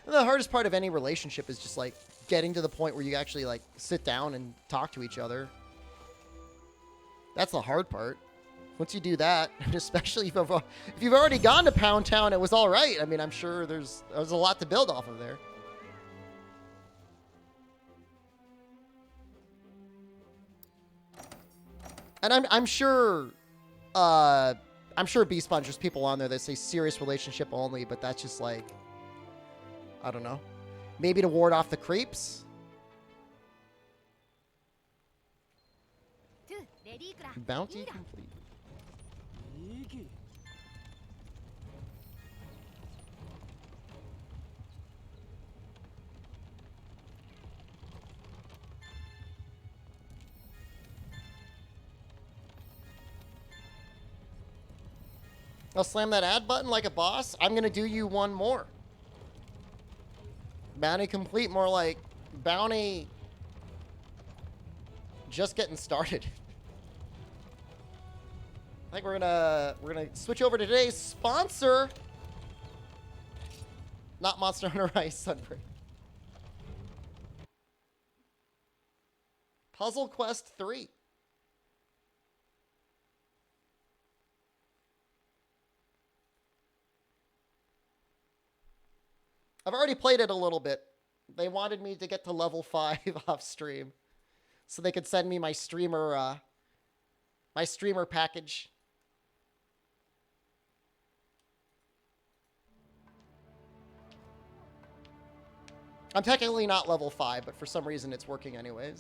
the hardest part of any relationship is just like getting to the point where you actually like sit down and talk to each other. That's the hard part. Once you do that, and especially if you've already gone to Pound Town, it was all right. I mean, I'm sure there's a lot to build off of there. And I'm sure B Sponge, there's people on there that say serious relationship only, but that's just like, I don't know, maybe to ward off the creeps. Bounty complete. I'll slam that add button like a boss. I'm gonna do you one more. Bounty complete, more like bounty just getting started. I think we're gonna switch over to today's sponsor. Not Monster Hunter Rise Sunbreak. Puzzle Quest 3. I've already played it a little bit. They wanted me to get to level 5 off stream, so they could send me my streamer package. I'm technically not level 5, but for some reason it's working anyways.